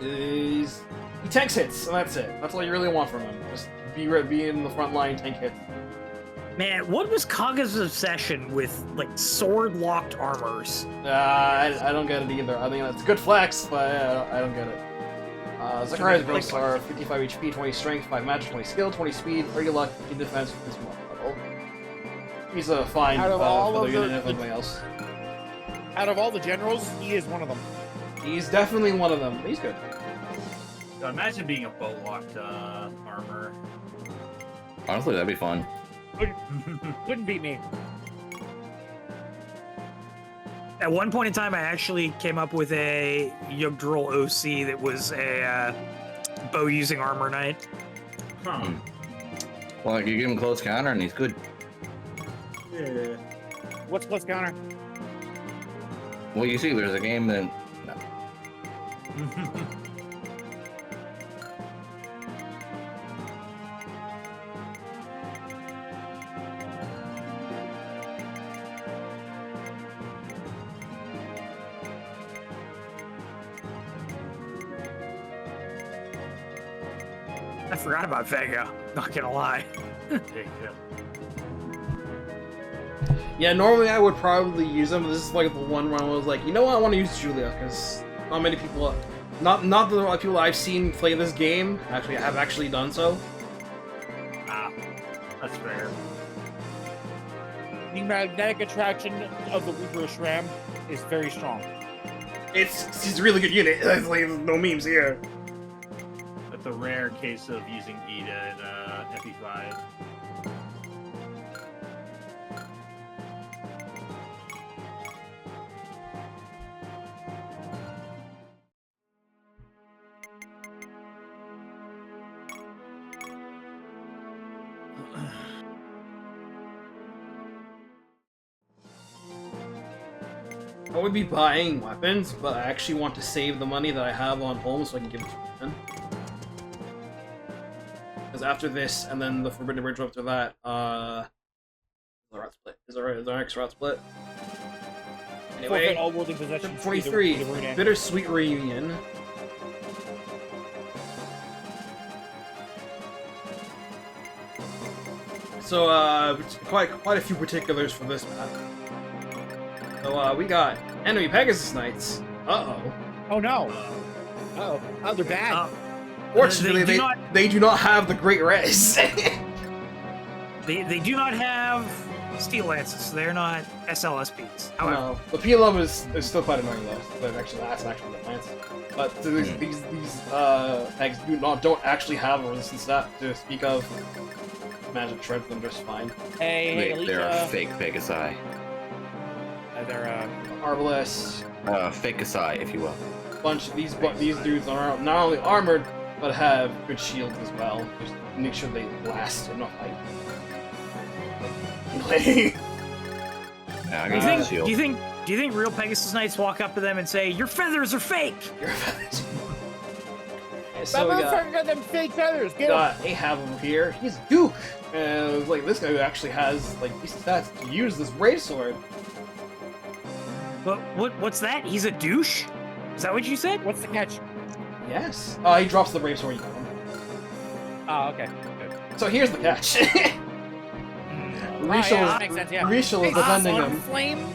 He tanks hits, and that's it. That's all you really want from him. Just be in the front line, tank hits. Man, what was Kaga's obsession with, like, sword-locked armors? I don't get it either. I think it's a good flex, but I don't get it. Zakaria's growths are 55 HP, 20 strength, 5 magic, 20 skill, 20 speed, 30 luck, 15 defense, 15 level. He's a fine Out of all for of the unit the- of everybody else. Out of all the generals, he is one of them. He's definitely one of them. He's good. So imagine being a bow-locked armor. Honestly, that'd be fun. Couldn't beat me. At one point in time, I actually came up with a Yggdrasil OC that was a bow using armor knight. Huh. Well, like, you give him close counter and he's good. Yeah. What's close counter? Well, you see, there's a game that. No. I forgot about Vega. Not gonna lie. There you go. Yeah, normally I would probably use them, but this is like the one where I was like, you know what, I want to use Julia, because not many people, not the lot of people I've seen play this game actually have actually done so. Ah, that's fair. The magnetic attraction of the Weaver Ram is very strong. It's a really good unit. There's like no memes here. That's a rare case of using Ida in FE5. I would be buying weapons, but I actually want to save the money that I have on Holmes so I can give it to Runan. Because after this, and then the Forbidden Bridge after that, the rat split. Is there an next rat split? Forfeit Anyway, all worldly possessions. 23, to the Runan. Bittersweet Reunion. So, quite a few particulars for this map. So, we got enemy Pegasus Knights. Uh-oh. Oh no. Uh-oh. Oh, they're bad. Fortunately, they do not have the great res. They do not have steel lances, so they're not SLSPs. However, No, the PLM is still quite annoying though. That's actually the lance. But these pegs don't actually have a resistance stat to speak of. Magic shreds them just fine. Hey, They're a Alicia. fake Pegasi. They're Arbalest. Fakasai, if you will. Bunch of these dudes are not only armored but have good shields as well. Just make sure they last enough fight. Yeah, I do you got think? a shield. Do you think real Pegasus Knights walk up to them and say, "Your feathers are fake"? So we got them fake feathers. Get got Ahab over here. He's Duke, and like this guy who actually has like decent stats to use this brave sword. But what's that? He's a douche? Is that what you said? What's the catch? Yes. He drops the brave sword. You got him. Oh, okay. So here's the catch. Rishal that makes sense. Yeah. Rishal is defending him. Flame.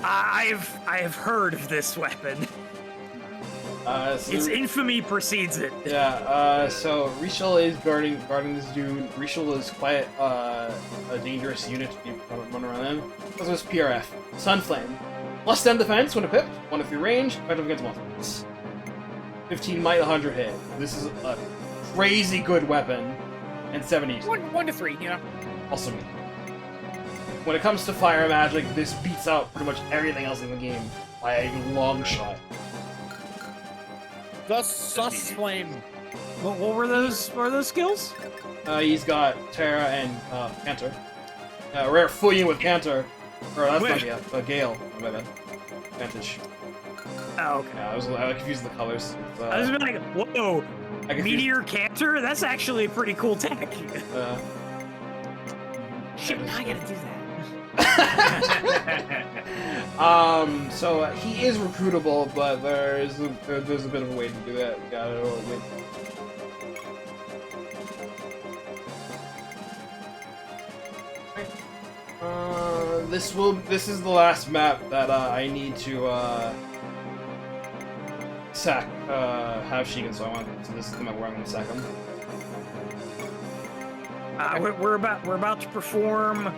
I have heard of this weapon. So, Its infamy precedes it. yeah. So Rishal is guarding this dude. Rishal is quite a dangerous unit to be running around him. This is PRF. Sunflame. Plus 10 defense when equipped. 1 to 3 range. Effective against monsters. 15 might, 100 hit. This is a crazy good weapon. And 70. 1 to 3. You know. Also me. When it comes to fire magic, this beats out pretty much everything else in the game by a long shot. The sus flame. What were those? What were those skills? He's got Terra and Cantor. Rare full unit with Cantor. Or that's not yet. Gale. Oh, my bad. Vantage. Oh, okay. Yeah, I confused the colors. It's, I was like, whoa, I confused, Meteor Cantor? That's actually a pretty cool tech. Shit, now I gotta do that. So he is recruitable, but there's a bit of a way to do that. We gotta wait. This is the last map that I need to sack have Shigen, so this is the map where I'm gonna sack him. We're about to perform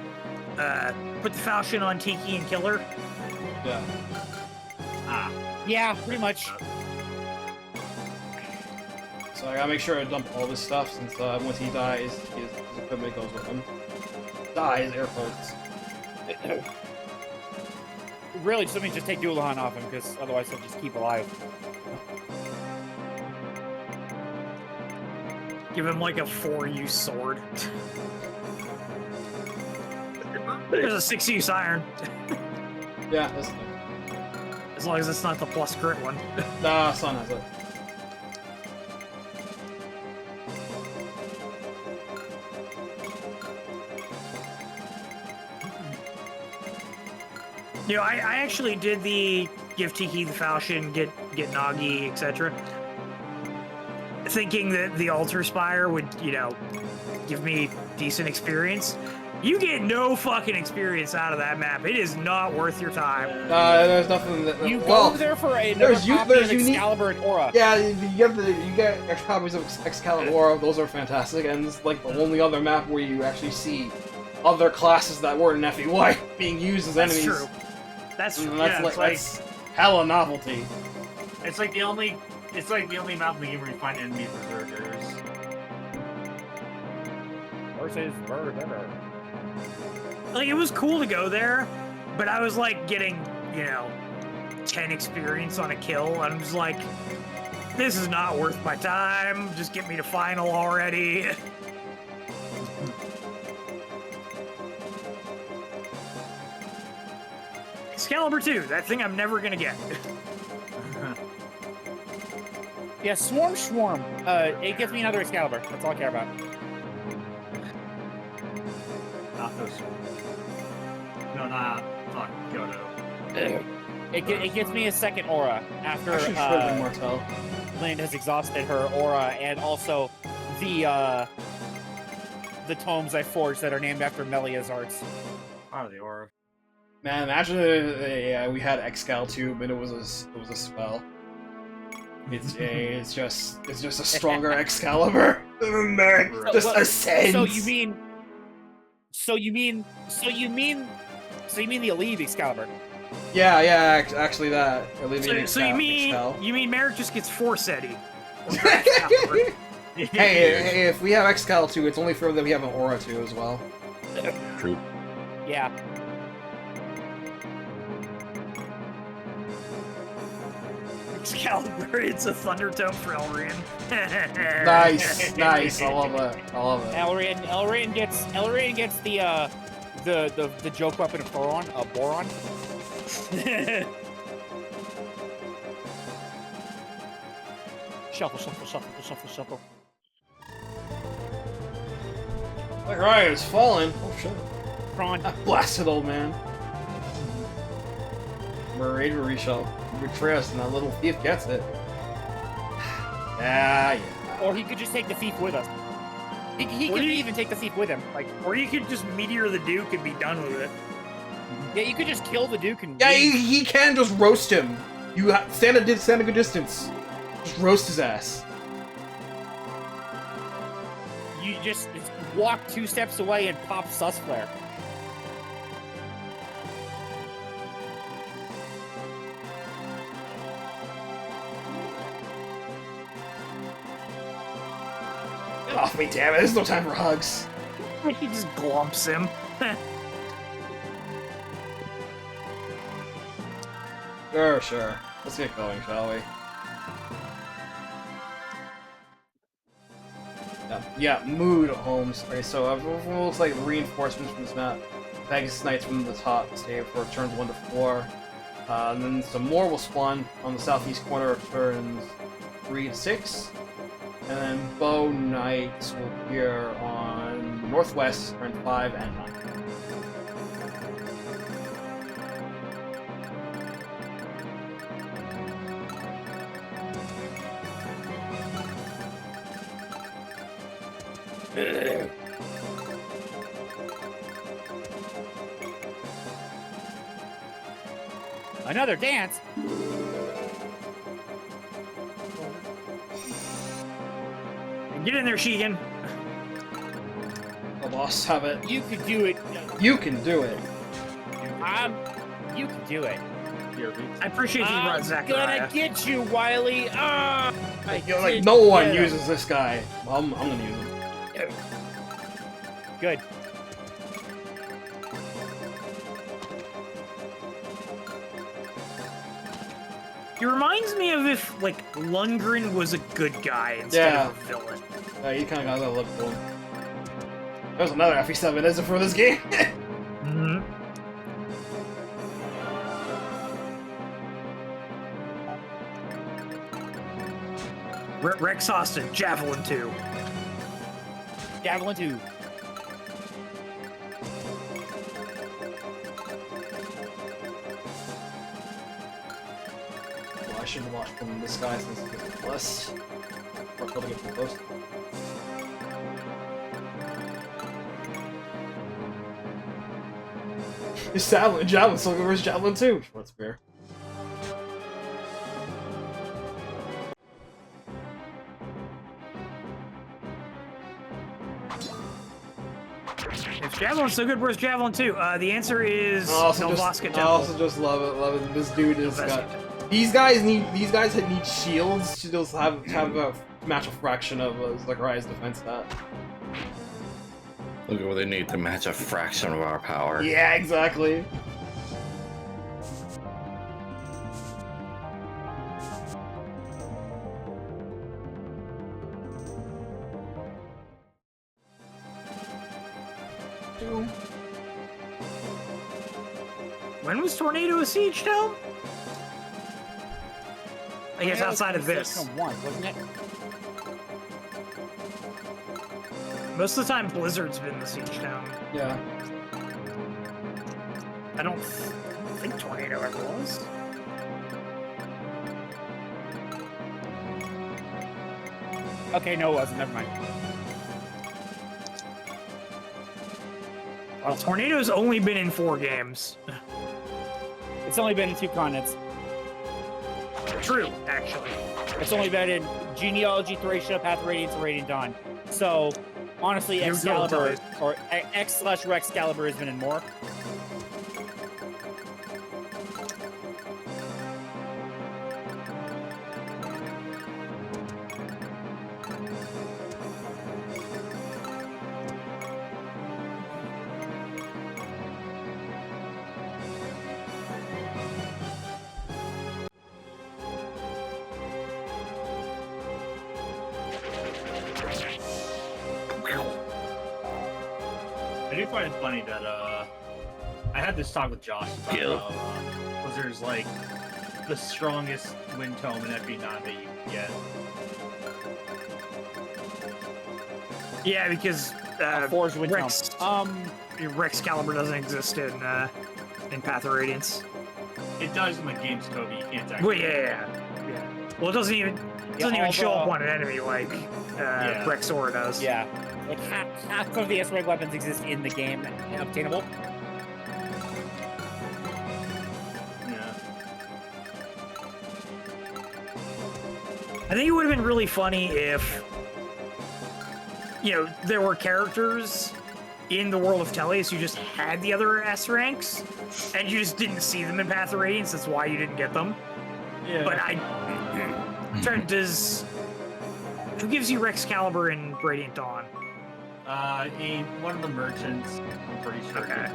put the falchion on Tiki and kill her. Yeah. Yeah, pretty much. So I gotta make sure I dump all this stuff since once he dies, his equipment goes with him. Dies, air quotes. Really, just let me just take Doulahan off him, because otherwise he'll just keep alive. Give him like a 4-use sword. There's a 6-use iron. Yeah, that's As long as it's not the plus crit one. nah, Son has it. You know, I actually did the give Tiki the Falchion, get Nagi, etc. Thinking that the Altar Spire would, you know, give me decent experience. You get no fucking experience out of that map. It is not worth your time. There's nothing that... You well, go there for another copy of Excalibur and Aura. Yeah, you get extra copies of Excalibur Aura. Those are fantastic, and it's like the only other map where you actually see other classes that weren't in FEY being used as enemies. That's true. That's true. That's hella novelty. It's like the only map in the game where you find enemy berserkers. Versus Berserker. Like, it was cool to go there, but I was like getting, you know, 10 experience on a kill, and I'm just like, this is not worth my time. Just get me to final already. Excalibur 2, that thing I'm never gonna get. Yeah, Swarm. It gives me another Excalibur. That's all I care about. Not those. No, not fuck Godo. It gives me a second Aura after I should have been Martel. Lind has exhausted her Aura, and also the tomes I forged that are named after Melia's arts. Oh, the aura. Man, imagine if, we had Excal 2, but it was a spell. It's just a stronger Excalibur. Just ascends. So you mean the Aleve Excalibur? Yeah, actually that. So you mean Merrick just gets Forcetti? Hey, if we have Excal 2, it's only fair that we have an Aura 2 as well. True. Yeah. Excalibur, it's a Thunder Tome for Elrian. Nice. I love it. Elrian gets the joke weapon of Boron. Shuffle. Like, right, it's falling. Oh shit. Prawn. Blasted old man. Marauder shell. Betray us, and that little thief gets it. Yeah. Or he could just take the thief with us. He could even take the thief with him. Like, or you could just meteor the Duke and be done with it. yeah, you could just kill the Duke and. Yeah, he can just roast him. You stand a good distance. Just roast his ass. You just walk 2 steps away and pop Sus Flare. Get off me, damn it! There's no time for hugs. He just glumps him. Sure. Let's get going, shall we? Yeah, mood, Holmes. Okay, so everyone looks like reinforcements from this map. Pegasus Knights from the top stay for turns 1 to 4. And then some more will spawn on the southeast corner of turns 3 to 6. And then Bow Knights will appear on the northwest, turn 5 and 9. Another dance? Get in there, Sheegan. The boss have it. You could do it. You can do it. You can do it. Here, Beats. I appreciate you brought I'm Zachariah. gonna get you, Wiley. Ah, You're like, no one uses this guy. Well, I'm gonna use him. Good. He reminds me of if, like, Lundgren was a good guy instead of a villain. He kind of got that look for him. There's another FE7, is it, for this game? Mm-hmm. Rex Austin, Javelin 2. Javelin 2. Well, I should have watched from this guy since it's less. Watch how to get too close. His Javelin, so where's Javelin 2? That's fair. If Javelin's so good, where's Javelin 2? The answer is Nelvaska I Temple. also just love it. This dude is got. These guys need shields to just have a match a fraction of Zachariah's defense stat. Look at what they need to match a fraction of our power. Yeah, exactly. When was Tornado a siege town? I guess outside of this. Once, wasn't it? Most of the time, Blizzard's been the siege town. Yeah. I don't think Tornado ever was. Okay, no, it wasn't. Never mind. Well, Tornado's only been in 4 games. It's only been in 2 continents. True, actually. It's only been in Genealogy, Thracia, Path of Radiance, and Radiant Dawn. So, honestly, You Excalibur, go, or X/Excalibur has been in more. I do find it funny that I had this talk with Josh about Blizzard's like the strongest wind tome in FB9 that you can get. Yeah, because Forge Wind Rex, Tome. Rex Caliber doesn't exist in Path of Radiance. It does in the game's code, but you can't actually. Well, yeah. Well, it doesn't even show up on an enemy like Rex Aura does. Yeah. Like half of the S-Rank weapons exist in the game and obtainable. Yeah. I think it would have been really funny if, there were characters in the world of Tellius who just had the other S ranks, and you just didn't see them in Path of Radiance. That's why you didn't get them. Yeah. But who gives you Rex Caliber in Radiant Dawn? One of the merchants, I'm pretty sure. Okay.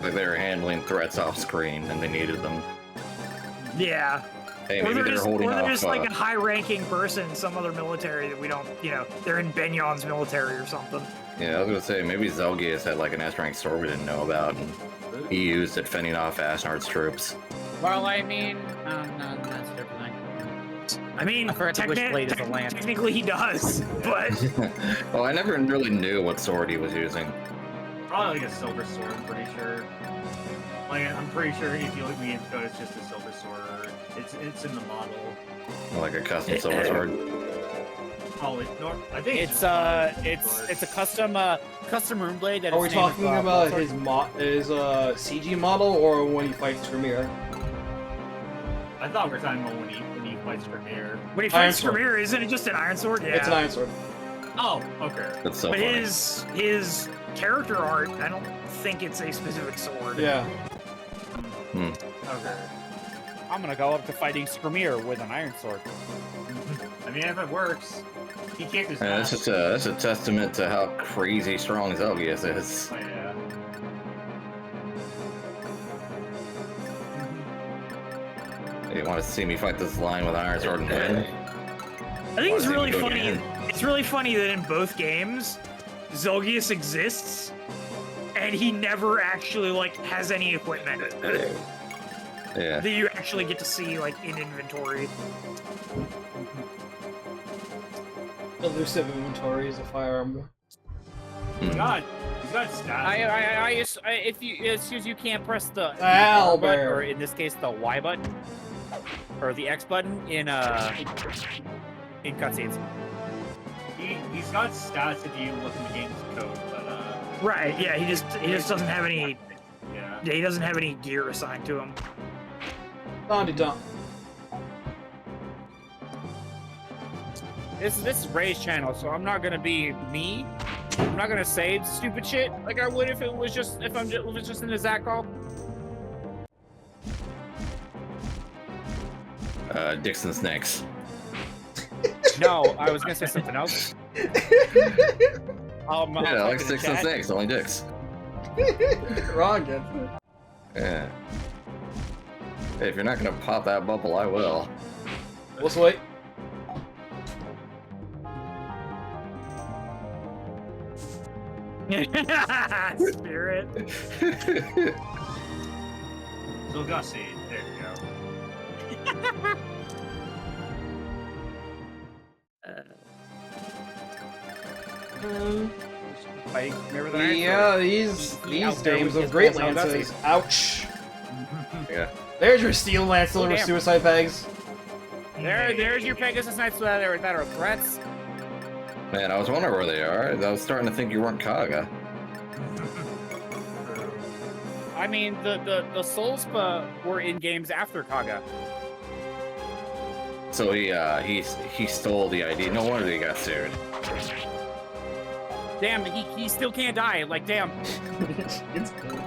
Like they were handling threats off screen and they needed them. Yeah. Hey, Or maybe they're they're just, holding or they're off. just like a high-ranking person in some other military that we don't, they're in Benyon's military or something. Yeah, I was gonna say maybe Zelgius had like an S-rank sword we didn't know about, and he used it fending off Ashnard's troops. Well, I mean, no, that's different. I mean, I forgot to wish blade is a lance. technically he does, but Well, I never really knew what sword he was using. Probably like a silver sword, I'm pretty sure. Like, I'm pretty sure if you look at the game's code, it's just a silver sword. It's in the model. Like a custom silver sword. Probably. No, I think It's just a custom rune blade that Are we is named, talking about sorry. his CG model or when he fights Tremere? I thought we were talking about when he fights Premier. when he Iron fights Sword. Tremere, isn't it just an Iron Sword? Yeah. It's an Iron Sword. Oh, okay. That's so But funny. his character art, I don't think it's a specific sword. Yeah. Okay. I'm gonna go up to fighting Skirmish with an iron sword. I mean, if it works, he kicked his Yeah, ass. that's a testament to how crazy strong Zelgius is. Oh, yeah. You want to see me fight this line with Iron Sword and win? I think it's Wanna really see me go funny. again? It's really funny that in both games, Zelgius exists, and he never actually like has any equipment Yeah. that you actually get to see like in inventory. Elusive inventory is a firearm. He's got stats. If you can't press the Ow, R button, bear. or in this case the Y button, or the X button in cutscenes. He's got stats if you look in the game's code, but Right? Yeah. He just doesn't have any. yeah. Yeah, he doesn't have any gear assigned to him. Dum-de-dum. This is Ray's channel, so I'm not gonna be me. I'm not gonna say stupid shit like I would if it was just if it was just in the Zach call. Dixon's next. No, I was gonna say something else. I'll Yeah, I type like in the Dixon's chat. next, only Dix. Wrong gets it. Yeah. Hey, if you're not gonna pop that bubble, I will. Let's wait. Spirit. So Gussie, there you go. Fighting Skirmish with an iron sword. Yeah, these out there games with of his great bolts on lances. Ouch. Yeah. There's your steel lance deliver damn. suicide pegs. There's your Pegasus Knights that are threats. Man, I was wondering where they are. I was starting to think you weren't Kaga. I mean, the Soulspa were in games after Kaga. So he stole the ID. No wonder he got sued. Damn, he still can't die. Like, damn. It's cool.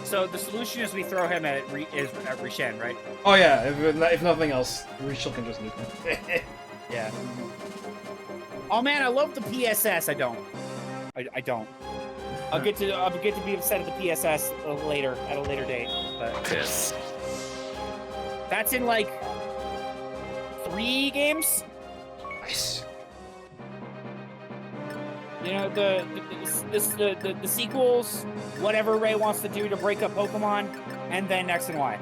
So the solution is we throw him at Rishen, right? Oh yeah, if nothing else, Rachel can just nuke him. Yeah. Oh man, I love the PSS. I don't. I don't. I'll get to be upset at the PSS later at a later date. But Piss. that's in like 3 games. Nice. You know the sequels, whatever Ray wants to do to break up Pokemon, and then X and Y.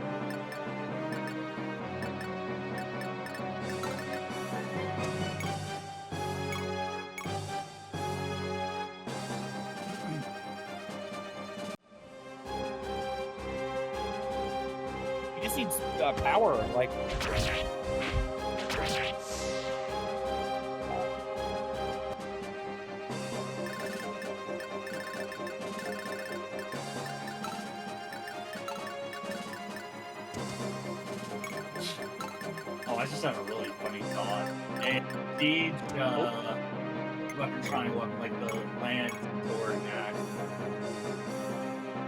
He just needs power, like. Oh, I just have a really funny thought. And Siege, weapon triangle, like the lance, sword, and axe.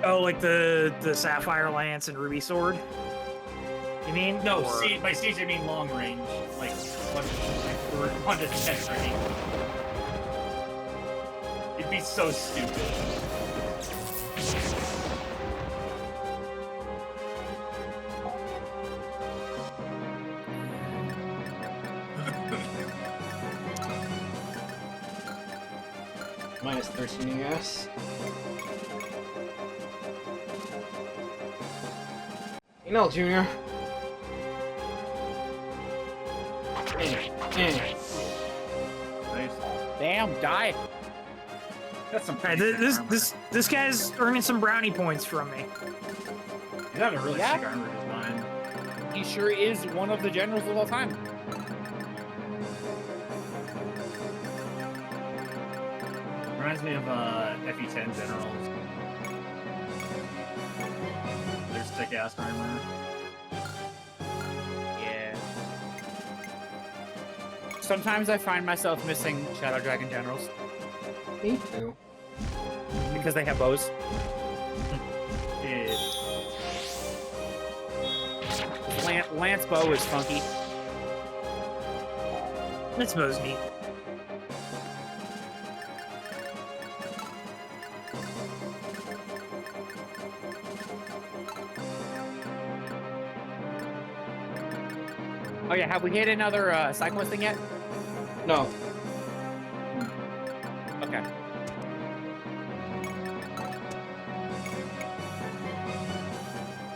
Oh, like the Sapphire Lance and Ruby Sword? You mean? No, Or- siege, by siege I mean long range, like 1 to 10 range. It'd be so stupid. Minus 13, yes. You know, Junior. Nice. Damn, die. That's some Alright, pretty sick armor. this guy's earning some brownie points from me. He's got a really Yeah. sick armor design. He sure is one of the generals of all time. Reminds me of FE10 generals. Their sick ass armor. Yeah. Sometimes I find myself missing Shadow Dragon generals. Me too. because they have bows. Yeah. Lance bow is funky. That's most neat. Oh yeah, have we hit another cyclist thing yet? No. Okay.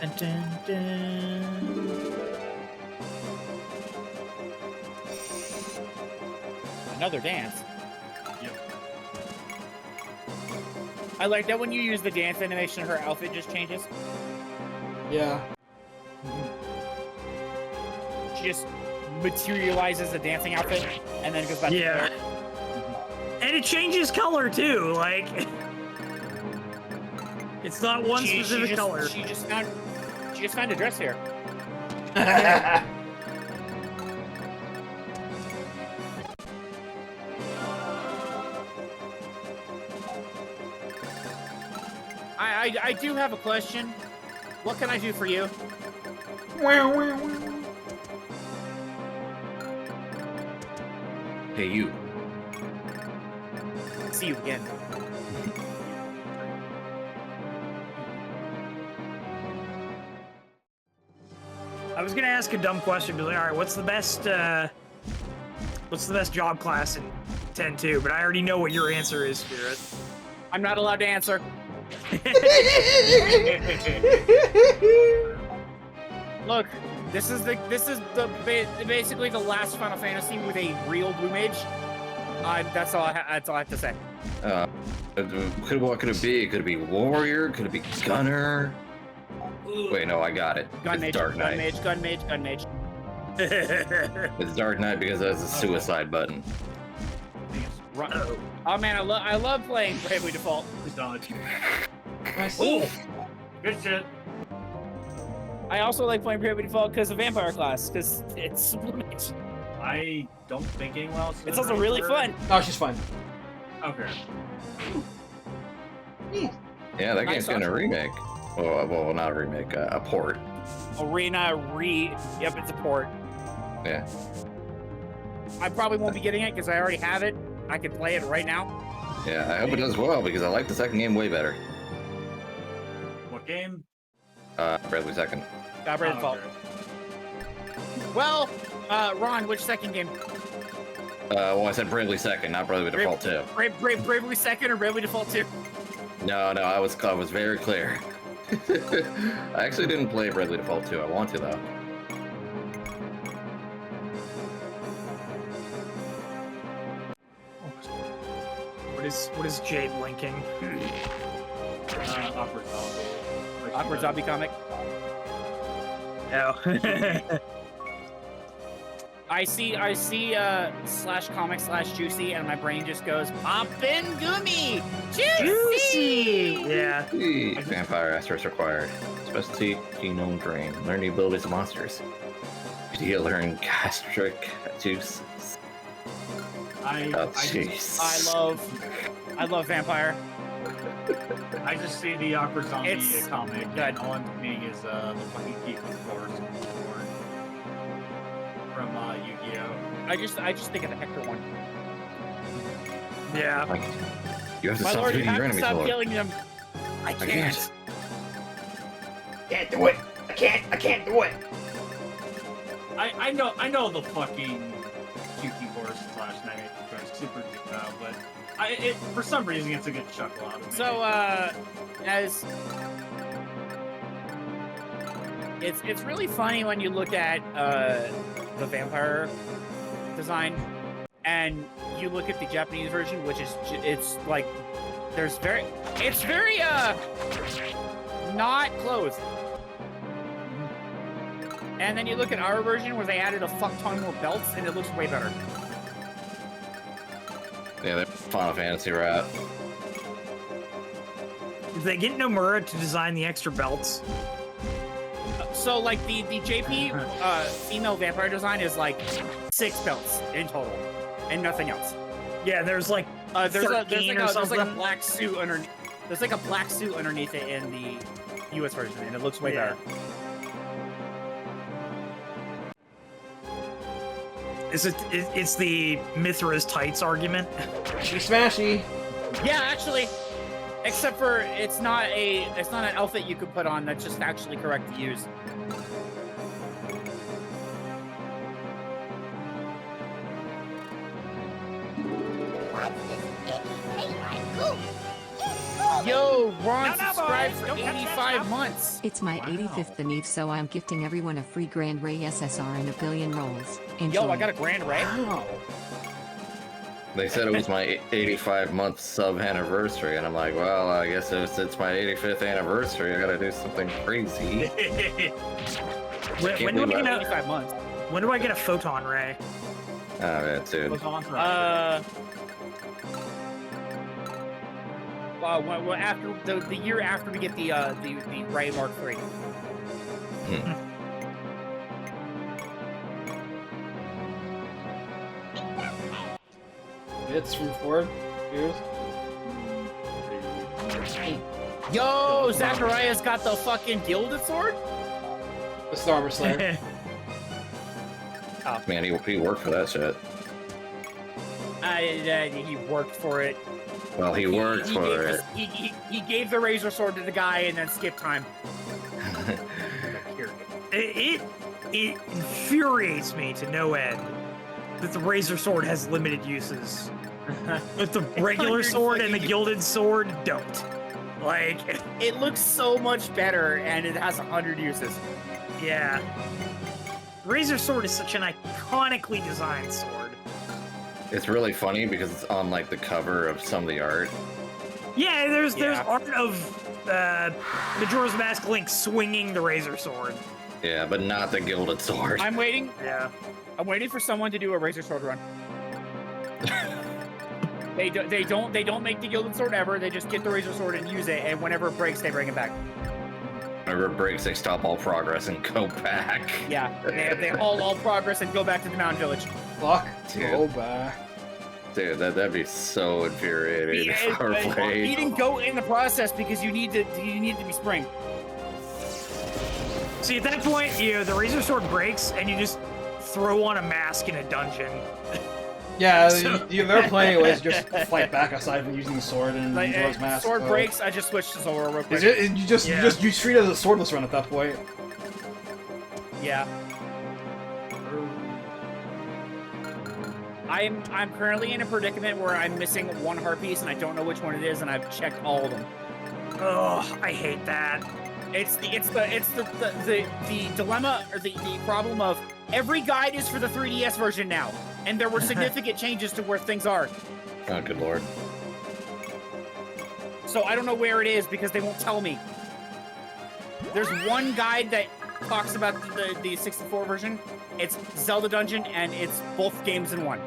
Dun, dun, dun. Another dance. Yep. I like that when you use the dance animation, her outfit just changes. Yeah. She just materializes a dancing outfit and then goes back Yeah. to And it changes color too, like it's not one specific color. She just found a dress here. I do have a question. What can I do for you? Hey, you. See you again. I was gonna ask a dumb question, but like, all right, what's the best job class in 10-2? But I already know what your answer is, Spirit. I'm not allowed to answer. Look, this is basically the last Final Fantasy with a real blue mage. That's all I have to say. What could it be? Could it be warrior? Could it be gunner? Wait, no, I got it. Gun It's mage, Dark gun Knight. mage, gun mage, gun mage. It's Dark Knight because it has a suicide button. Oh man, I love playing Bravely Default. Please dodge. Nice. Ooh. Good shit. I also like playing Bravely Default because of Vampire class, because it's blue mage. I don't think anyone else. It's also really fun. Oh, she's fine. Okay. Yeah, that Nice game's getting a remake. Well, not a remake, a port. Yep, it's a port. Yeah. I probably won't be getting it because I already have it. I can play it right now. Yeah, I hope it does well because I like the second game way better. What game? Bradley second. Got Bravely Default. Well, Ron, which second game? Well, I said Bravely second, not Bravely Default 2. Bravely second or Bravely Default 2? No, I was very clear. I actually didn't play Bravely Default 2. I want to though. What is Jade linking? Awkward zombie. Like, Awkward zombie comic. No. I see /comic/juicy and my brain just goes poppin' gummy juicy. Yeah. Hey, vampire asterisk required. Specialty genome drain. Learn the abilities of monsters. You learn gastric juice. Oh, jeez. I love Vampire. I just see the awkward zombie It's comic. good. And all I'm seeing is the fucking geek force from Yu-Gi-Oh. I just think of the Hector one. Yeah. Like, you have to My stop lord, you hitting have your to enemies, stop Lord. killing them. I I can't. Can't do it. I can't do it. I know the fucking Yuki horse / Nightmare super juvenile, but for some reason it's a good chuckle out of me. So, as it's really funny when you look at the vampire design, and you look at the Japanese version, which is it's like it's very not clothed. And then you look at our version where they added a fuck ton more belts, and it looks way better. Yeah, they're Final Fantasy rap. Did they get Nomura to design the extra belts? So, like, the JP female vampire design is like 6 belts in total, and nothing else. Yeah, there's like There's 13 or like a something. black suit underneath. There's like a black suit underneath it in the US version, and it looks way better. It's the Mithra's tights argument. Smashy. Yeah, actually, except for it's not an outfit you could put on. That's just actually correct to use. Yo, Ron subscribed for 85 months. It's my 85th Eve, so I'm gifting everyone a free Grand Ray SSR and a billion rolls. Enjoy. Yo, I got a Grand Ray. Wow. They said it was my 85-month sub anniversary, and I'm like, well, I guess it's my 85th anniversary. I gotta do something crazy. When do I get 85 months. When do I get a photon ray? Oh, yeah, dude. Well, after the year after we get the Ray Mark III. Bits from Ford. Here's. Yo, Zachariah's got the fucking gilded sword. The Starmer Slayer. Man, he worked for that shit. He worked for it. Well, he worked for it. He gave the razor sword to the guy and then skipped time. It infuriates me to no end that the razor sword has limited uses, but the regular sword and the gilded sword don't. Like, it looks so much better, and it has 100 uses. Yeah, razor sword is such an iconically designed sword. It's really funny because it's on like the cover of some of the art. Yeah, there's art of Majora's Mask Link swinging the razor sword. Yeah, but not the gilded sword. I'm waiting. Yeah. I'm waiting for someone to do a razor sword run. They don't make the gilded sword ever. They just get the razor sword and use it, and whenever it breaks, they bring it back. Whenever it breaks, they stop all progress and go back. Yeah, they all progress and go back to the mountain village. Fuck. Dude. Go back. Dude, that'd be so infuriating if I were playing. Eating goat in the process because you need to be spring. See, at that point, the razor sword breaks, and you just throw on a mask in a dungeon. Yeah, they're playing ways to just fight back aside from using the sword and Majora's Mask. Sword breaks, I just switch to Zora real quick. You just treat it as a swordless run at that point. Yeah. I'm currently in a predicament where I'm missing one heart piece and I don't know which one it is, and I've checked all of them. Oh, I hate that. It's the dilemma, or the problem of every guide is for the 3DS version now, and there were significant changes to where things are. Oh, good lord. So I don't know where it is because they won't tell me. There's one guide that talks about the 64 version. It's Zelda Dungeon, and it's both games in one.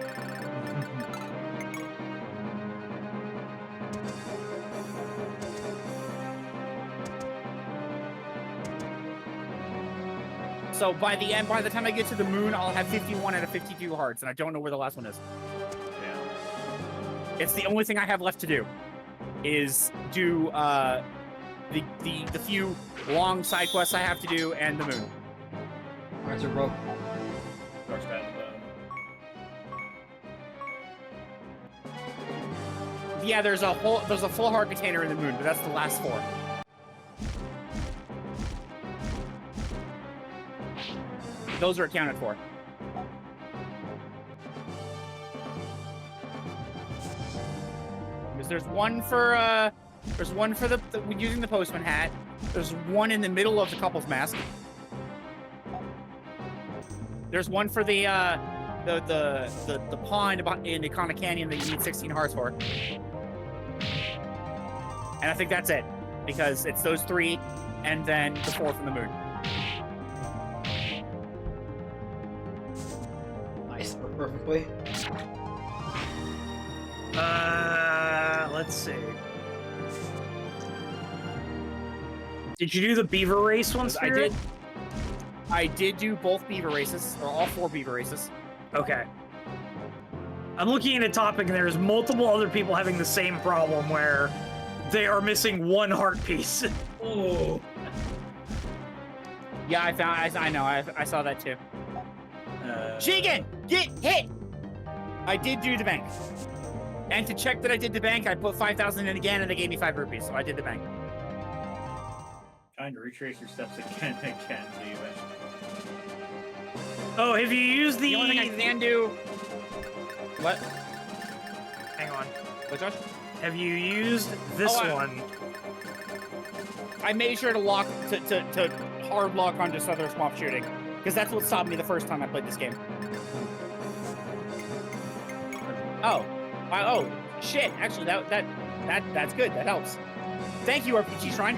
So by the time I get to the moon, I'll have 51 out of 52 hearts, and I don't know where the last one is. Yeah. It's the only thing I have left to do, is do the few long side quests I have to do and the moon. Hearts are broke. Yeah, there's a full heart container in the moon, but that's the last 4. Those are accounted for. Because there's one for using the postman hat. There's one in the middle of the couple's mask. There's one for the pond in the Iconic Canyon that you need 16 hearts for. And I think that's it, because it's those 3, and then the 4th in the moon. Nice, perfectly. Let's see. Did you do the beaver race one, Spirit? I did do both beaver races, or all 4 beaver races. Okay. I'm looking at a topic, and there's multiple other people having the same problem where They are missing one heart piece. Oh. Yeah, I know. I saw that too. Shigen, get hit! I did do the bank. And to check that I did the bank, I put 5,000 in again, and they gave me 5 rupees, so I did the bank. Trying to retrace your steps again, so you eventually. Oh, have you used The only thing I can do... What? Hang on. What, Josh? Have you used this one? I made sure to lock, to hard lock onto Southern Swamp shooting. Because that's what stopped me the first time I played this game. Oh. Oh, shit. Actually, that's good. That helps. Thank you, RPG Shrine.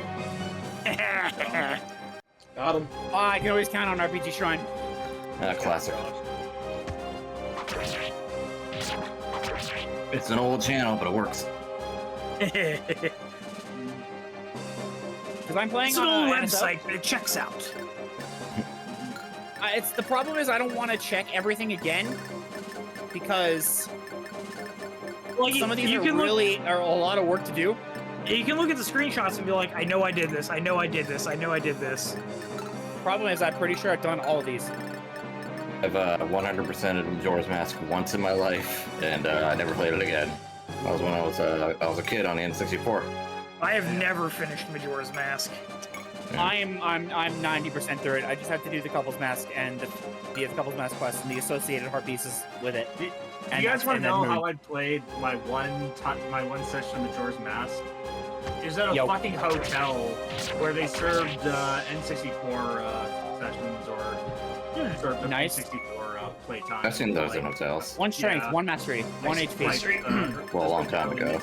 Got him. I can always count on RPG Shrine. Classic. It's an old channel, but it works. Because I'm playing It's an on old a website, but it checks out. It's the problem is I don't want to check everything again because Well, some of these are can really are a lot of work to do. You can look at the screenshots and be like, I know I did this, I know I did this, I know I did this. Problem is I'm pretty sure I've done all of these. I've 100%ed Majora's Mask once in my life, and I never played it again. That was when I was a kid on the N64. I have never finished Majora's Mask. Yeah. I'm 90% through it. I just have to do the couples mask and the couples mask quest and the associated heart pieces with it. Do And you guys want to know then how I played my one session of Majora's Mask? It was at a Yo. fucking hotel where they served N64 sessions or served the Nice. N64 playtime. I've seen those in hotels. One strength, Yeah. one mastery, one HP. Well, a long time ago.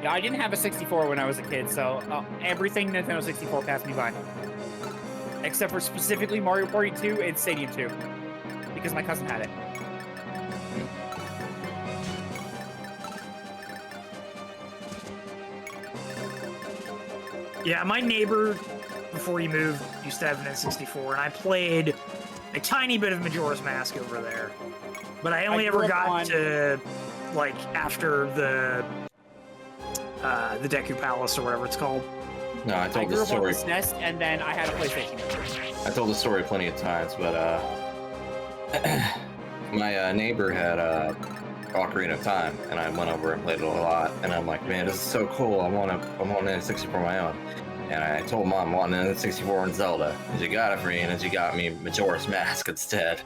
Yeah, I didn't have a 64 when I was a kid, so everything Nintendo 64 passed me by. Except for specifically Mario Party 2 and Stadium 2. Because my cousin had it. Yeah, my neighbor, before he moved, used to have an N64, and I played a tiny bit of Majora's Mask over there. But I only grew ever up got on- to, like, after the Deku Palace or whatever it's called. No, I I told grew the up on story. the SNES, and then I had a PlayStation. I told the story plenty of times, but my neighbor had Ocarina of Time, and I went over and played it a lot. And I'm like, man, this is so cool. I want an N64 of my own. And I told Mom I want an N64 and Zelda, and she got it for me, and then she got me Majora's Mask instead.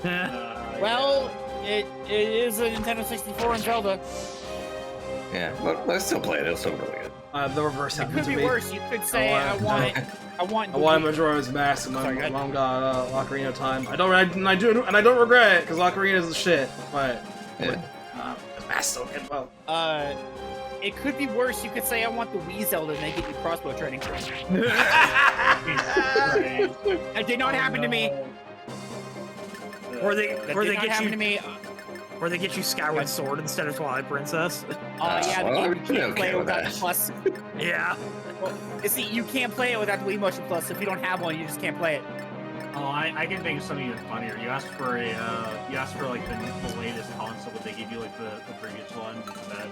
Well, it is a Nintendo 64 and Zelda. Yeah, but I still played it. It was still really good. The reverse It happened could to be me. worse. You could say, I want I wanted Majora's Mask, and Sorry, my go ahead. mom got Ocarina of Time. I don't regret it because Ocarina is the shit. But Yeah. Mask still good. Well, it could be worse. You could say, I want the Wii Zelda, and they get you crossbow training. That did not happen to me. Or they That or did they not get happen you to me. or they get you Skyward Sword instead of Twilight Princess. Yeah, the well, game I'd you be can't play okay with without that. the plus. Yeah. You see, you can't play it without the Wii Motion Plus. If you don't have one, you just can't play it. Oh, I can think of something even funnier. You asked for like the latest console, but they give you like the previous one instead.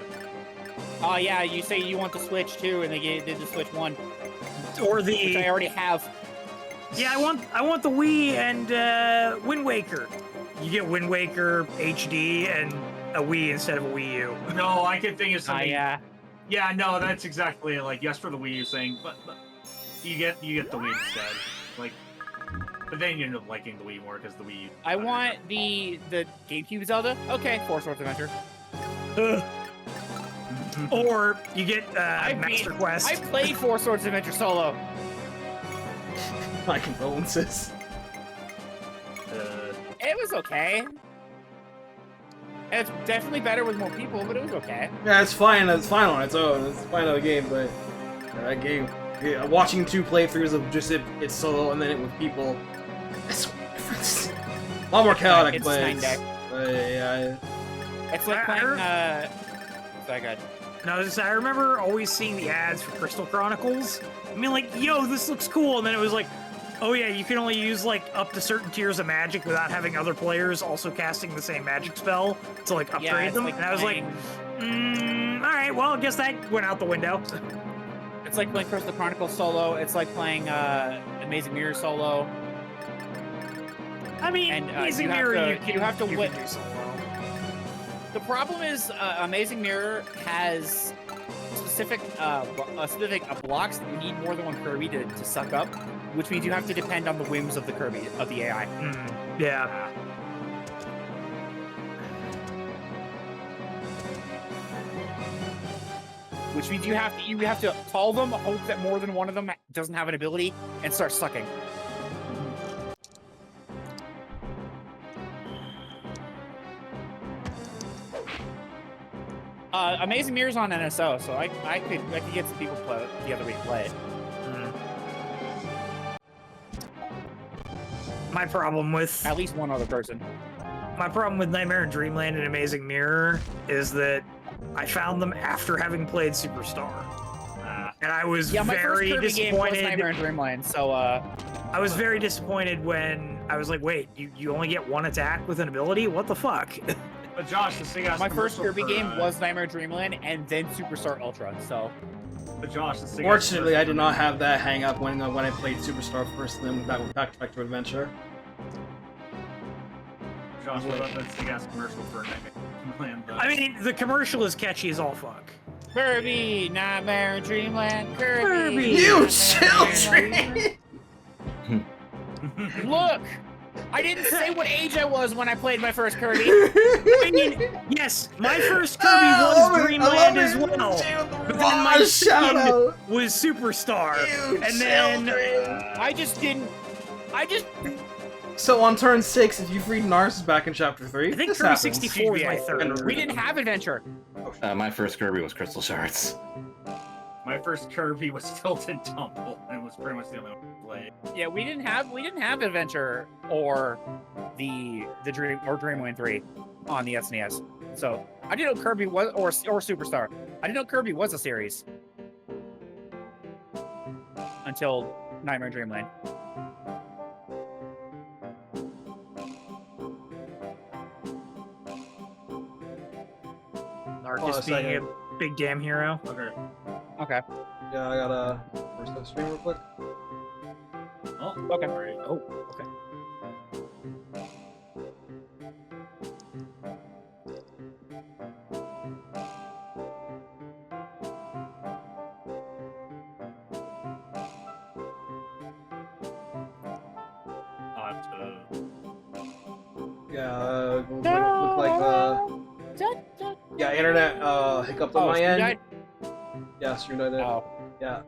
Oh yeah, you say you want the Switch too, and they did the Switch 1, Or which I the already have. I want the Wii and Wind Waker. You get Wind Waker HD and a Wii instead of a Wii U. No, I can think of something. Yeah. Yeah, no, that's exactly it. Like, yes for the Wii, you're saying, but you get the Wii instead. Like, but then you end up liking the Wii more because the Wii. I want the GameCube Zelda. Okay, Four Swords Adventure. Or you get I Master beat- Quest. I played Four Swords Adventure solo. my condolences. It was okay. It's definitely better with more people, but it was okay. Yeah, it's fine. It's fine on its own. It's fine on the game, but that game, watching 2 playthroughs of just it's solo and then it with people, that's a difference. A lot more chaotic, It's but Nine Deck. yeah. It's like playing. Sorry, God. No, I remember always seeing the ads for Crystal Chronicles. I mean, like, yo, this looks cool, and then it was like, Oh yeah, you can only use like up to certain tiers of magic without having other players also casting the same magic spell to like upgrade it's them. like And I was like, playing- all right, well, I guess that went out the window. it's like playing Curse of the Chronicle solo. It's like playing Amazing Mirror solo. I mean, And, Amazing you have Mirror, to- you have to can wait- do solo. The problem is Amazing Mirror has specific blocks that you need more than one Kirby to suck up, which means you have to depend on the whims of the Kirby of the AI. Yeah. Which means you have to call them, hope that more than one of them doesn't have an ability, and start sucking. Amazing Mirror's on NSO, so I could get some people play the other week to play it. My problem with At least one other person. Nightmare and Dreamland and Amazing Mirror is that I found them after having played Superstar, and I was Yeah, my first very Kirby game was disappointed. Nightmare and Dreamland, so I was very disappointed when I was like, "Wait, you only get one attack with an ability? What the fuck?" But Josh, the thing my first Kirby game was Nightmare and Dreamland, and then Superstar Ultra. So, But Josh, the thing Fortunately, I did not have that hang up when I played Superstar first, and then went back to Adventure. Josh, what about that Sega commercial for Nightmare? I mean, the commercial is catchy as all fuck. Kirby, Nightmare and Dreamland, Kirby. You Nightmare and children! Dreamland. Look, I didn't say what age I was when I played my first Kirby. I mean, yes, my first Kirby was Dreamland as well. But then my shout second out! was Superstar. You And then children! I just didn't. So on turn 6, if you freed Narcissus back in Chapter 3, I think this Kirby happens. 64 was my third. We didn't have Adventure. My first Kirby was Crystal Shards. My first Kirby was Tilt and Tumble, and it was pretty much the only one I played. Yeah, we didn't have Adventure or the Dreamland 3 on the SNES. So I didn't know Kirby was or Superstar. I didn't know Kirby was a series until Nightmare and Dreamland. Narcus being a big damn hero. Okay. Okay. Yeah, I gotta first up stream real quick. Oh, Okay. Right. Oh, okay. I'll have to... Yeah, look like yeah, internet hiccuped on my Stream end. Died? Yeah, stream died. Oh. Yeah,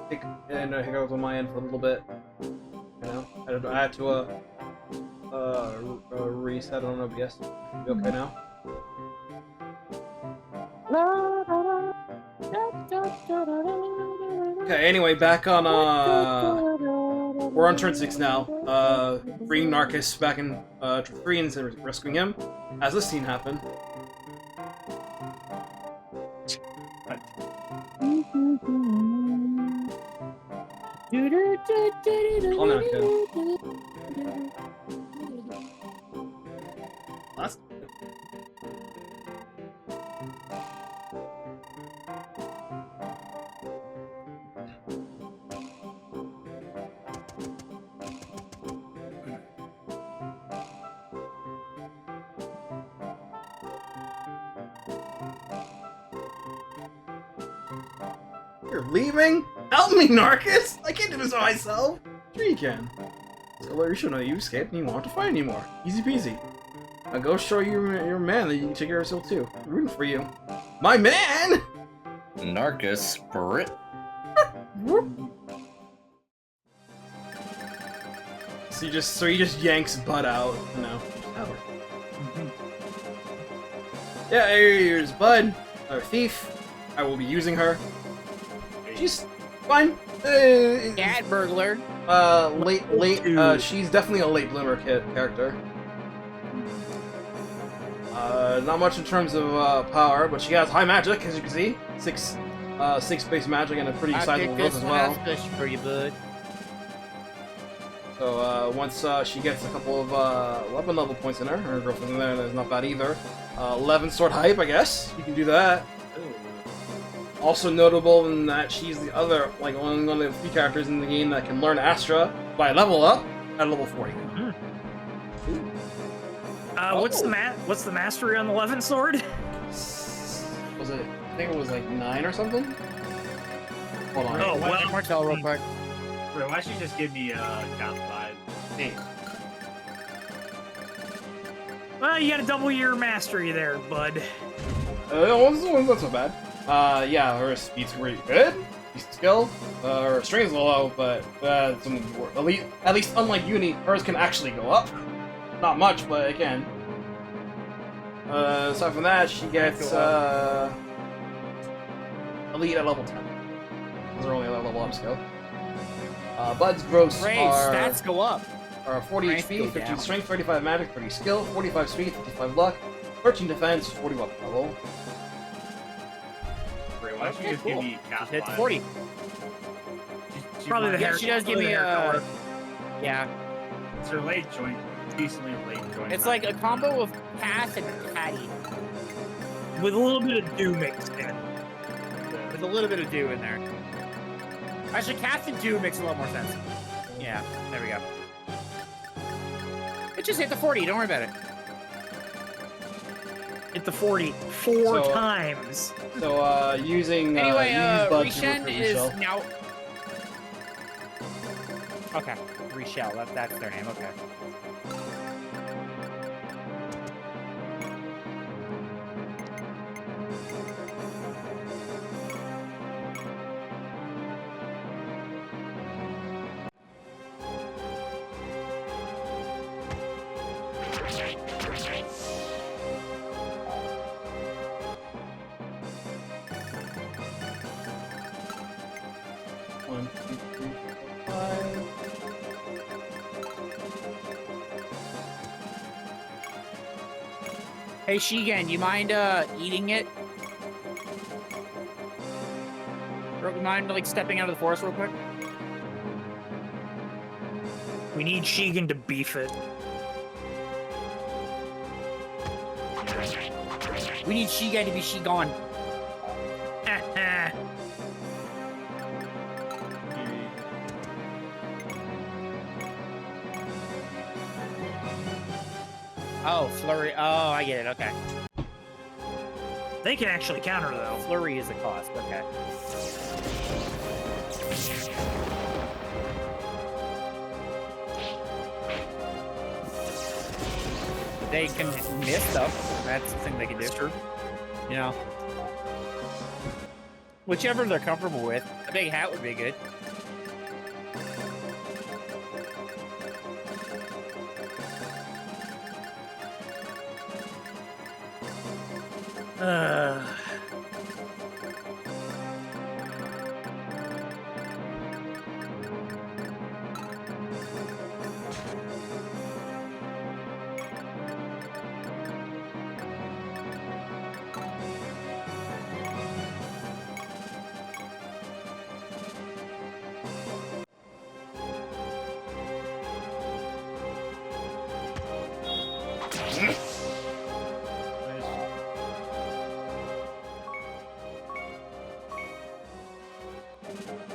hiccuped on my end for a little bit. You know, I had to reset on OBS. Should be okay now. Okay, anyway, back on we're on turn 6 now. Bringing Narcus back in turn 3 instead of rescuing him. As this scene happened. Calm down, kid. Last. You're leaving? Help me, Narcus! I can't do this by myself! Sure you can. Scholar, you should know you escaped and you won't have to fight anymore. Easy peasy. Now go show your man that you can take care of yourself too. I'm rooting for you. My man! Narcus Brit. So he just yanks butt out, you know. Yeah, here's Bud, our thief. I will be using her. She's fine. Cat burglar. She's definitely a late bloomer character. Not much in terms of power, but she has high magic, as you can see. 6 base magic and a pretty sizable build as well. For you, bud. So once she gets a couple of weapon level points in her girlfriend's in there, that's not bad either. 11 sword hype, I guess. You can do that. Also notable in that she's the other, like, one of the few characters in the game that can learn Astra by level up at level 40. What's the mastery on the 11 sword? Was it? I think it was like 9 or something. Hold on. Oh, well. Martel, real quick. Wait, why don't you just give me count 5? 8. Well, you gotta double your mastery there, bud. It wasn't so bad. Yeah, her speed's pretty good. She's skilled. Her strength's low, but something at least unlike Uni, hers can actually go up. Not much, but it can. Aside from that, she gets elite at level 10. Those are only a level up skill. Bud's gross Great, are stats go up. 40 Nice, HP, go 15 down. strength, 35 magic, 30 skill, 45 speed, 55 luck, 13 defense, 40 weapon level. Wait, why don't you just give me count 5? Hit 40. Probably the Yeah, hair. she does give probably me the hair color. Yeah, It's her late joint. Decently late joint. it's like a combo of Cass and Patty With a little bit of dew mixed in. with a little bit of dew in there. Actually, Cass and dew makes a lot more sense. Yeah, there we go. It just hit the 40. Don't worry about it. Hit the 40 four So- times. So, using Anyway, use Bud's Rishen recruit is shell. now. Okay, Reshell. That's their name. Okay. One, two, three, four, 5. Hey, Shigen, you mind eating it? Or you mind like stepping out of the forest real quick? We need Shigen to beef it. We need Shigen to be Shigon. Oh, flurry. Oh, I get it. Okay. They can actually counter though. Flurry is a cost. Okay. They can miss stuff. That's the thing they can do. That's true. You know. Whichever they're comfortable with. A big hat would be good.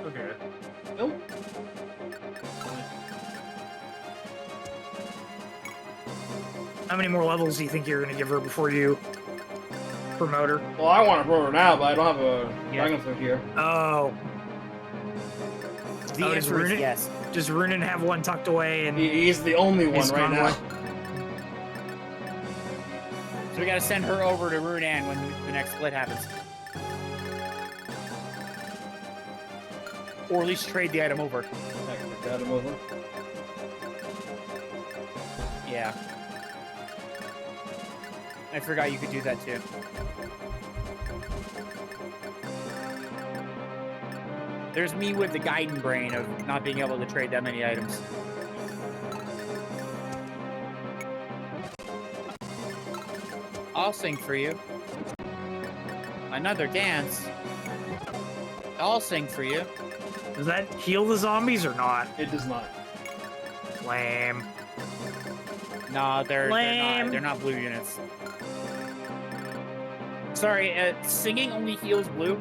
Okay. Nope. How many more levels do you think you're gonna give her before you promote her? Well, I want to roll her now, but I don't have a Yeah. dragon foot here. Oh, The Oh, does answer is Runen- yes. does Runen have one tucked away and He's the only one He's right gone now. away. So we gotta send her over to Runan when the next split happens. Or at least trade the item over. I can got him over. Yeah. I forgot you could do that too. There's me with the guiding brain of not being able to trade that many items. I'll sing for you. Another dance. I'll sing for you. does that heal the zombies or not? It does not. Lame. Nah, Lame. they're not blue units. Sorry, singing only heals blue.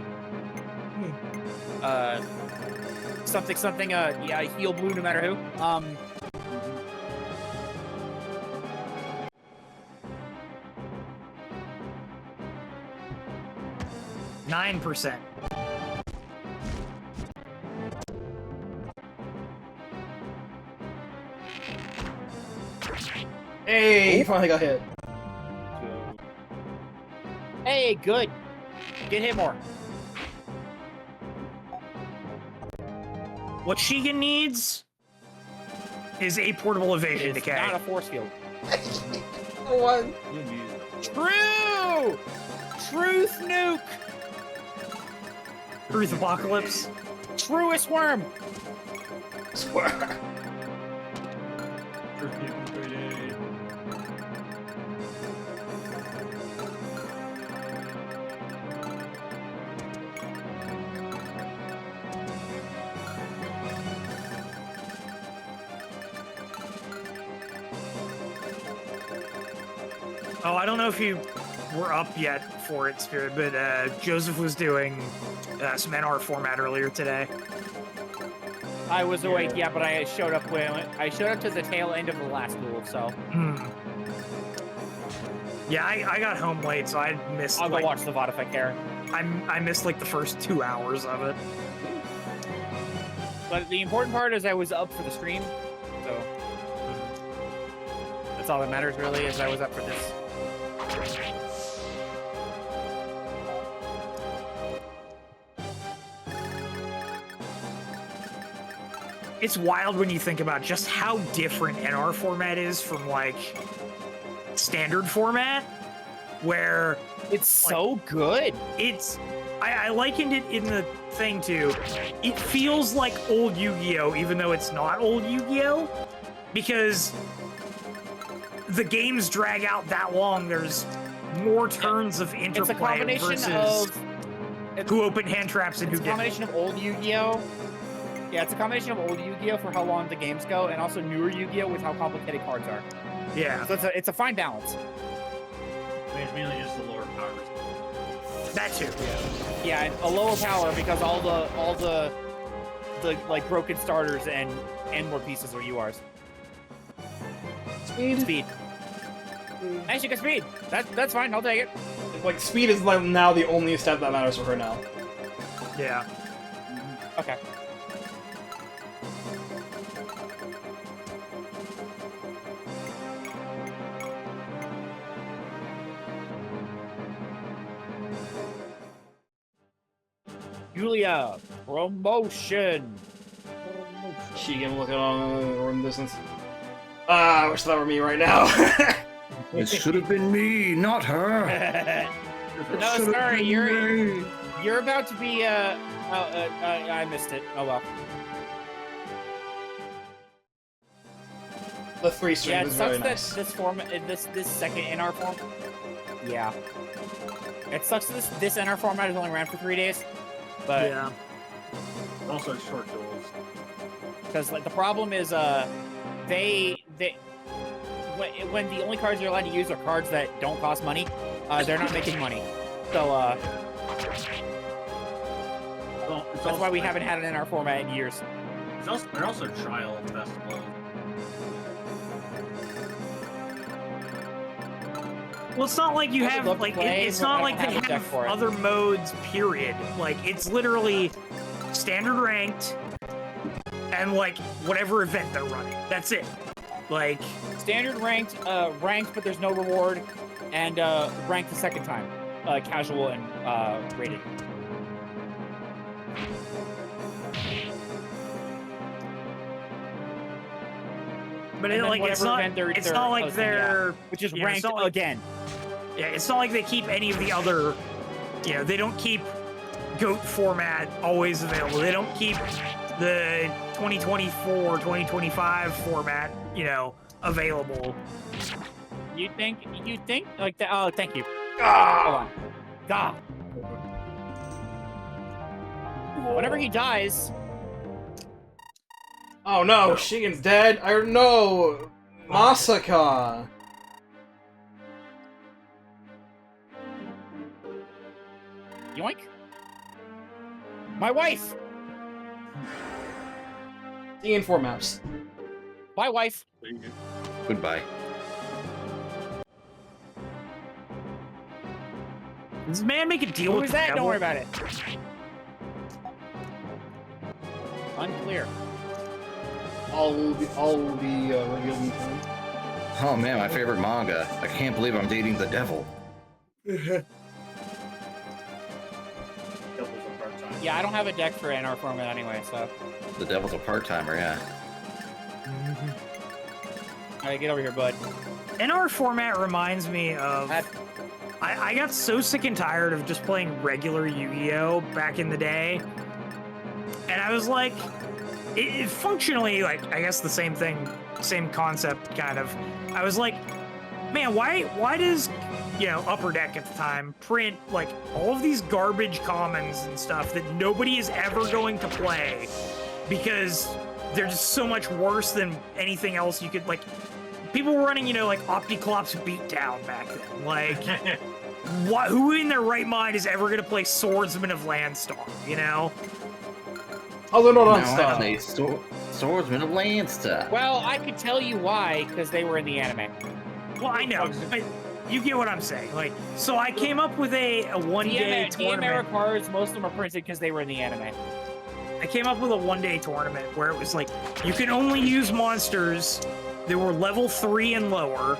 Something, yeah, heal blue no matter who. 9%. Hey, you finally got hit. Hey, good. Get hit more. What Shigen needs is a portable evasion It's decay. not a force field. One. True! Truth nuke! Truth Apocalypse. Truest worm! Swear. Oh, I don't know if you were up yet for it, Spirit, but Joseph was doing some NR format earlier today. I was awake, yeah, but I showed up to the tail end of the last duel, so Yeah, I got home late, so I missed. I'll go watch the VOD if I care. I missed like the first 2 hours of it. But the important part is I was up for the stream, so that's all that matters really. Is I was up for this. It's wild when you think about just how different NR format is from like standard format, where It's so good. it's I likened it in the thing too. It feels like old Yu-Gi-Oh, even though it's not old Yu-Gi-Oh, because the games drag out that long. There's more turns of interplay It's a combination versus of who opened hand traps and it's who a didn't. combination of old Yu-Gi-Oh. Yeah, it's a combination of old Yu-Gi-Oh for how long the games go, and also newer Yu-Gi-Oh with how complicated cards are. Yeah, So it's a fine balance. I mean, it's mainly just the lower power. that too. Yeah, and a lower power because all the like broken starters and more pieces are URs. Speed. Nice, you got speed. That's fine. I'll take it. Like, speed is like now the only step that matters for her now. Yeah. Okay. Julia, promotion. She can look at on in distance. Ah, I wish that were me right now. It should have been me, not her. No, sorry, you're about to be I missed it. Oh well. The 3 string Yeah, it was sucks very that nice. this form, this second NR form. Yeah. It sucks this NR format is only around for 3 days, but Yeah. Also short duels. because like the problem is they when the only cards you're allowed to use are cards that don't cost money, they're not making money. So Well, it's that's also, why we haven't had an NR format in years. They're also trial festivals. Well, it's not like you I would have love to like play, it's but not I like don't they have a deck have for it. other modes. Period. Like it's literally standard ranked and like whatever event they're running. That's it. Like Standard ranked, but there's no reward, and ranked the second time, casual and rated. but And it, then like it's whatever not. event they're- It's they're not like hosting, yeah. they're. Which is Yeah, it's ranked not like- again. Yeah, it's not like they keep any of the other. You know, they don't keep GOAT format always available. They don't keep the 2024, 2025 format. You know, available. You think like that? Oh, thank you. Hold Ah! on. God. Whenever he dies, Oh no, Shigen's dead. I no, Masaka. Yoink. My wife. See you in 4 maps. My wife. Goodbye. Does this man make a deal Who with was the that? devil? Don't worry about it. Unclear. All will be revealed in time. Oh man, my favorite manga. I can't believe I'm dating the devil. Doubles a part-time. Yeah, I don't have a deck for NR format anyway, so. The devil's a part-timer, yeah. Alright, get over here, bud. NR format reminds me of... That- I got so sick and tired of just playing regular Yu-Gi-Oh! Back in the day. And I was like... It functionally, like, I guess the same thing, same concept, kind of. I was like, man, why does, you know, Upper Deck at the time print, like, all of these garbage commons and stuff that nobody is ever going to play? Because they're just so much worse than anything else you could, like... People were running, you know, like, Opticlops Beatdown back then. Like, who in their right mind is ever going to play Swordsman of Landstar, you know? Oh, they're not on Now I style. play Swordsman of Landstar. Well, I could tell you why, because they were in the anime. Well, I know, but you get what I'm saying. Like, so I came up with a one-day tournament. cards, most of them are printed because they were in the anime. I came up with a one-day tournament where it was like, you can only use monsters that were level 3 and lower.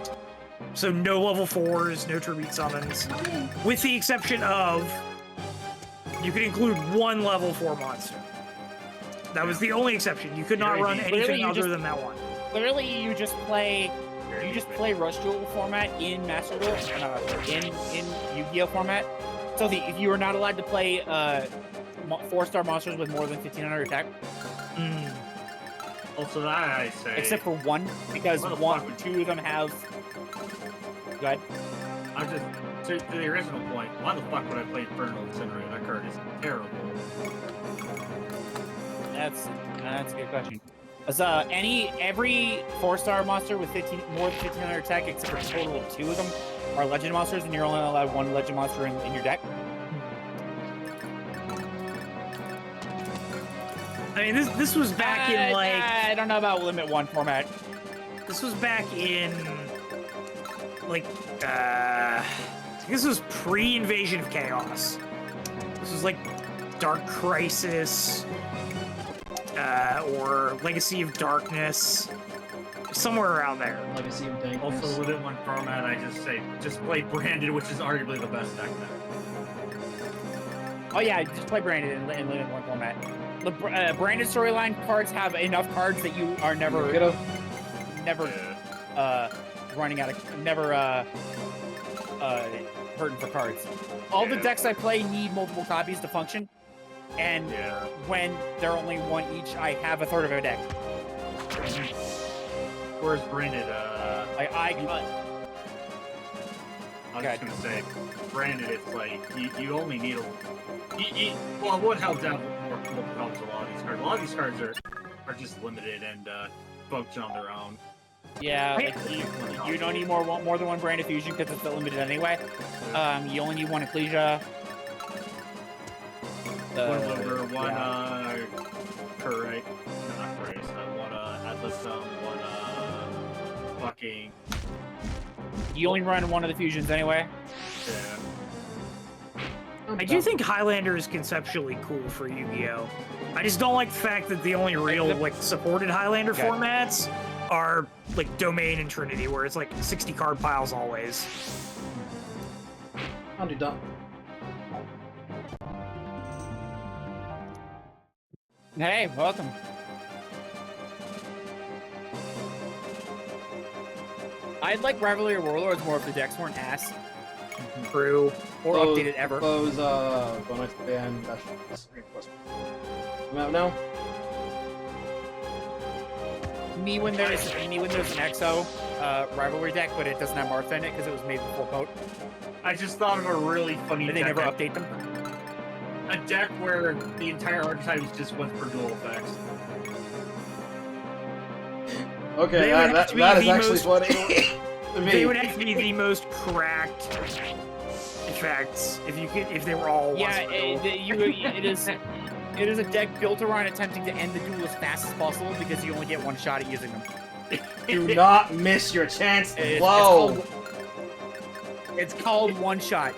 So no level 4s, no tribute summons. With the exception of, you could include one level 4 monster. That was the only exception. You could not run anything other than that one. Clearly, you just play Rush Duel format in Master Duel, in Yu-Gi-Oh format. So if you are not allowed to play 4-star monsters with more than 1500 attack, Also, that I say. except for one, because two of them have. Go ahead. I'm just to the original point. Why the fuck would I play Infernal Incinerator? That card is terrible. That's a good question. As every 4-star monster with more than 1500 attack, except for a total of 2 of them, are legend monsters, and you're only allowed 1 legend monster in your deck. I mean, this was back in, like... I don't know about Limit 1 format. This was back in, like, I think this was pre-Invasion of Chaos. This was, like, Dark Crisis, or Legacy of Darkness, somewhere around there. Legacy of Dankness. Also, within one format, I just say, just play Branded, which is arguably the best deck now. Oh yeah, just play Branded in Limit 1 format. The Branded storyline cards have enough cards that you are never running out of, hurting for cards. All the decks I play need multiple copies to function, and when they're only 1 each, I have a third of a deck. Whereas Branded, I was just gonna say, Branded, it's like, you only need well, what helps out what helps a lot of these cards. A lot of these cards are just limited and function on their own. Yeah, like you don't need more than 1 Branded Fusion because it's still limited anyway. You only need 1 Ecclesia. One Liver, one Correct, not Grace, one Atlas, one fucking. You only run 1 of the fusions anyway. Yeah. I do think Highlander is conceptually cool for Yu-Gi-Oh! I just don't like the fact that the only real, like, supported Highlander formats are, like, Domain and Trinity, where it's, like, 60 card piles always. I'll do that. Hey, welcome. I'd like Rivalry of Warlords more if the decks weren't ass. True. Or updated ever. Close, bonus band, that's request. I'm out now? Me when there's an EXO rivalry deck, but it doesn't have Martha in it because it was made before Pote. I just thought of a really funny Did they deck. never update them? A deck where the entire archetype is just went for dual effects. Okay, They would have to be that is the actually most- funny. To me. They would have to be the most cracked effects if they were all Yeah, once it is. It is a deck built around attempting to end the duel as fast as possible because you only get one shot at using them. Do not miss your chance to blow. It's called one shot.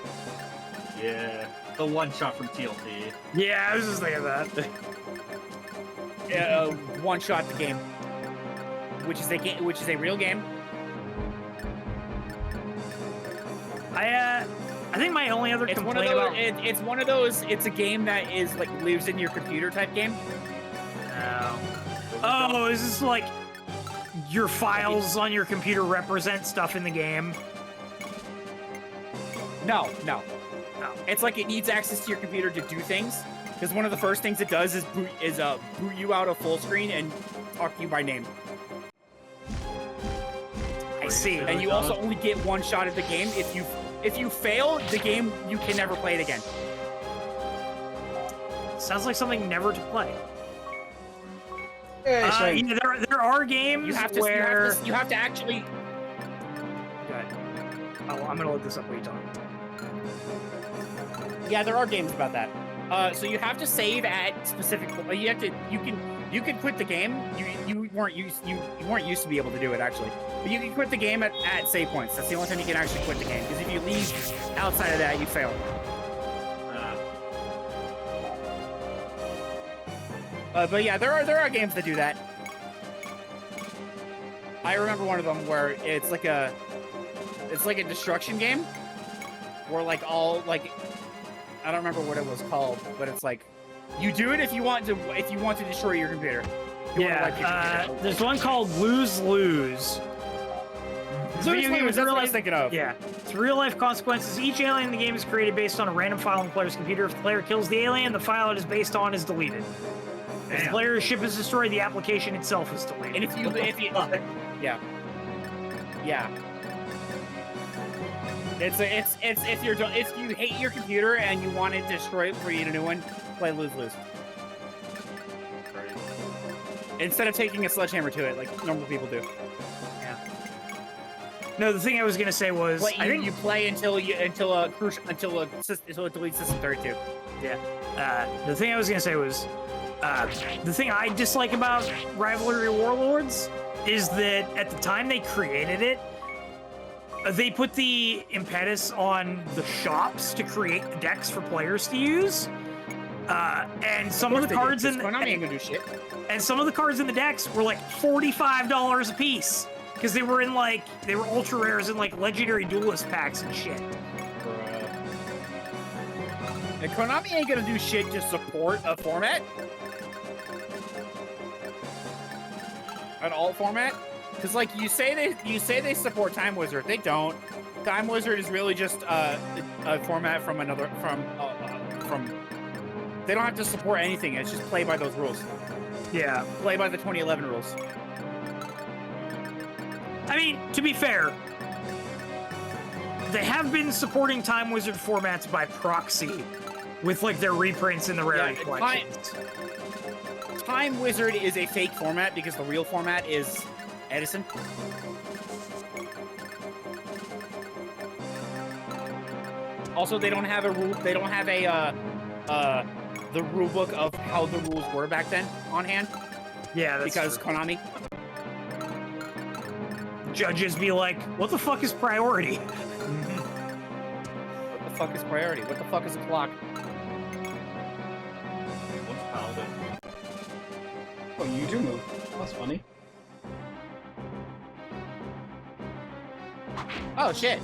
Yeah, the one shot from TLT. Yeah, I was just thinking that. One shot the game, which is a real game. I think my only other It's one of complaint those. about It's one of those. It's a game that is like lives in your computer type game. Oh, is this like your files on your computer represent stuff in the game? No. It's like it needs access to your computer to do things. Because one of the first things it does is boot you out of full screen and talk to you by name. I see. And you also only get one shot at the game. If you fail the game, you can never play it again. Sounds like something never to play. Yeah, sure. Yeah, there are games You have to. where. You have to actually. Go ahead. Oh, I'm gonna look this up while you talk. Yeah, there are games about that. So you have to save at specific. You have to. You can quit the game. You weren't used to be able to do it actually. But you can quit the game at save points. That's the only time you can actually quit the game. Because if you leave outside of that, you fail. But yeah, there are games that do that. I remember one of them where it's like a destruction game, where like all like I don't remember what it was called, but it's like you do it if you want to destroy your computer. Yeah, there's one called Lose Lose. That's what I was thinking of. Yeah, it's real-life consequences. Each alien in the game is created based on a random file on the player's computer. If the player kills the alien, the file it is based on is deleted. If the player's ship is destroyed, the application itself is deleted. And if you yeah. It's if you hate your computer and you want it destroyed for you a new one, play Lose Lose. Instead of taking a sledgehammer to it like normal people do. No, the thing I was gonna say was I think you play until it deletes system 32. Yeah. The thing I was gonna say was the thing I dislike about Rivalry Warlords is that at the time they created it, they put the impetus on the shops to create the decks for players to use. And some of the cards in and some of the cards in the decks were like $45 a piece. Because they were ultra rares and like legendary duelist packs and shit. And Konami ain't gonna do shit to support a format. An alt format. Because like you say they support Time Wizard, they don't. Time Wizard is really just a format from They don't have to support anything. It's just play by those rules. Yeah. Play by the 2011 rules. I mean, to be fair, they have been supporting Time Wizard formats by proxy with like their reprints in the rarity collections. Time Wizard is a fake format because the real format is Edison. Also, they don't have a rule. They don't have the rule book of how the rules were back then on hand. Yeah, that's because true. Konami. Judges be like, what the fuck is priority? What the fuck is priority? What the fuck is a clock? What's Paladin? Oh, you do move. That's funny. Oh shit!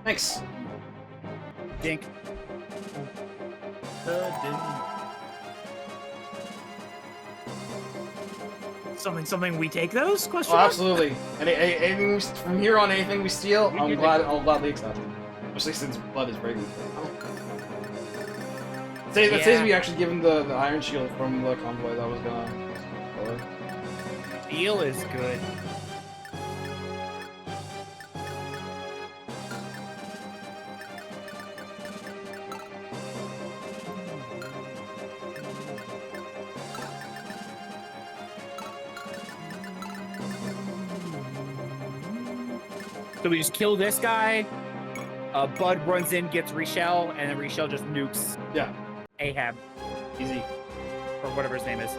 Thanks. Dink. Something we take those? Question Oh, mark? absolutely. Anything from here on, anything we steal, I'll gladly accept. Especially since blood is breaking. That saves me actually giving the iron shield from the convoy that was gonna. Steel is good. So we just kill this guy. Bud runs in, gets Reshell, and then Reshell just nukes Yeah, Ahab, easy. or whatever his name is.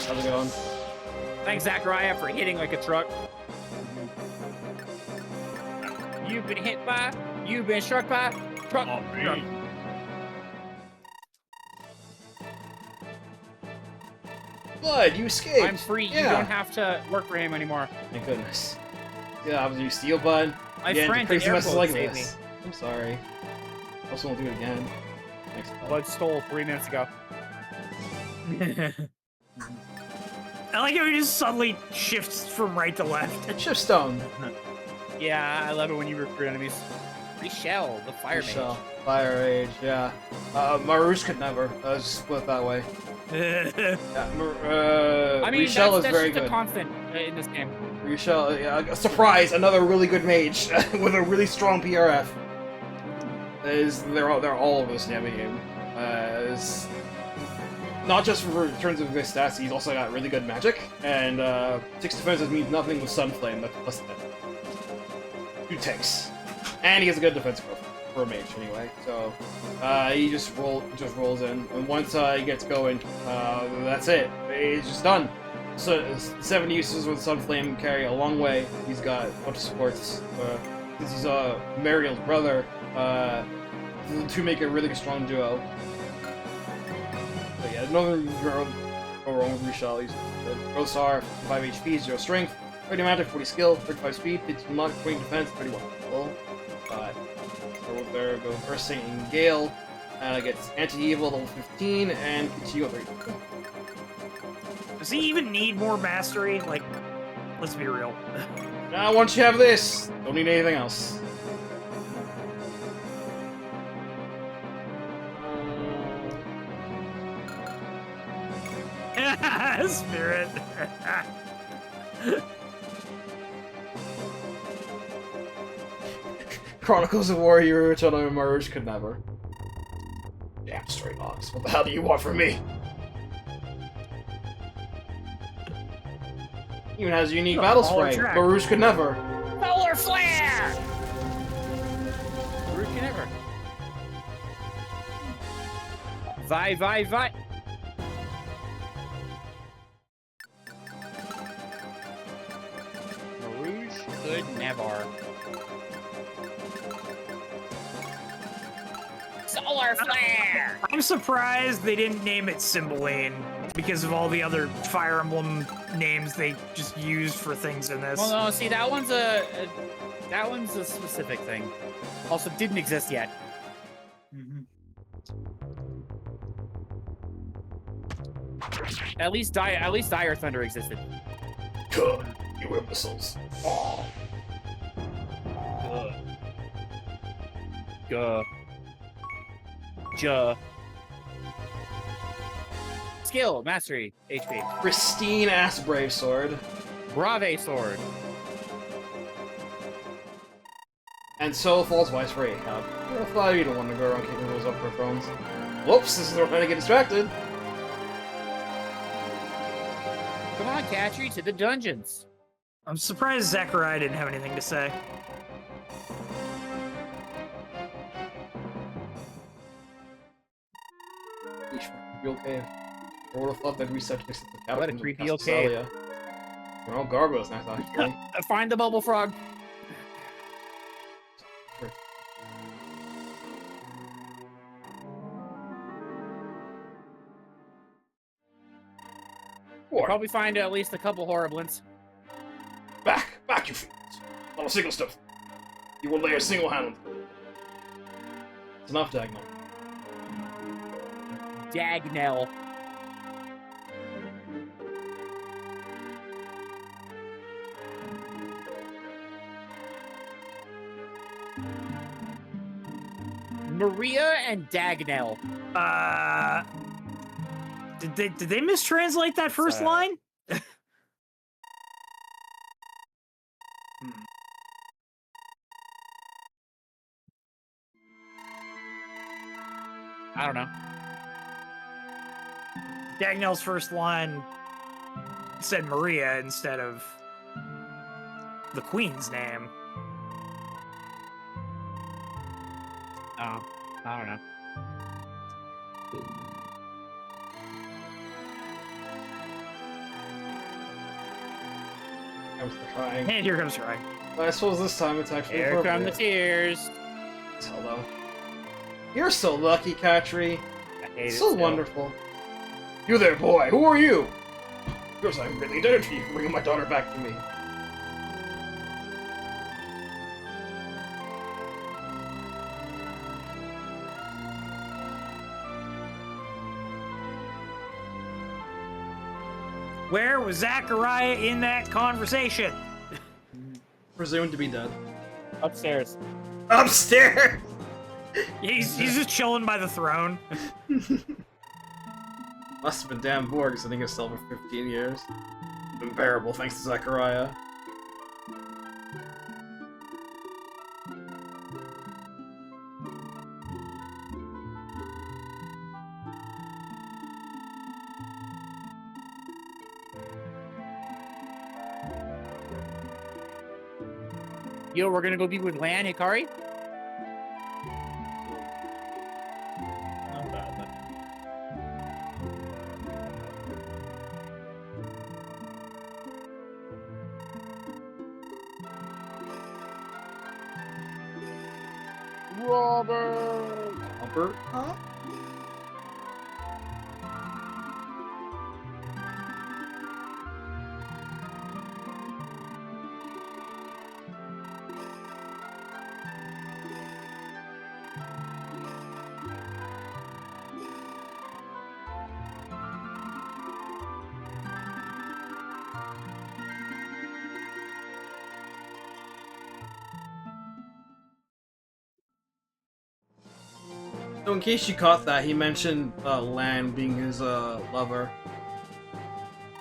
How's it going? Thanks, Zachariah, for hitting like a truck. You've been hit by, you've been struck by, truck. Oh, truck. man. Bud, you escaped. I'm free. Yeah. You don't have to work for him anymore. Thank goodness. Yeah, how did you steal, Bud? My Yeah, friend crazy in messes airquotes like saved me. this. I'm sorry. Also won't do it again. Next time. Bud stole 3 minutes ago. I like how he just suddenly shifts from right to left. Shift stone. Yeah, I love it when you recruit enemies. Reshell, the fire Shell. mage. Fire Age, yeah. Marouche could never. Just split that way. Yeah, I mean, Reshell is that's very just a good. constant in this game. Reshell, yeah, surprise! Another really good mage with a really strong PRF. They're all over this damn game. Not just for in terms of his stats, he's also got really good magic, and 6 defenses means nothing with Sunflame. That's plus 10. 2 tanks, and he has a good defense for a mage anyway. So he just rolls in, and once he gets going, that's it. It's just done. So 7 uses with Sunflame carry a long way. He's got a bunch of supports. Since he's Mariel's brother, to make a really strong duo. But yeah, another girl go wrong with Reshell. He's Rosar, 5 HP, 0 strength, 30 magic, 40 skill, 35 speed, 15 luck, 20 defense, 31 full. So there go first Saint Gale, gets anti-evil level 15, and Kichigo 3. Does he even need more mastery? Like, let's be real. Now once you have this, don't need anything else. Spirit. Chronicles of Warrior, which I know Marouche could never. Damn stray dogs. What the hell do you want from me? Even has a unique battle Polar spray. track. Marouche could never. Polar flare! Root can ever. Vi. Marouche could never. Solar flare! I'm surprised they didn't name it Cymbeline because of all the other Fire Emblem names they just used for things in this. Well, no, see, that one's a specific thing. Also, didn't exist yet. At least Dire Thunder existed. Good. You imbeciles. Oh. Skill, mastery, HP. Pristine ass brave sword. Brave sword. And so falls Vice Ray. I thought you don't want to go around kicking those up for thrones. Whoops, this is where I'm gonna get distracted. Come on, Catry, to the dungeons. I'm surprised Zachariah didn't have anything to say. You okay? I would have thought that reset fixed the cabin. What a creepy okay. They're all gargoyles now, actually. Find the bubble frog. Probably find at least a couple horriblins. Back, you fiends. Not a single step. You will lay a single hand on them. It's enough, Dagnall. Dagnell. Maria and Dagnell. Did they mistranslate that first line? I don't know. Dagnell's first line said Maria instead of the queen's name? Oh, I don't know. I was trying. And here comes Ryan. But I suppose this time it's actually Here come the appropriate. tears. Hello. You're so lucky, Katri. I hate it So still. wonderful. You there, boy. Who are you? Because I'm really indebted to you for bringing my daughter back to me. Where was Zachariah in that conversation? Presumed to be dead. Upstairs. Upstairs! He's just chilling by the throne. Must have been damn bored sitting himself for 15 years. Unbearable thanks to Zachariah. Yo, we're gonna go be with Lan Hikari? Not bad. Robert! Albert? Huh? So in case you caught that, he mentioned Lan being his lover.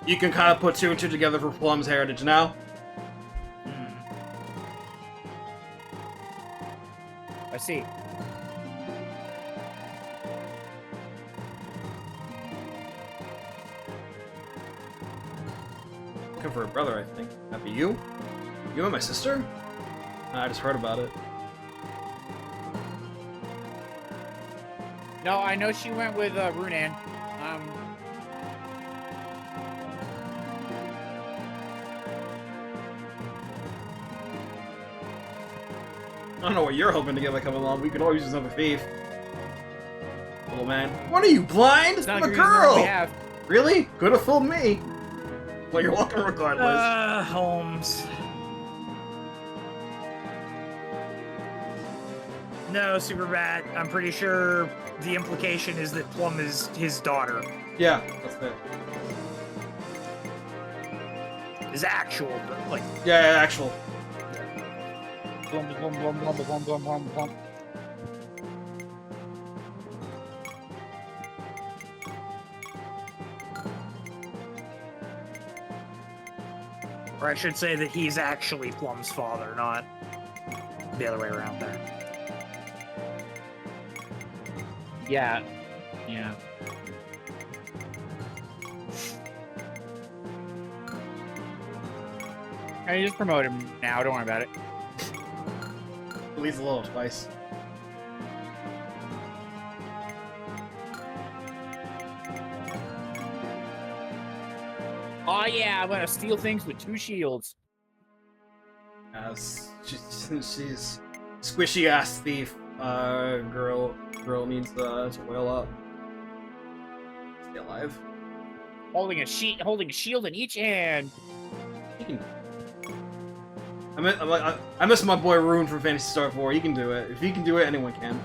You can kind of put two and two together for Plum's heritage now. I see. Looking for a brother, I think. That be you? You and my sister? I just heard about it. No, I know she went with Runan. I don't know what you're hoping to get by coming along. We could always use another thief. Little man. What are you, blind? It's not I'm a like we use the one girl! we have. Really? Could have fooled me. Well, you're welcome regardless. Holmes. No, super bad. I'm pretty sure the implication is that Plum is his daughter. Yeah, that's it. His actual, like, Yeah, actual. Blum, blum, blum, blum, blum, blum, blum, blum. or I should say that he's actually Plum's father, not the other way around there. Yeah. Yeah. I just promote him now, don't worry about it. At least a little twice. Oh yeah, I'm gonna steal things with 2 shields. She's squishy ass thief. Girl needs to oil up. Stay alive. Holding a shield in each hand. You can. I miss my boy Rune from Fantasy Star 4. He can do it. If he can do it, anyone can.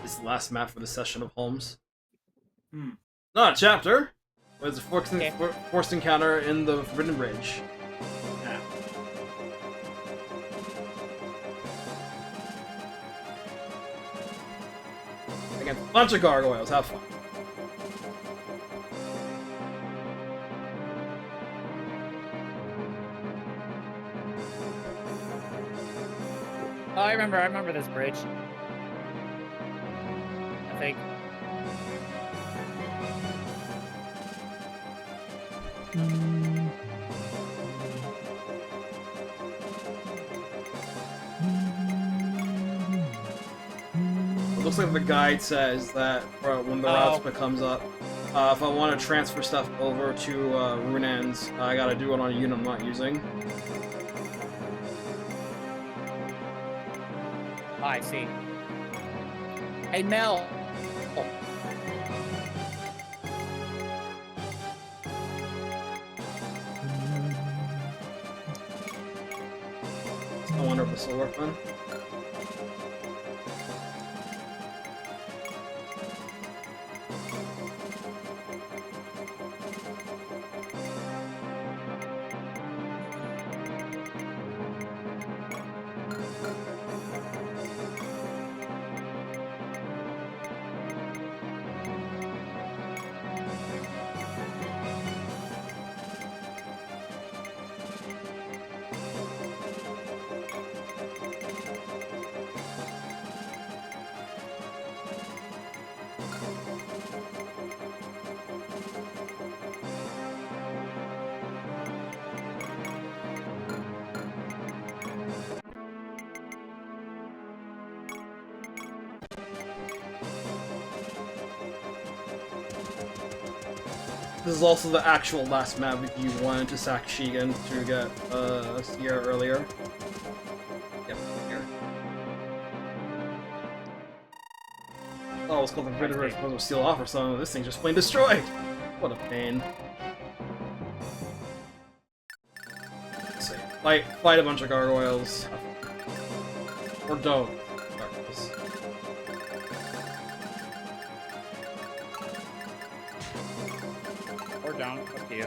This is the last map for the session of Holmes. Not a chapter. But it's a forced encounter in the Forbidden Bridge. Against a bunch of gargoyles. Have fun. Oh, I remember this bridge. I think. It looks like the guide says that when the route split comes up, if I want to transfer stuff over to Runan's, I gotta do it on a unit I'm not using. I see. Hey, Mel. I wonder if this will work then. This is also the actual last map if you wanted to sack Shigan to get Sierra earlier. Yep, here. Oh, it's called the Bittersweet supposed to steal off or something. This thing's just plain destroyed! What a pain. Let's see. Fight a bunch of gargoyles. Or don't. Gargoyles. Or don't. Up to you.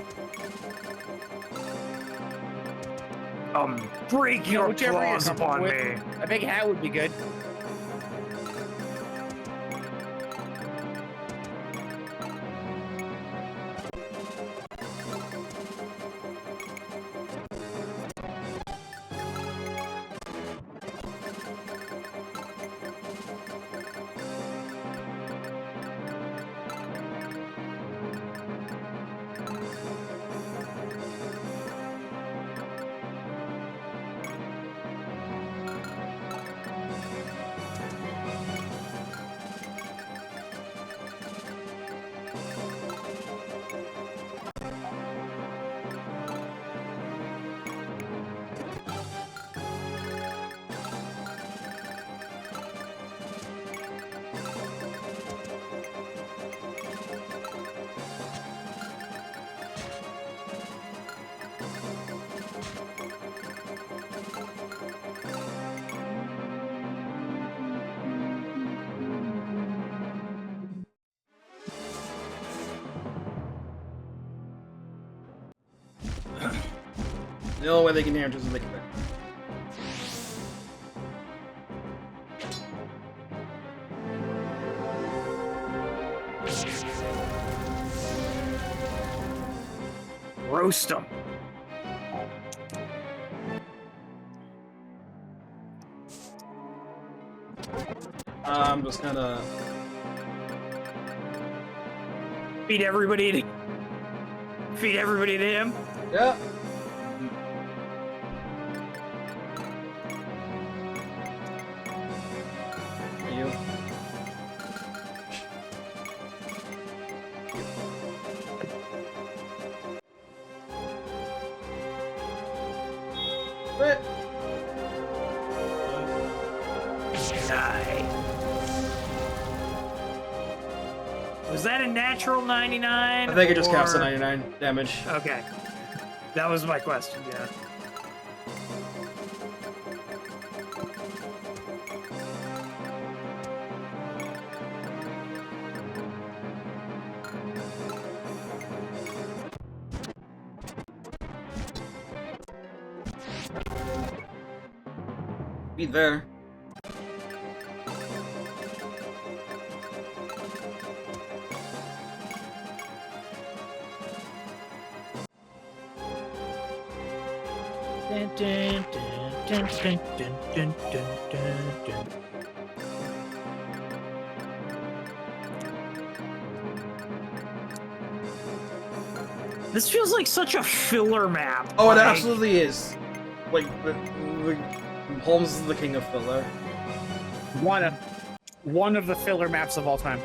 Break your Whichever you're claws comfortable upon with. me. A big hat would be good. The only way they can damage us is they can win. Roast them. I'm just gonna... Feed everybody to him. Yeah. You. Quit. Die. Was that a natural 99? I think it just caps or- at 99 damage. Okay. That was my question, yeah. Be there. Dun, dun, dun, dun, dun, dun, dun, dun, dun. This feels like such a filler map. Oh, it like, absolutely is. Like, Holmes is the king of filler. One of the filler maps of all time.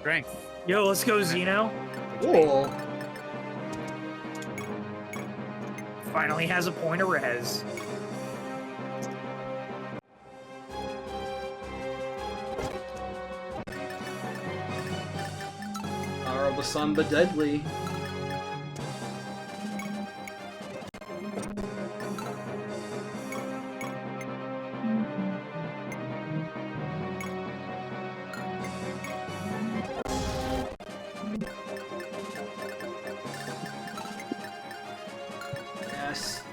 Strength. Yo, let's go, Xeno. Cool. Finally has a point of res. Power of the sun, but deadly. Yes.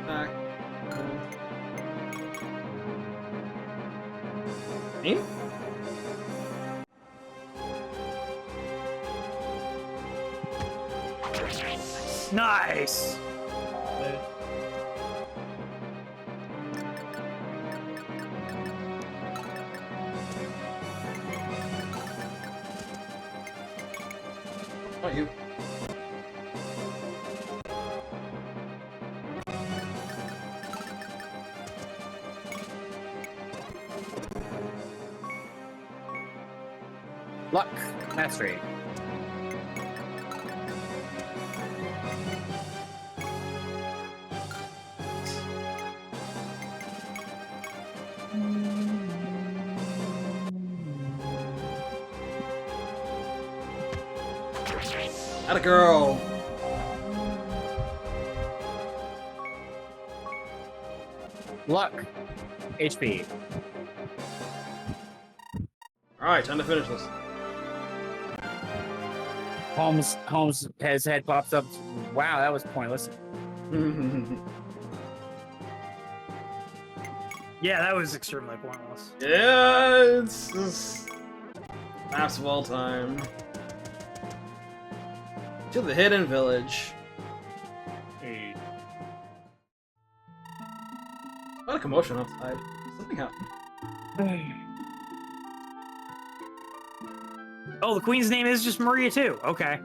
Back. Aim? Nice. Not you. Luck. Mastery. Atta girl. Luck. HP. Alright, time to finish this. Holmes, his head pops up. Wow, that was pointless. Yeah, that was extremely pointless. Yeah, it's just maps of all time. To the hidden village. Hey. A lot of commotion outside. Something happened. Oh, the queen's name is just Maria too. Okay.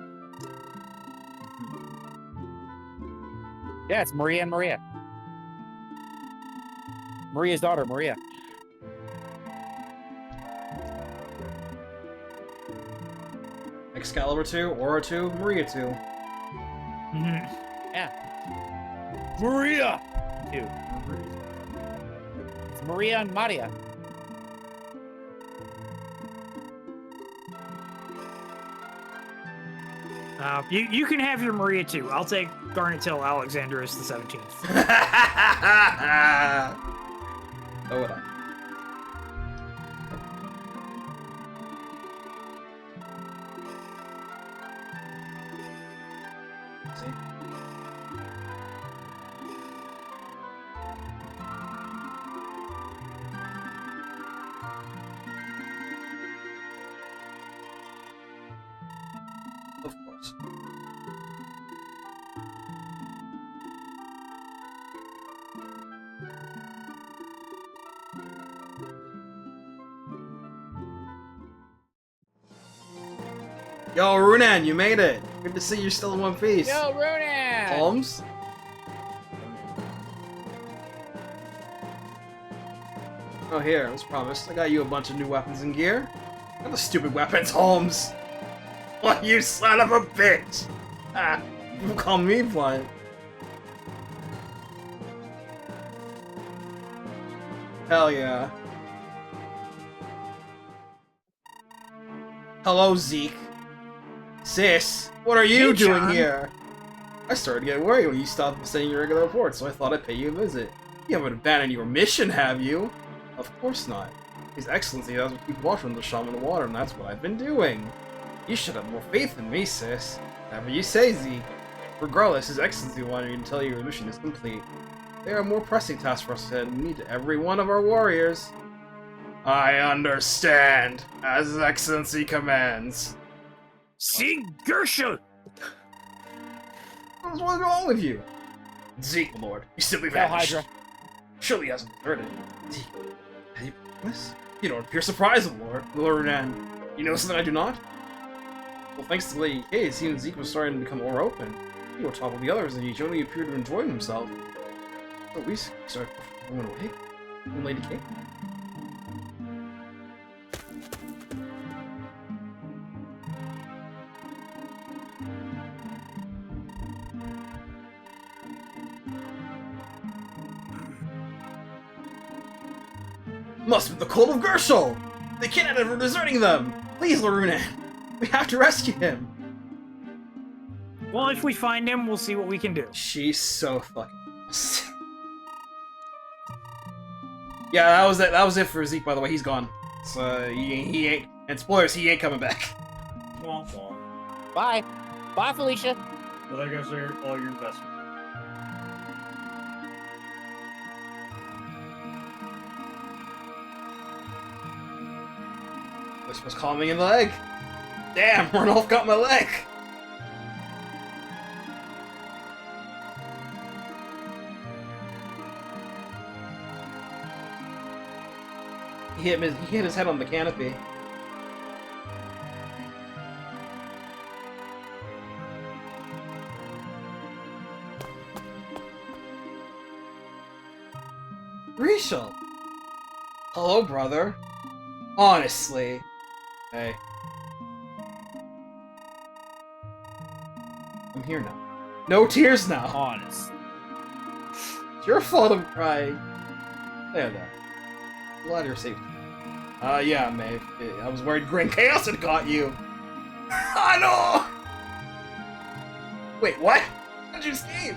Yeah, it's Maria and Maria. Maria's daughter, Maria. Excalibur 2, Aura 2, Maria 2. Mhm. Maria! Two. It's Maria and Maria. You can have your Maria too. I'll take Garnet Hill Alexandrus the 17th. Oh, what? See? Of course. Yo, Runan, you made it! Good to see you're still in one piece. Yo, Ronan! Holmes? Oh, here, as promised, I got you a bunch of new weapons and gear. Not the stupid weapons, Holmes! What, you son of a bitch! Ah, you call me blunt. Hell yeah. Hello, Zeke. Sis, what are you Hey, doing John. here? I started getting worried when you stopped sending your regular reports, so I thought I'd pay you a visit. You haven't abandoned your mission, have you? Of course not. His Excellency has to keep watch on the shaman of water, and that's what I've been doing. You should have more faith in me, sis. Whatever you say, Zeke. Regardless, His Excellency wanted me to tell you your mission is complete. There are more pressing tasks for us ahead, and we need every one of our warriors. I understand, as His Excellency commands. See, Gershel! What's wrong with you? Zeke, my lord, you simply Hell vanished. Hydra. Surely he hasn't deserted. Zeke, have you promised? You don't appear surprised, Lord Nan. You know something I do not? Well, thanks to Lady K, it seems Zeke was starting to become more open. He would talk with the others, and he generally appeared to enjoy himself. So we started going away. From Lady K. Must be the cult of Gershel! They cannot ever deserting them! Please, Larunan! We have to rescue him! Well, if we find him, we'll see what we can do. She's so fucking lost. Yeah, that was it for Zeke, by the way. He's gone. So, he ain't... And spoilers, he ain't coming back. Womp womp. Bye. Bye, Felicia. So there goes all your investment. This was calling me in the leg. Damn, Ranulph got my leg. He hit his head on the canopy. Rishal! Hello, brother. Honestly. Hey. I'm here now. No tears now! Honest. It's your fault I'm crying. There. Glad you're safe. Yeah, Maeve. I was worried Grand Chaos had got you. Ah, no! Wait, what? How'd you escape?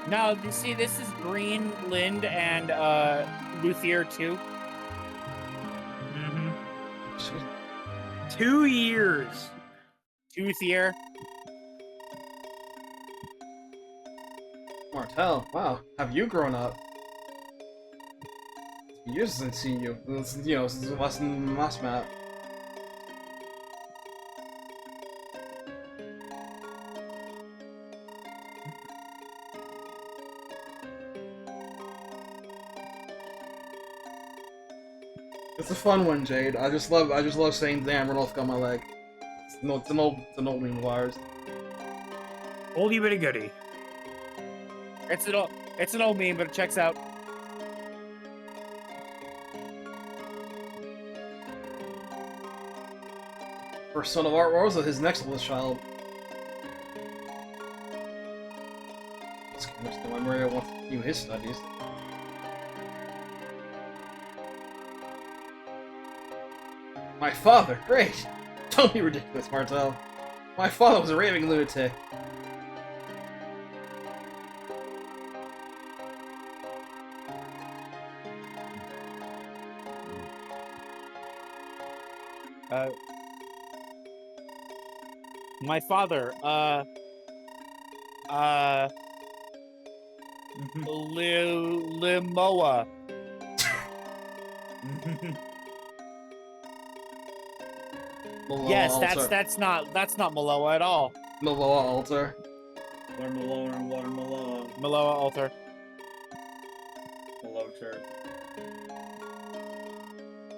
No, you see, this is Green, Lind, and Luthier too. Mm-hmm. 2 years. Toothier. Martel, wow. Have you grown up? It's been years since I've seen you. Since the last map. It's a fun one, Jade. I just love saying, "Damn, Ranulph got my leg." It's an old meme of ours. Oldie but a goodie. It's an old meme, but it checks out. First son of Art Rosa, his next oldest child. It's kind of still Maria wants to continue his studies. My father, great! Don't be ridiculous, Martel. My father was a raving lunatic. My father, Limoa. Yes, that's not Maloa at all. Maloa altar. Watermelon. Maloa altar. Maloter.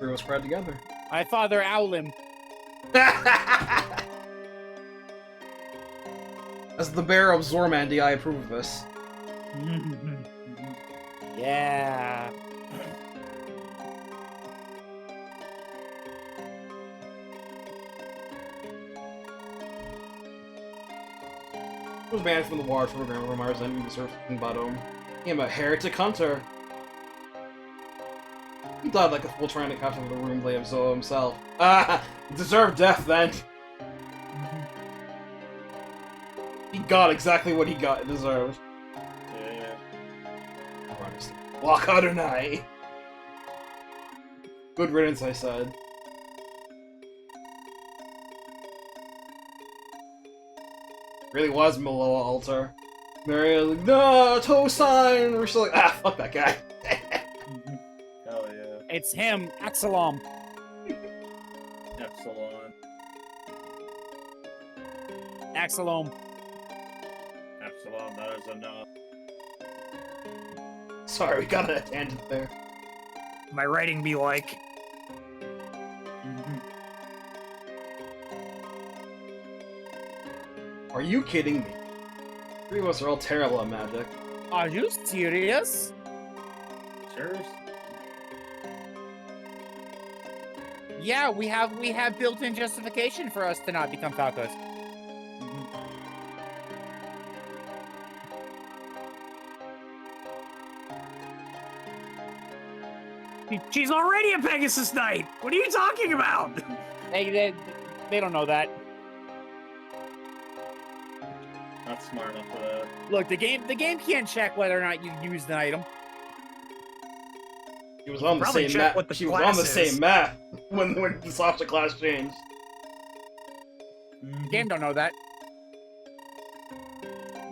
We were spread together. My father Owlim. As the bearer of Zormandi, I approve of this. Yeah. He was banned from the water program from Mars and the surfing bottom. Game of Heretic Hunter. He died like a fool trying to capture the room blade himself. Ah! Deserved death then! He got exactly what he deserved. Yeah. Walk out night. Good riddance, I said. Really was below altar. Mario's like, no, toe sign! We're still like, ah, fuck that guy. Hell yeah. It's him, Axelom. Epsilon. Axelom. Epsilon, that is enough. Sorry, we got on a tangent there. My writing be like, Are you kidding me? Three of us are all terrible at magic. Are you serious? Sure. Yeah, we have built-in justification for us to not become Falcos. she's already a Pegasus Knight! What are you talking about? They don't know that. Not smart enough for that. Look, the game can't check whether or not you used an item. She was on the Probably same check map. what the She was class on the is. same map when the Sasha class changed. Game don't know that.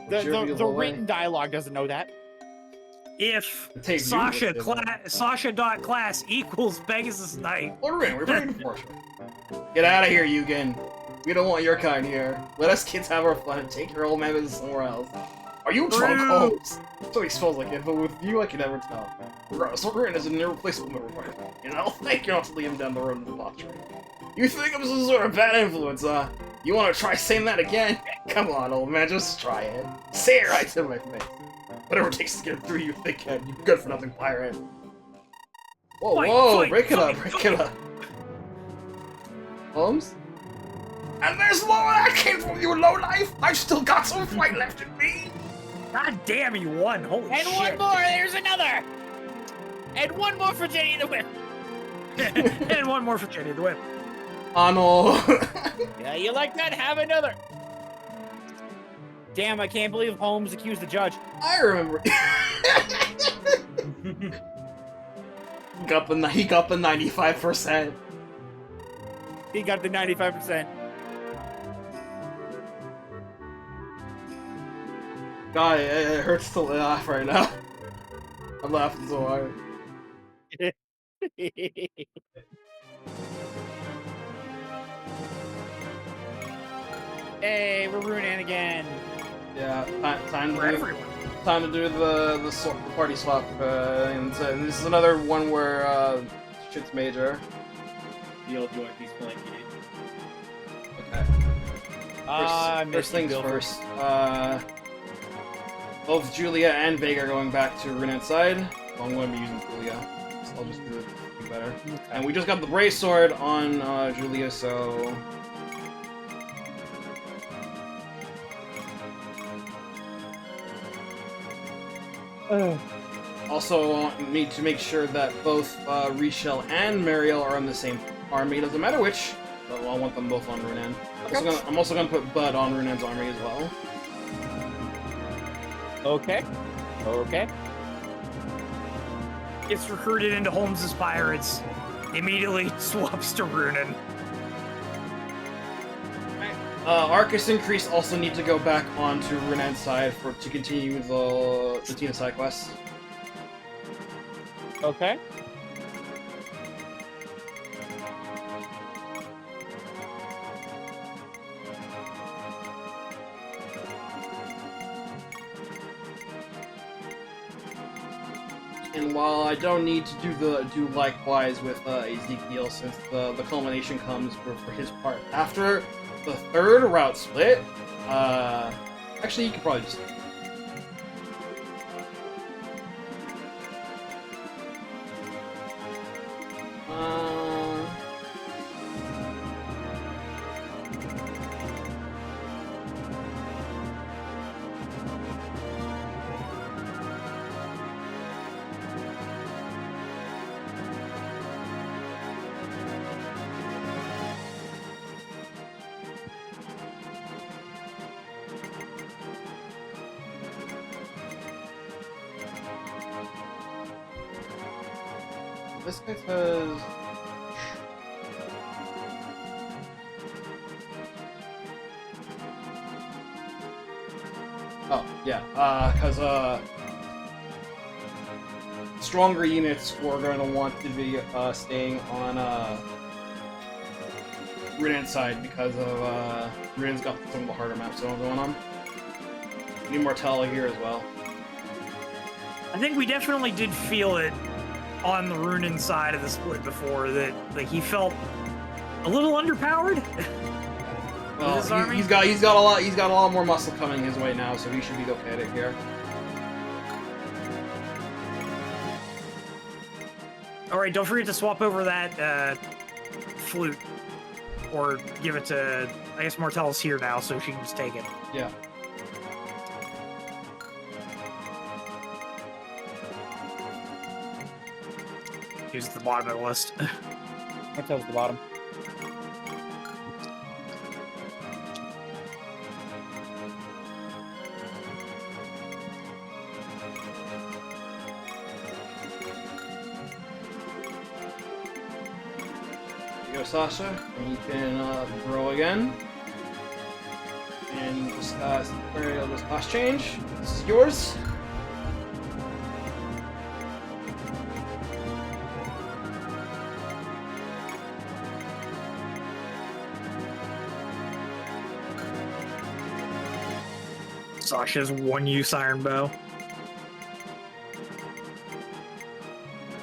The written dialogue doesn't know that. If Take Sasha.class equals Pegasus Knight. Order in, we're playing for you. Get out of here, Yugen. We don't want your kind here. Let us kids have our fun and take your old man business somewhere else. Are you drunk, Rude. Holmes? So he smells like it, but with you I can never tell. Regardless, Order is an irreplaceable member, you know? Thank you not to leave him down the road in the debauchery. You think I'm some sort of bad influence, huh? You wanna try saying that again? Come on, old man, just try it. Say it right to my face. Whatever it takes to get through you thickhead, you good-for-nothing pirate. Whoa, Fight, whoa, fight, break it up, fight, break it up. Holmes? And there's more that came from you, lowlife! I've still got some fight left in me! God damn, you won. Holy And shit. one more, there's another! And one more for Jenny the Whip. And one more for Jenny the Whip. Oh no! Yeah, you like that? Have another. Damn, I can't believe Holmes accused the judge. I remember. He got the 95%. He got the 95%. God, it hurts to laugh right now. I'm laughing so hard. Hey, we're ruining again. Yeah, time For to do, everyone. time to do the party swap. And this is another one where shit's major. The old joint piece blanket. Okay. First things first. Both Julia and Vega are going back to Runan's side. Well, I'm going to be using Julia, so I'll just do it better. And we just got the Brave Sword on Julia, so... Also, need to make sure that both Richelle and Mariel are on the same army. Doesn't matter which, but I want them both on Runan. I'm also gonna put Bud on Runan's army as well. Okay. Okay. Gets recruited into Holmes's pirates. Immediately swaps to Runan. Arcus and Kreese also need to go back onto Runan's side to continue the Tina side quests. Okay. And while I don't need to do likewise with Ezekiel, since the culmination comes for his part after the third route split, actually you could probably just. this guy says. Oh, yeah, because, stronger units were going to want to be, staying on, Rinan's side because of, Rinan's got some of the harder maps going on. We need Martella here as well. I think we definitely did feel it on the Runin side of the split before, that, like, he felt a little underpowered. Well, he's got a lot more muscle coming his way now, so he should be okay at it here. All right, don't forget to swap over that flute, or give it to. I guess Martella's here now, so she can just take it. Yeah. He's at the bottom of the list. Martella's at the bottom. Sasha, and you can grow again. And just burial this last change. This is yours. Sasha's one-use iron bow.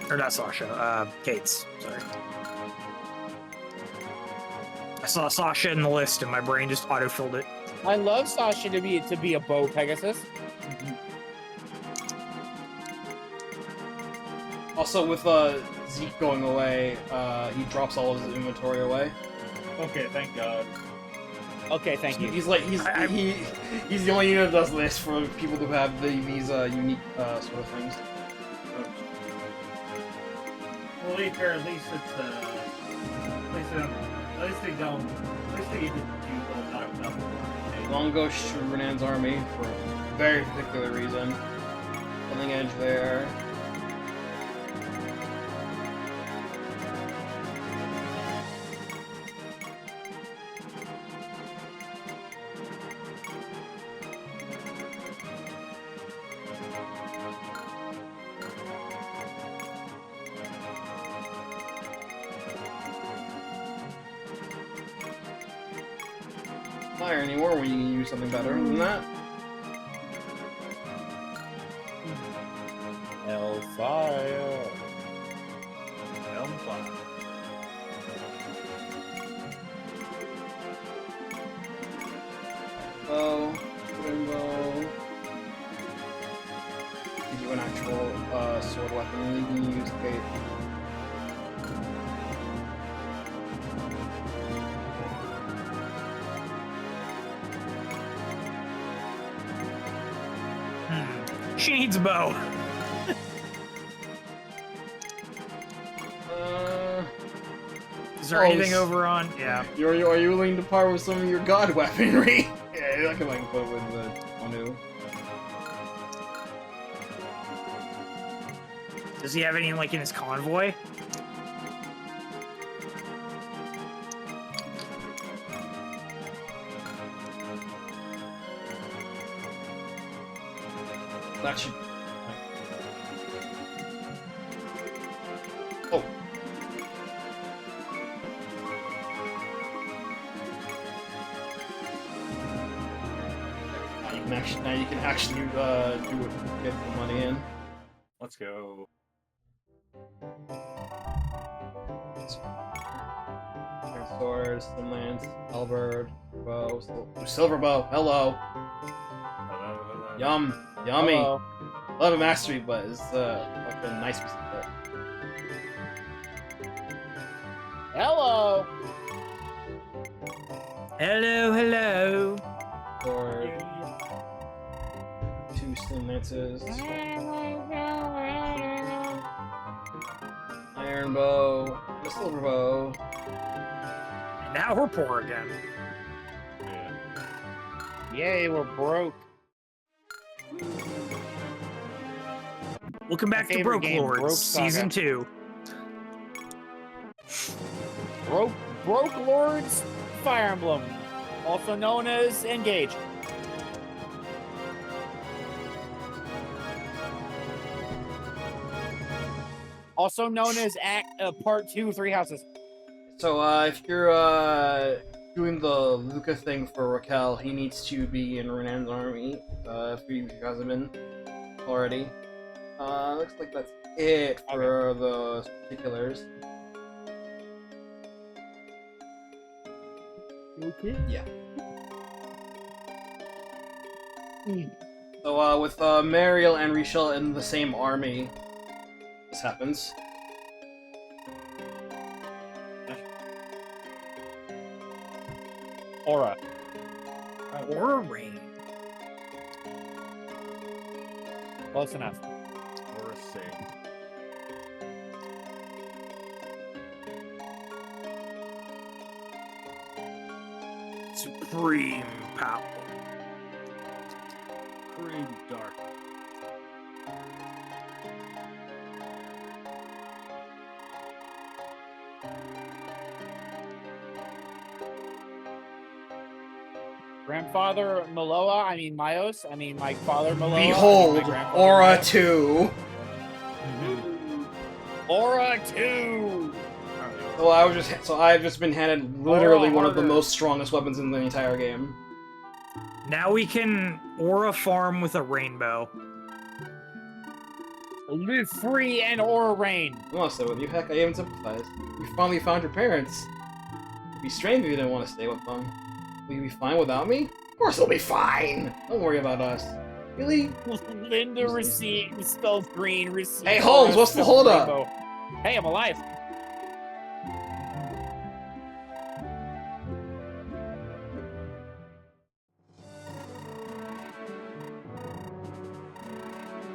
Or not Sasha, Kate's, sorry. I saw Sasha in the list and my brain just auto-filled it. I love Sasha to be a bow Pegasus. Also, with Zeke going away, he drops all his inventory away. Okay, thank God. Okay, thank you. He's the only unit that does this for people who have these unique sort of things. Well, to be fair, at least it's at least they get to do knock nothing. Long goes to Renan's army for a very particular reason. Building edge there. Fire anymore when you can use something better than that. Hellfire. Hellfire. Bow, rainbow. Give you an actual sword weapon, you can use Kate. She needs a bow. Is there anything over on? Yeah. Are you willing to part with some of your god weaponry? Yeah, I can put it with the Onu. Does he have any like in his convoy? That should. Oh. Now you can actually do it, get the money in. Let's go. Swords, Slimlands, Halberd, bow, silver bow. Hello. Hello. Yum. Yummy. Hello. Love a mastery, but it's like a nice piece of it. Hello. Hello, hello. Sword. 2 Slimlances. Iron bow. A silver bow. And now we're poor again. Yay, we're broke. Welcome back to favorite Broke game, Lords, Broke Season Saga. 2. Broke Lord's Fire Emblem, also known as Engage. Also known as Part 2, Three Houses. So, if you're doing the Luca thing for Raquel, he needs to be in Renan's army. If he hasn't been already. Looks like that's it for the particulars. Okay. Yeah. So, with Mariel and Richelle in the same army, this happens. Aura. Aura rain. Close enough. Or a say. Supreme power. Supreme dark. Grandfather Maloa, my father Maloa. Behold, my grandfather Aura Maloa. 2! Aura 2! So I've just been handed literally one of the harder. most strongest weapons in the entire game. Now we can aura farm with a rainbow. Live free and Aura Rain. I'm gonna stay with you. Heck, I even sympathize. You finally found your parents. It'd be strange if you didn't want to stay with them. Will you be fine without me? Of course it'll be fine. Don't worry about us. Really? Linda received spelled green. Received Hey, Holmes, what's the holdup? rainbow. Hey, I'm alive.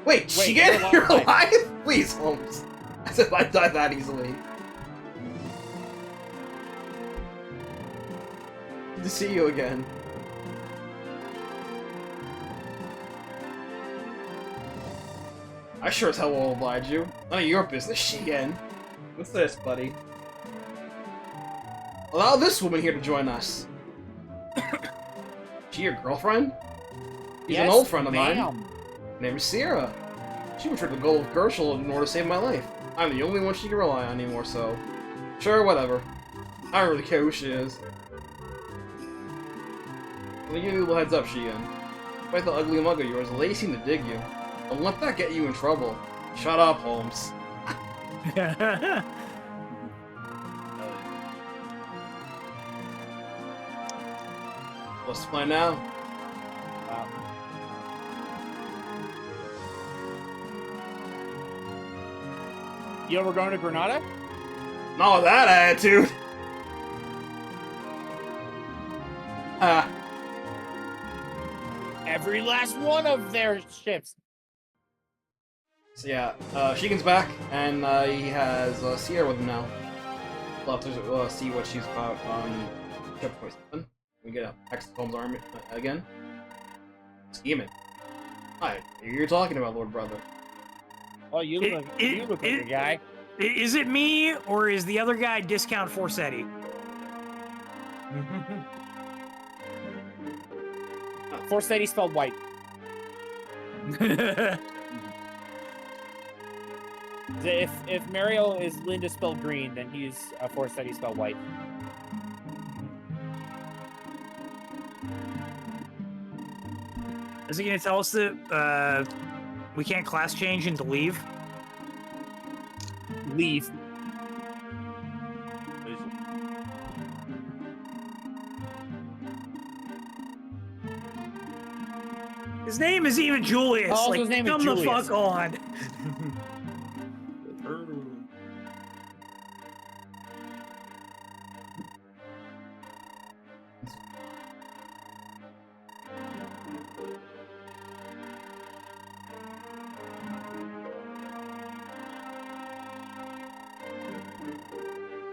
Wait, Shigen, you're you're alive. alive? Please, Holmes. As if I died that easily. Good to see you again. I sure as hell will oblige you. None of your business, Shigen. What's this, buddy? Allow this woman here to join us. She your girlfriend? She's an old friend of mine. ma'am. Her name is Sierra. She betrayed the goal of Gershel in order to save my life. I'm the only one she can rely on anymore, so... Sure, whatever. I don't really care who she is. Let me give you a little heads up, Shigen. Despite the ugly mug of yours, the ladies seem to dig you. Don't let that get you in trouble. Shut up, Holmes. What's the plan now? You ever going to Granada? Not with that attitude! Ah. Every last one of their ships. So yeah, Shigen's back, and he has Sierra with him now. We'll have to see what she's about on chapter 27. We get a X Holmes army again. Scheming. Hi, you're talking about Lord Brother. Oh, you look like a guy. Is it me, or is the other guy Discount Forsetti? Forsetti spelled white. If Mariel is Linda spelled green, then he's Forsetti spelled white. Is he going to tell us that we can't class change and to leave? Leave. His name is even Julius. Oh, like, his name is come the Julius. fuck on.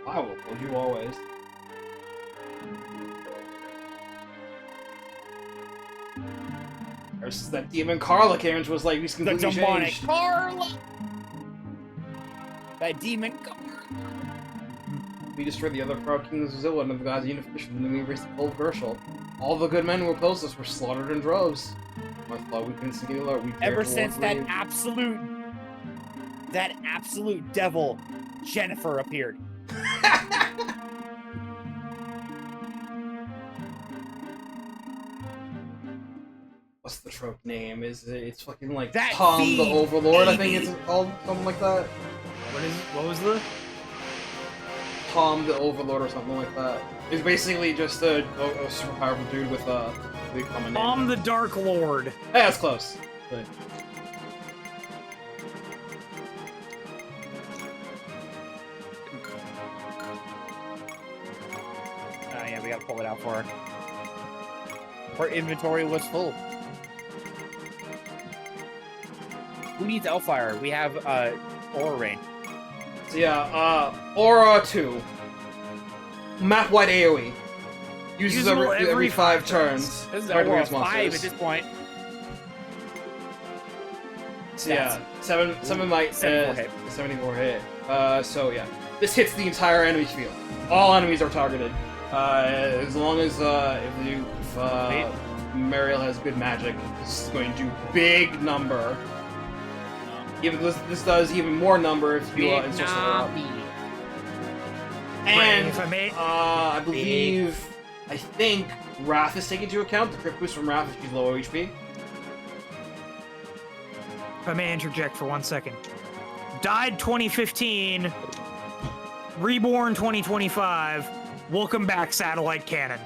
I will hold you always. Versus that demon Carla came and was like, he's The completely demonic changed. Carla. That demon Carla. We destroyed the other proud kings of Zilla and the gods unification, and then we raised the cold Gershel. All the good men who opposed us were slaughtered in droves. I thought we couldn't see any alert. We Ever since that absolute devil, Jennifer, appeared. What's the trope name? It's fucking like That Tom the fiend, Overlord, I think baby. it's called, something like that. What was the? Tom the Overlord or something like that. It's basically just a super powerful dude with a big common name. Tom the Dark Lord. Hey, that's close. But... Yeah, we gotta pull it out for her. Her inventory was full. Who needs Elfire? We have Aura Rain. So yeah, Aura 2. Map-wide AoE. Uses Usable every 5 turns. This is Hard to Aura reach 5 monsters. at this point. So yeah, 7 might 74 hit. 74 hit. So yeah, this hits the entire enemy field. All enemies are targeted. As long as if Mariel has good magic, this is going to do big number. Even this does even more number if you insert her up. And If I may, I believe, I think Wrath is taken into account. The crit boost from Wrath if she's low HP. if I may interject for 1 second. Died 2015. Reborn 2025. Welcome back, Satellite Cannon.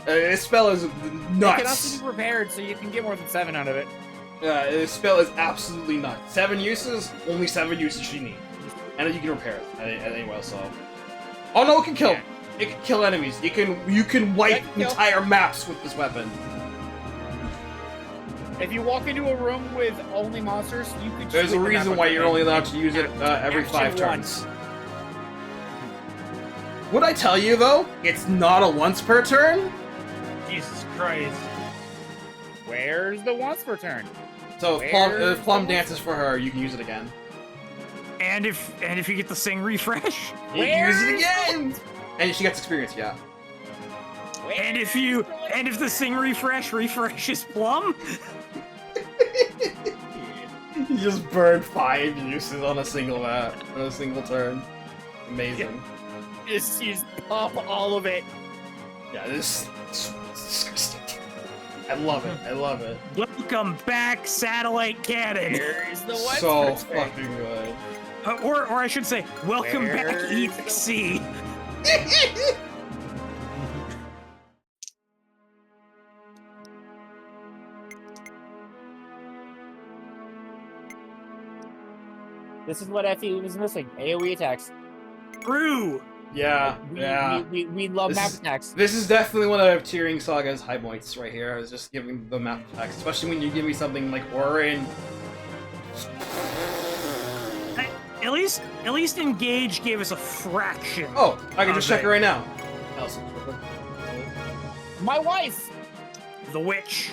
This spell is It can nuts. also be prepared, so you can get more than 7 out of it. This spell is absolutely nuts. 7 uses, only 7 uses she needs. And you can repair it anyway, so. Oh no, it can kill. Yeah. It can kill enemies. You can wipe entire maps with this weapon. If you walk into a room with only monsters, you could. There's a sweep the reason map why up you're and- only allowed to use it every 5 Action turns. Would I tell you though? It's not a once per turn. Jesus Christ. Where's the once per turn? So Where's if Plum the- dances for her, you can use it again. And if you get the sing refresh, You can use it again. And she gets experience, yeah. and if the sing refresh refreshes Plum, You just burned 5 uses on a single map, on a single turn. Amazing. Just pop all of it. Yeah, this is disgusting. I love it. I love it. welcome back, Satellite Cannon. Here's the once So per turn. fucking good. Or I should say, welcome back, Where's EXE. This is what FE was missing. AoE attacks. True. Yeah, We, yeah. we love This map is- attacks. This is definitely one of Tearing Saga's high points right here. I was just giving the map attacks, especially when you give me something like Orin. At least Engage gave us a fraction. Oh, I can just check it Okay. right now. My wife! The Witch.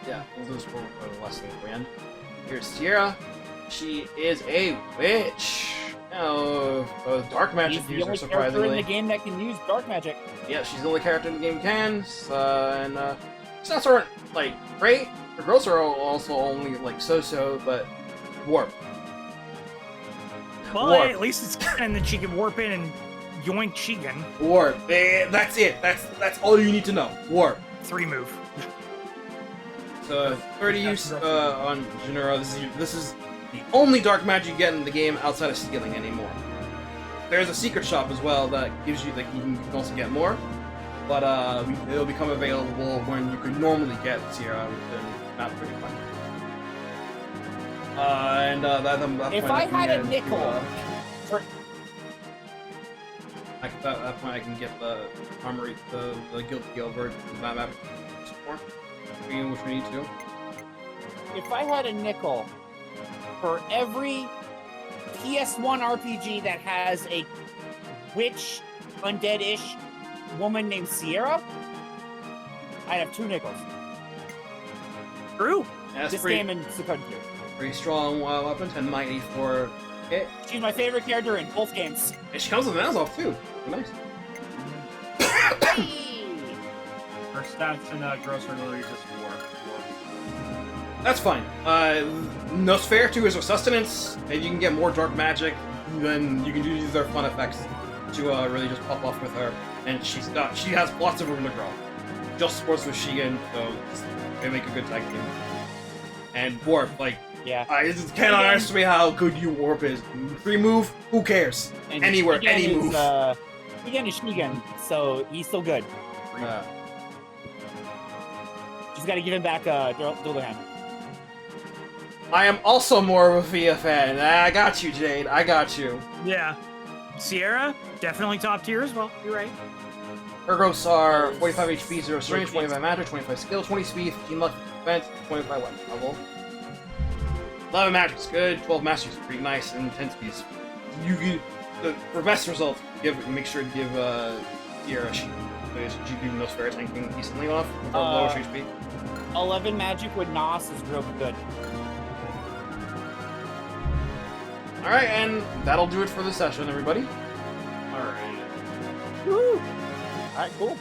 Yeah, we'll do this for less than a grand. Here's Sierra. She is a witch. Oh, a dark magic He's the user, only character in surprisingly. the game that can use dark magic. Yeah, she's the only character in the game who can. And stats aren't like great. Her girls are also only like so-so, but warp. Well, Warp. at least it's canon that she can warp in and yoink Shigen. Warp. That's it. That's all you need to know. Warp. 3 move. So 30 use on Genera. This is the only dark magic you get in the game outside of stealing anymore. There's a secret shop as well that gives you you can also get more, but it'll become available when you could normally get Sierra within not pretty much. That If point I can had a get, nickel at that point I can get the armory, the guild Gilbert, that map support, which we need to. If I had a nickel for every PS1 RPG that has a witch, undead-ish woman named Sierra, I'd have 2 nickels. True. Yeah, that's This pretty, game and Sukkot 2. Very strong weapon, 1090 for it. She's my favorite character in both games. And she comes with an off too. Nice. Her stats and gross are literally just 4. That's fine. Nosferatu is her sustenance, and you can get more dark magic. Then you can do these other fun effects to really just pop off with her. And she has lots of room to grow. Just supports with Shigen, so they make a good tag team. And Warp, like, Yeah. I just cannot underestimate how good you Warp is. Free move, who cares? And Anywhere, Shigen any move. Shigen is Shigen, so he's still good. Just gotta give him back Dolahan. I am also more of a Via fan. I got you, Jade. I got you. Yeah. Sierra, definitely top tier as well. You're right. Her growths are 45 HP, 0 strength, 25 magic, 25 skill, 20 speed, 15 luck, defense, 25 weapon level. 11 magic's good, 12 mastery's pretty nice, and 10 speed's. For best results, make sure to give Sierra a sheet. Because she can do Nosferatu tanking decently enough for lower HP. 11 magic with Nos is real good. Alright, and that'll do it for the session, everybody. Alright. Woo! Alright, cool.